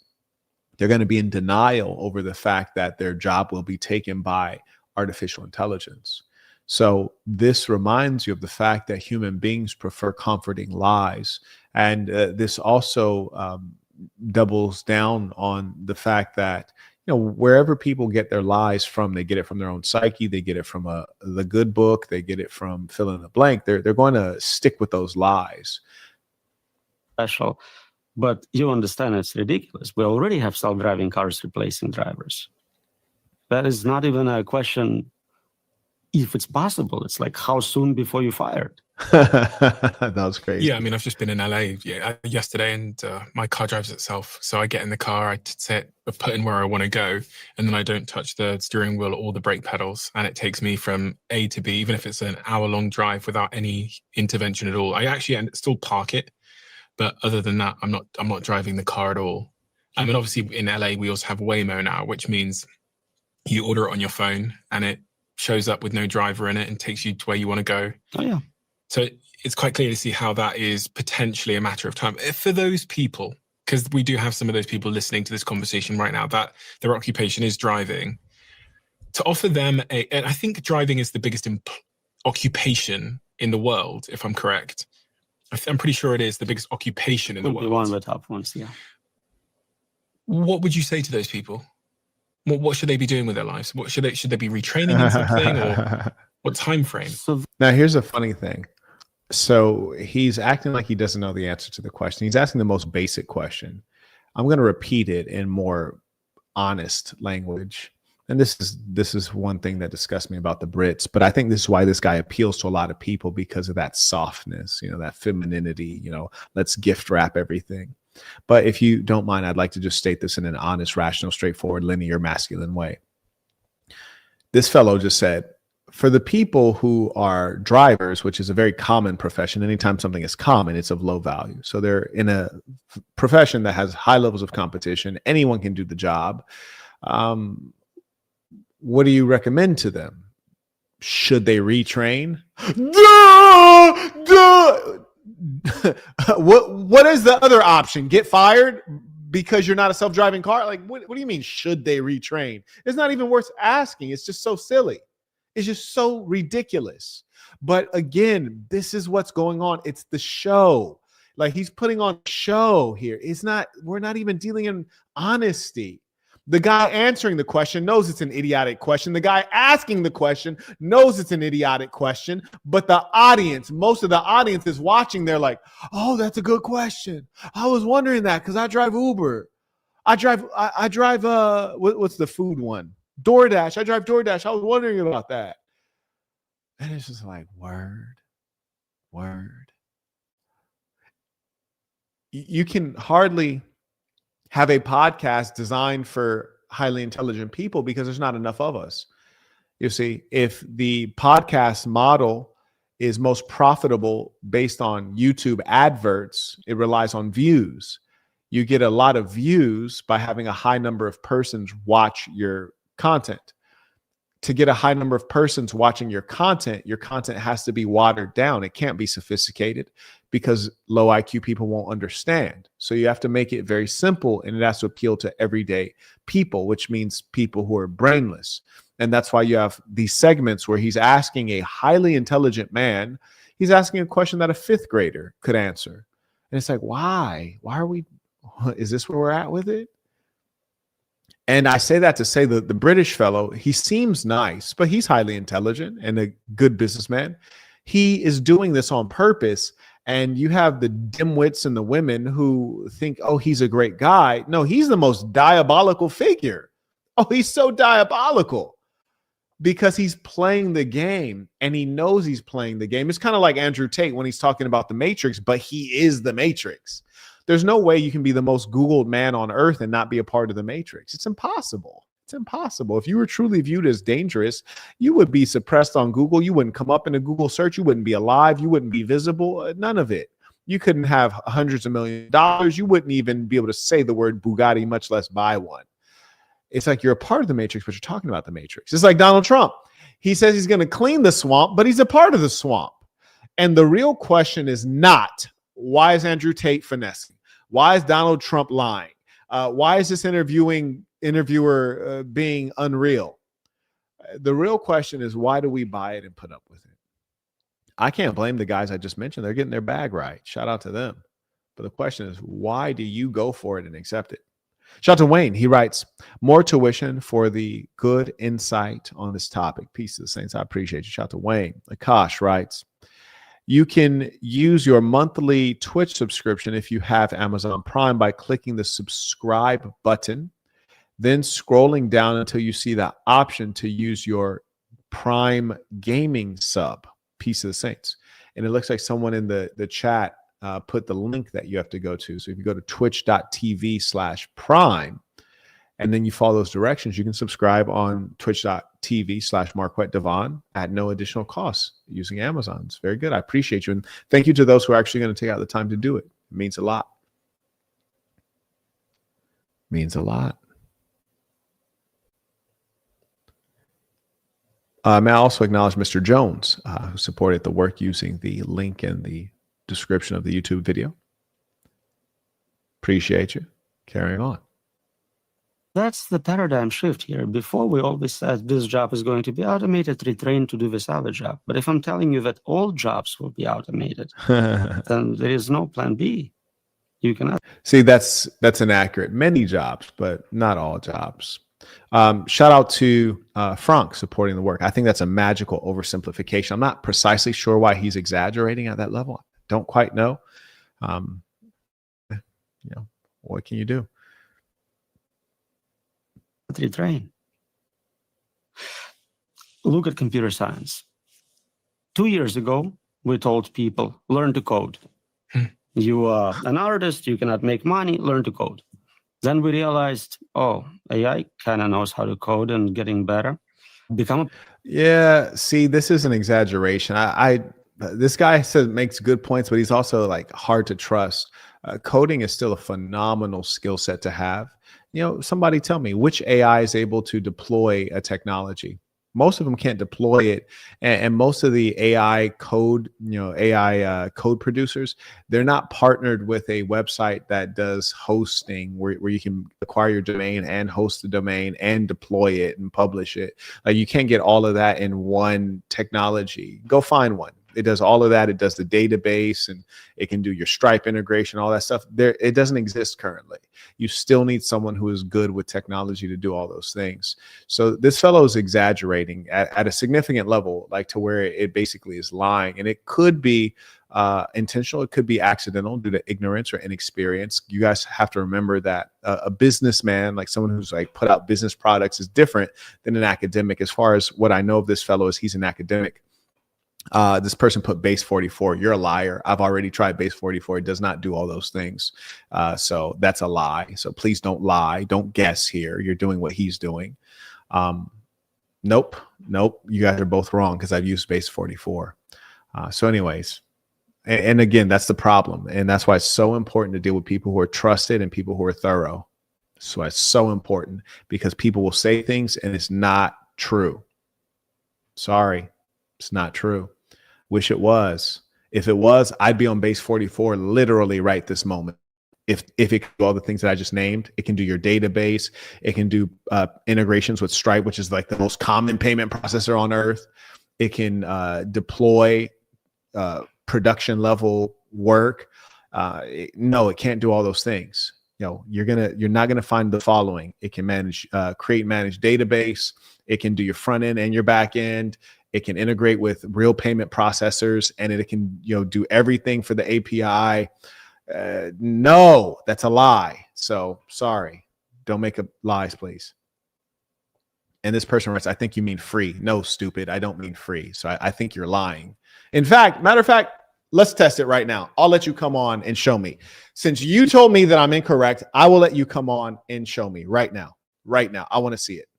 they're going to be in denial over the fact that their job will be taken by artificial intelligence. So this reminds you of the fact that human beings prefer comforting lies. And this also doubles down on the fact that, you know, wherever people get their lies from, they get it from their own psyche, they get it from the good book, they get it from fill in the blank. They're going to stick with those lies. Special, but you understand it's ridiculous. We already have self-driving cars replacing drivers. That is not even a question if it's possible. It's like, how soon before you're fired? That was crazy. Yeah, I mean, I've just been in LA yesterday, and my car drives itself. So I get in the car, I put in where I want to go, and then I don't touch the steering wheel or the brake pedals, and it takes me from A to B, even if it's an hour-long drive without any intervention at all. I actually still park it, but other than that, I'm not driving the car at all. I mean, obviously in LA we also have Waymo now, which means you order it on your phone and it shows up with no driver in it and takes you to where you want to go. Oh yeah. So it's quite clear to see how that is potentially a matter of time. For those people, because we do have some of those people listening to this conversation right now, that their occupation is driving, to offer them and I think driving is the biggest occupation in the world, if I'm correct. I'm pretty sure it is the biggest occupation in the world. Would be one of the top ones, yeah. What would you say to those people? What should they be doing with their lives? Should they be retraining in something, or what time frame? Now, here's a funny thing. So he's acting like he doesn't know the answer to the question. He's asking the most basic question. I'm going to repeat it in more honest language. And this is one thing that disgusts me about the Brits, but I think this is why this guy appeals to a lot of people, because of that softness, you know, that femininity, you know, let's gift wrap everything. But if you don't mind, I'd like to just state this in an honest, rational, straightforward, linear, masculine way. This fellow just said, for the people who are drivers, which is a very common profession, anytime something is common, it's of low value. So they're in a profession that has high levels of competition. Anyone can do the job. What do you recommend to them? Should they retrain? What is the other option? Get fired because you're not a self-driving car? Like, what do you mean, should they retrain? It's not even worth asking. It's just so silly. It's just so ridiculous. But again, this is what's going on. It's the show. Like, he's putting on show here. We're not even dealing in honesty. The guy answering the question knows it's an idiotic question. The guy asking the question knows it's an idiotic question. But the audience, most of the audience is watching. They're like, oh, that's a good question. I was wondering that because I drive Uber. I drive, what's the food one? DoorDash. I drive DoorDash. I was wondering about that. And it's just like, word. you can hardly have a podcast designed for highly intelligent people because there's not enough of us. You see, if the podcast model is most profitable based on YouTube adverts, it relies on views. You get a lot of views by having a high number of persons watch your content. To get a high number of persons watching your content has to be watered down. It can't be sophisticated because low IQ people won't understand. So you have to make it very simple, and it has to appeal to everyday people, which means people who are brainless. And that's why you have these segments where he's asking a highly intelligent man, he's asking a question that a fifth grader could answer. And it's like, why? Why are we, is this where we're at with it? And I say that to say that the British fellow, he seems nice, but he's highly intelligent and a good businessman. He is doing this on purpose. And you have the dimwits and the women who think, oh, he's a great guy. No, he's the most diabolical figure. Oh, he's so diabolical because he's playing the game and he knows he's playing the game. It's kind of like Andrew Tate when he's talking about the Matrix, but he is the Matrix. There's no way you can be the most Googled man on earth and not be a part of the Matrix. It's impossible. It's impossible. If you were truly viewed as dangerous, you would be suppressed on Google. You wouldn't come up in a Google search. You wouldn't be alive. You wouldn't be visible. None of it. You couldn't have hundreds of millions of dollars. You wouldn't even be able to say the word Bugatti, much less buy one. It's like you're a part of the Matrix, but you're talking about the Matrix. It's like Donald Trump. He says he's going to clean the swamp, but he's a part of the swamp. And the real question is not, why is Andrew Tate finessing? Why is Donald Trump lying? Why is this interviewer being unreal? The real question is, why do we buy it and put up with it? I can't blame the guys I just mentioned. They're getting their bag right. Shout out to them. But the question is, why do you go for it and accept it? Shout out to Wayne. He writes, more tuition for the good insight on this topic. Peace to the saints. I appreciate you. Shout out to Wayne. Akash writes, you can use your monthly Twitch subscription if you have Amazon Prime by clicking the subscribe button, then scrolling down until you see the option to use your Prime gaming sub. Peace of the saints. And it looks like someone in the chat put the link that you have to go to. So if you go to twitch.tv/prime, and then you follow those directions, you can subscribe on twitch.tv/Marquette Devon at no additional cost using Amazon. It's very good. I appreciate you. And thank you to those who are actually going to take out the time to do it. It means a lot. It means a lot. May I also acknowledge Mr. Jones, who supported the work using the link in the description of the YouTube video. Appreciate you. Carrying on. That's the paradigm shift here. Before, we always said this job is going to be automated, retrained to do this other job. But if I'm telling you that all jobs will be automated, then there is no plan B. You cannot. See, that's inaccurate. Many jobs, but not all jobs. Shout out to Frank supporting the work. I think that's a magical oversimplification. I'm not precisely sure why he's exaggerating at that level. I don't quite know. What can you do? Retrain. Look at computer science. 2 years ago, we told people, learn to code. You are an artist, you cannot make money, learn to code. Then we realized, oh, AI kind of knows how to code and getting better. Yeah, see, this is an exaggeration. This guy makes good points, but he's also like hard to trust. Coding is still a phenomenal skill set to have. Somebody tell me which AI is able to deploy a technology. Most of them can't deploy it, and most of the AI code, code producers, they're not partnered with a website that does hosting where you can acquire your domain and host the domain and deploy it and publish it. Like, you can't get all of that in one technology. Go find one. It does all of that. It does the database, and it can do your Stripe integration, all that stuff. It doesn't exist currently. You still need someone who is good with technology to do all those things. So this fellow is exaggerating at a significant level, like to where it basically is lying. And it could be intentional. It could be accidental due to ignorance or inexperience. You guys have to remember that a businessman, like someone who's like put out business products, is different than an academic. As far as what I know of this fellow is, he's an academic. This person put base 44. You're a liar. I've already tried base 44. It does not do all those things. So that's a lie. So please don't lie. Don't guess here. You're doing what he's doing. Nope. You guys are both wrong because I've used base 44. So anyways, and again, that's the problem. And that's why it's so important to deal with people who are trusted and people who are thorough. So it's so important because people will say things and it's not true. Sorry, it's not true. Wish it was. If it was, I'd be on base 44 literally right this moment. If it can do all the things that I just named, it can do your database. It can do integrations with Stripe, which is like the most common payment processor on earth. It can deploy production level work. No, it can't do all those things. You're not gonna find the following. It can manage, manage database. It can do your front end and your back end. It can integrate with real payment processors, and it can do everything for the API. No, that's a lie. So sorry, don't make up lies, please. And this person writes, I think you mean free. No, stupid, I don't mean free. So I think you're lying. In fact, matter of fact, let's test it right now. I'll let you come on and show me. Since you told me that I'm incorrect, I will let you come on and show me right now. Right now, I want to see it.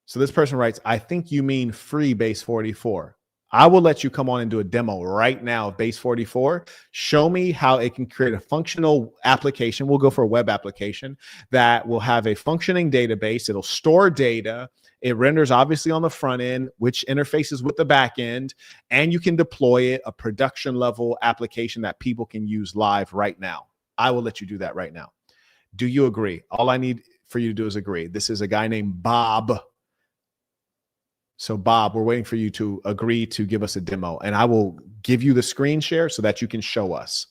So this person writes, I think you mean free base 44. I will let you come on and do a demo right now of base 44. Show me how it can create a functional application. We'll go for a web application that will have a functioning database. It'll store data. It renders obviously on the front end, which interfaces with the back end, and you can deploy it, a production level application that people can use live right now. I will let you do that right now. Do you agree? All I need for you to do is agree. This is a guy named Bob. So Bob, we're waiting for you to agree to give us a demo, and I will give you the screen share so that you can show us.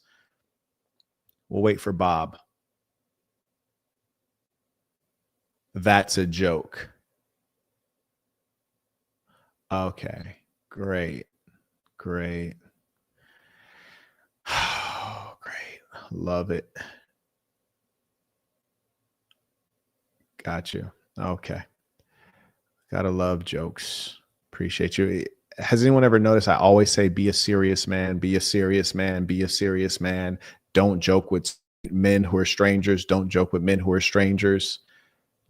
We'll wait for Bob. That's a joke. Okay, great. Oh, great. Love it. Got you. Okay. Gotta love jokes. Appreciate you. Has anyone ever noticed I always say, be a serious man, be a serious man, be a serious man. Don't joke with men who are strangers. Don't joke with men who are strangers.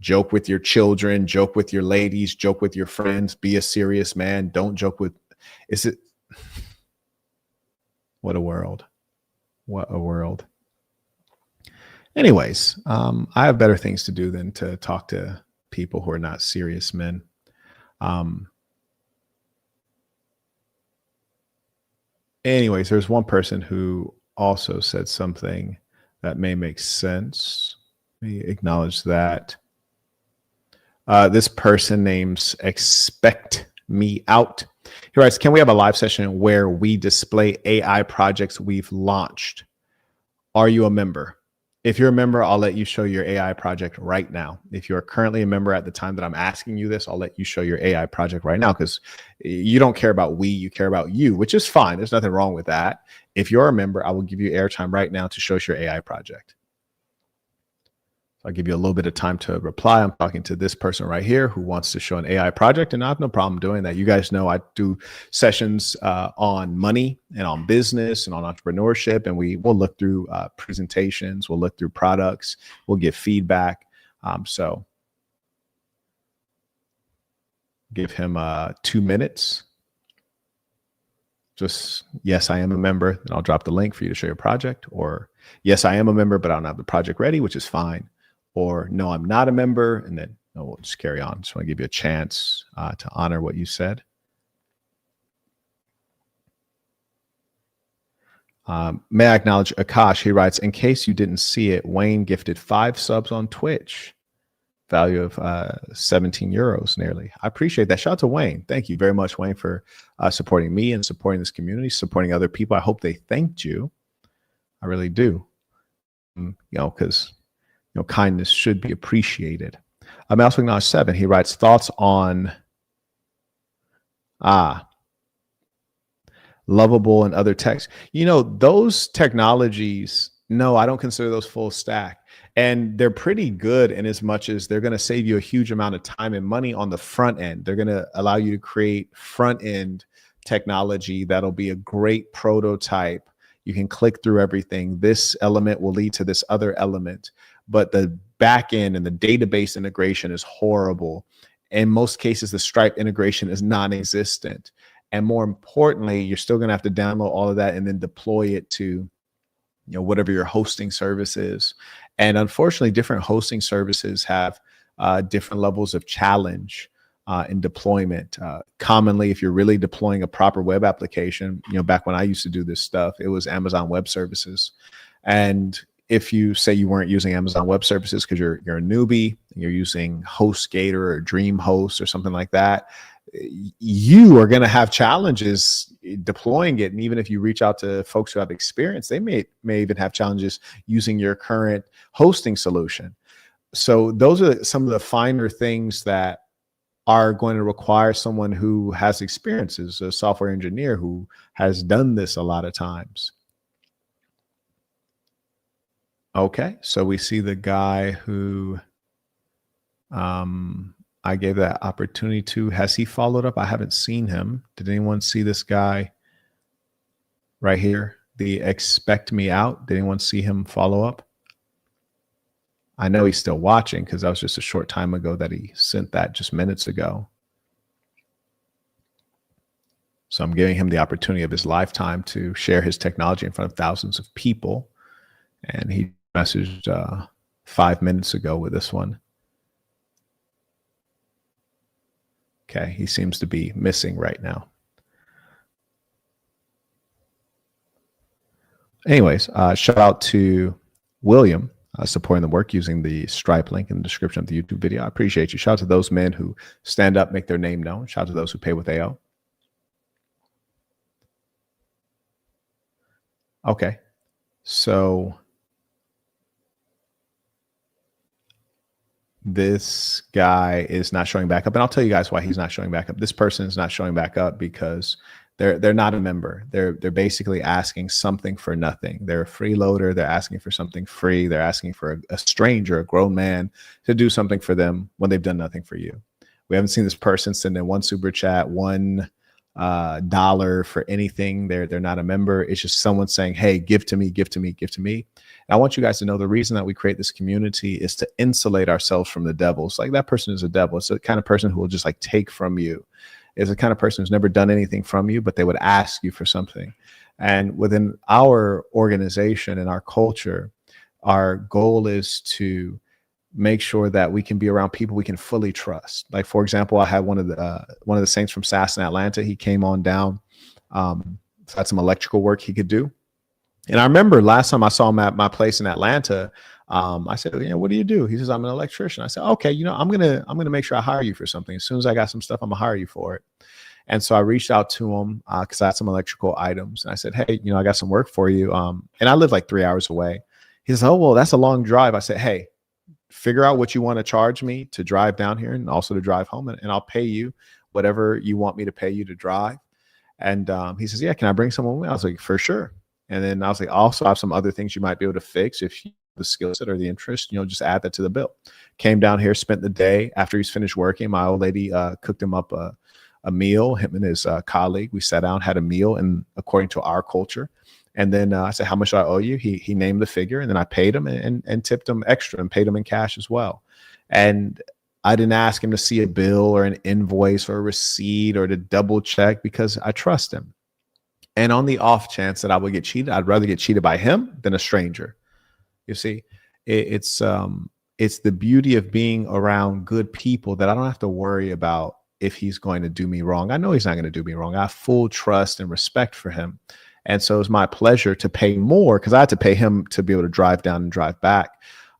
Joke with your children, joke with your ladies, joke with your friends. Be a serious man. Don't joke with, is it? What a world. What a world. Anyways, I have better things to do than to talk to people who are not serious men. Anyways, there's one person who also said something that may make sense. Let me acknowledge that. This person names Expect Me Out. He writes, can we have a live session where we display AI projects we've launched? Are you a member? If you're a member, I'll let you show your AI project right now. If you're currently a member at the time that I'm asking you this, I'll let you show your AI project right now, because you don't care about we, you care about you, which is fine. There's nothing wrong with that. If you're a member, I will give you airtime right now to show us your AI project. I'll give you a little bit of time to reply. I'm talking to this person right here who wants to show an AI project, and I have no problem doing that. You guys know I do sessions on money and on business and on entrepreneurship, and we'll look through presentations, we'll look through products, we'll give feedback. So give him 2 minutes. Just, yes, I am a member, and I'll drop the link for you to show your project, or yes, I am a member, but I don't have the project ready, which is fine. Or no, I'm not a member, and then no, we'll just carry on. Just want to give you a chance to honor what you said. May I acknowledge Akash? He writes, in case you didn't see it, Wayne gifted 5 subs on Twitch, value of 17 euros nearly. I appreciate that. Shout out to Wayne. Thank you very much, Wayne, for supporting me and supporting this community, supporting other people. I hope they thanked you. I really do. Because kindness should be appreciated. I'm also acknowledge 7. He writes, thoughts on Lovable and other techs. Those technologies, no, I don't consider those full stack. And they're pretty good in as much as they're going to save you a huge amount of time and money on the front end. They're going to allow you to create front end technology that'll be a great prototype. You can click through everything. This element will lead to this other element, but the back end and the database integration is horrible. In most cases, the Stripe integration is non-existent. And more importantly, you're still going to have to download all of that and then deploy it to whatever your hosting service is. And unfortunately, different hosting services have different levels of challenge in deployment. Commonly, if you're really deploying a proper web application, back when I used to do this stuff, it was Amazon Web Services. And if you say you weren't using Amazon Web Services because you're a newbie and you're using HostGator or DreamHost or something like that, you are going to have challenges deploying it. And even if you reach out to folks who have experience, they may even have challenges using your current hosting solution. So those are some of the finer things that are going to require someone who has experience as a software engineer who has done this a lot of times. Okay, so we see the guy who I gave that opportunity to. Has he followed up? I haven't seen him. Did anyone see this guy right here? The expect me out. Did anyone see him follow up? I know he's still watching because that was just a short time ago that he sent that, just minutes ago. So I'm giving him the opportunity of his lifetime to share his technology in front of thousands of people. And he messaged 5 minutes ago with this one. Okay, he seems to be missing right now. Anyways, shout out to William supporting the work using the Stripe link in the description of the YouTube video. I appreciate you. Shout out to those men who stand up, make their name known. Shout out to those who pay with AO. Okay, so this guy is not showing back up, and I'll tell you guys why he's not showing back up. This person is not showing back up because they're not a member. They're basically asking something for nothing. They're a freeloader. They're asking for something free. They're asking for a stranger, a grown man, to do something for them when they've done nothing for you. We haven't seen this person send in one super chat, $1 for anything. They're not a member. It's just someone saying, hey, give to me, give to me, give to me. And I want you guys to know the reason that we create this community is to insulate ourselves from the devils. Like, that person is a devil. It's the kind of person who will just like take from you. It's the kind of person who's never done anything from you, but they would ask you for something. And within our organization and our culture, our goal is to make sure that we can be around people we can fully trust. Like, for example, I had one of the saints from SAS in Atlanta. He came on down, had some electrical work he could do. And I remember last time I saw him at my place in Atlanta, I said, what do you do? He says, I'm an electrician. I said, okay, I'm gonna make sure I hire you for something. As soon as I got some stuff, I'm gonna hire you for it. And so I reached out to him because I had some electrical items, and I said, hey, I got some work for you. And I live like 3 hours away. He says, oh, well, that's a long drive. I said, hey, figure out what you want to charge me to drive down here and also to drive home, and I'll pay you whatever you want me to pay you to drive. And he says, yeah, can I bring someone with me? I was like, for sure. And then I was like, also I have some other things you might be able to fix if you have the skill set or the interest, just add that to the bill. Came down here, spent the day. After he's finished working, my old lady cooked him up a meal, him and his colleague. We sat down, had a meal, and according to our culture. And then I said, how much do I owe you? He named the figure, and then I paid him and tipped him extra and paid him in cash as well. And I didn't ask him to see a bill or an invoice or a receipt or to double check because I trust him. And on the off chance that I would get cheated, I'd rather get cheated by him than a stranger. You see, it's the beauty of being around good people that I don't have to worry about if he's going to do me wrong. I know he's not going to do me wrong. I have full trust and respect for him. And so it's my pleasure to pay more because I had to pay him to be able to drive down and drive back.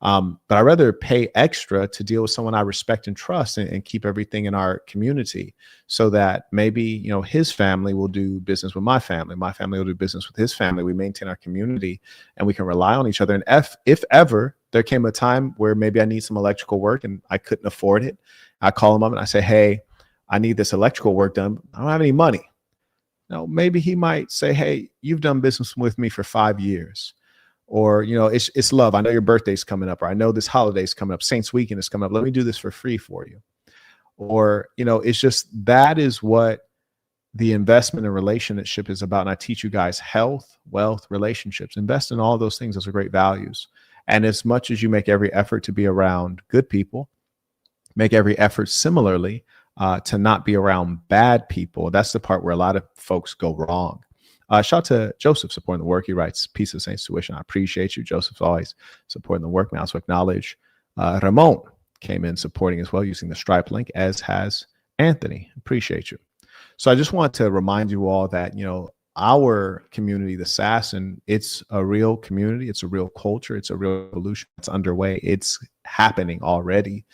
But I'd rather pay extra to deal with someone I respect and trust and keep everything in our community so that maybe, his family will do business with my family. My family will do business with his family. We maintain our community and we can rely on each other. And if ever there came a time where maybe I need some electrical work and I couldn't afford it, I call him up and I say, hey, I need this electrical work done. I don't have any money. No, maybe he might say, hey, you've done business with me for 5 years. Or, it's love. I know your birthday's coming up, or I know this holiday's coming up. Saints weekend is coming up. Let me do this for free for you. Or, it's just, that is what the investment and relationship is about. And I teach you guys health, wealth, relationships. Invest in all those things. Those are great values. And as much as you make every effort to be around good people, make every effort similarly to not be around bad people. That's the part where a lot of folks go wrong. Shout out to Joseph supporting the work. He writes, Peace of Saints Tuition. I appreciate you. Joseph's always supporting the work. Now, to acknowledge Ramon came in supporting as well using the Stripe link, as has Anthony. Appreciate you. So I just want to remind you all that, you know, our community, the Assassin, it's a real community. It's a real culture. It's a real revolution. It's underway. It's happening already.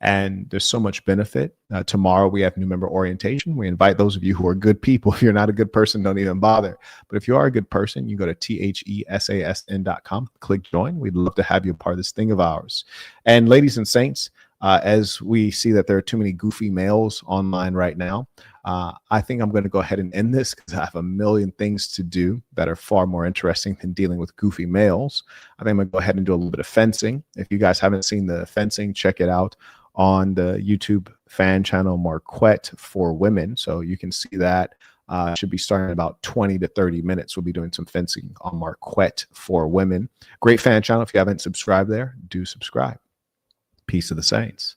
And there's so much benefit. Tomorrow we have new member orientation. We invite those of you who are good people. If you're not a good person, don't even bother. But if you are a good person, you go to thesasn.com, click join. We'd love to have you a part of this thing of ours. And ladies and saints, as we see that there are too many goofy males online right now, I think I'm going to go ahead and end this because I have a million things to do that are far more interesting than dealing with goofy males. I think I'm going to go ahead and do a little bit of fencing. If you guys haven't seen the fencing, check it out on the YouTube fan channel Marquette for Women. So you can see that. Should be starting in about 20 to 30 minutes. We'll be doing some fencing on Marquette for Women. Great fan channel. If you haven't subscribed there, do subscribe. Peace of the Saints.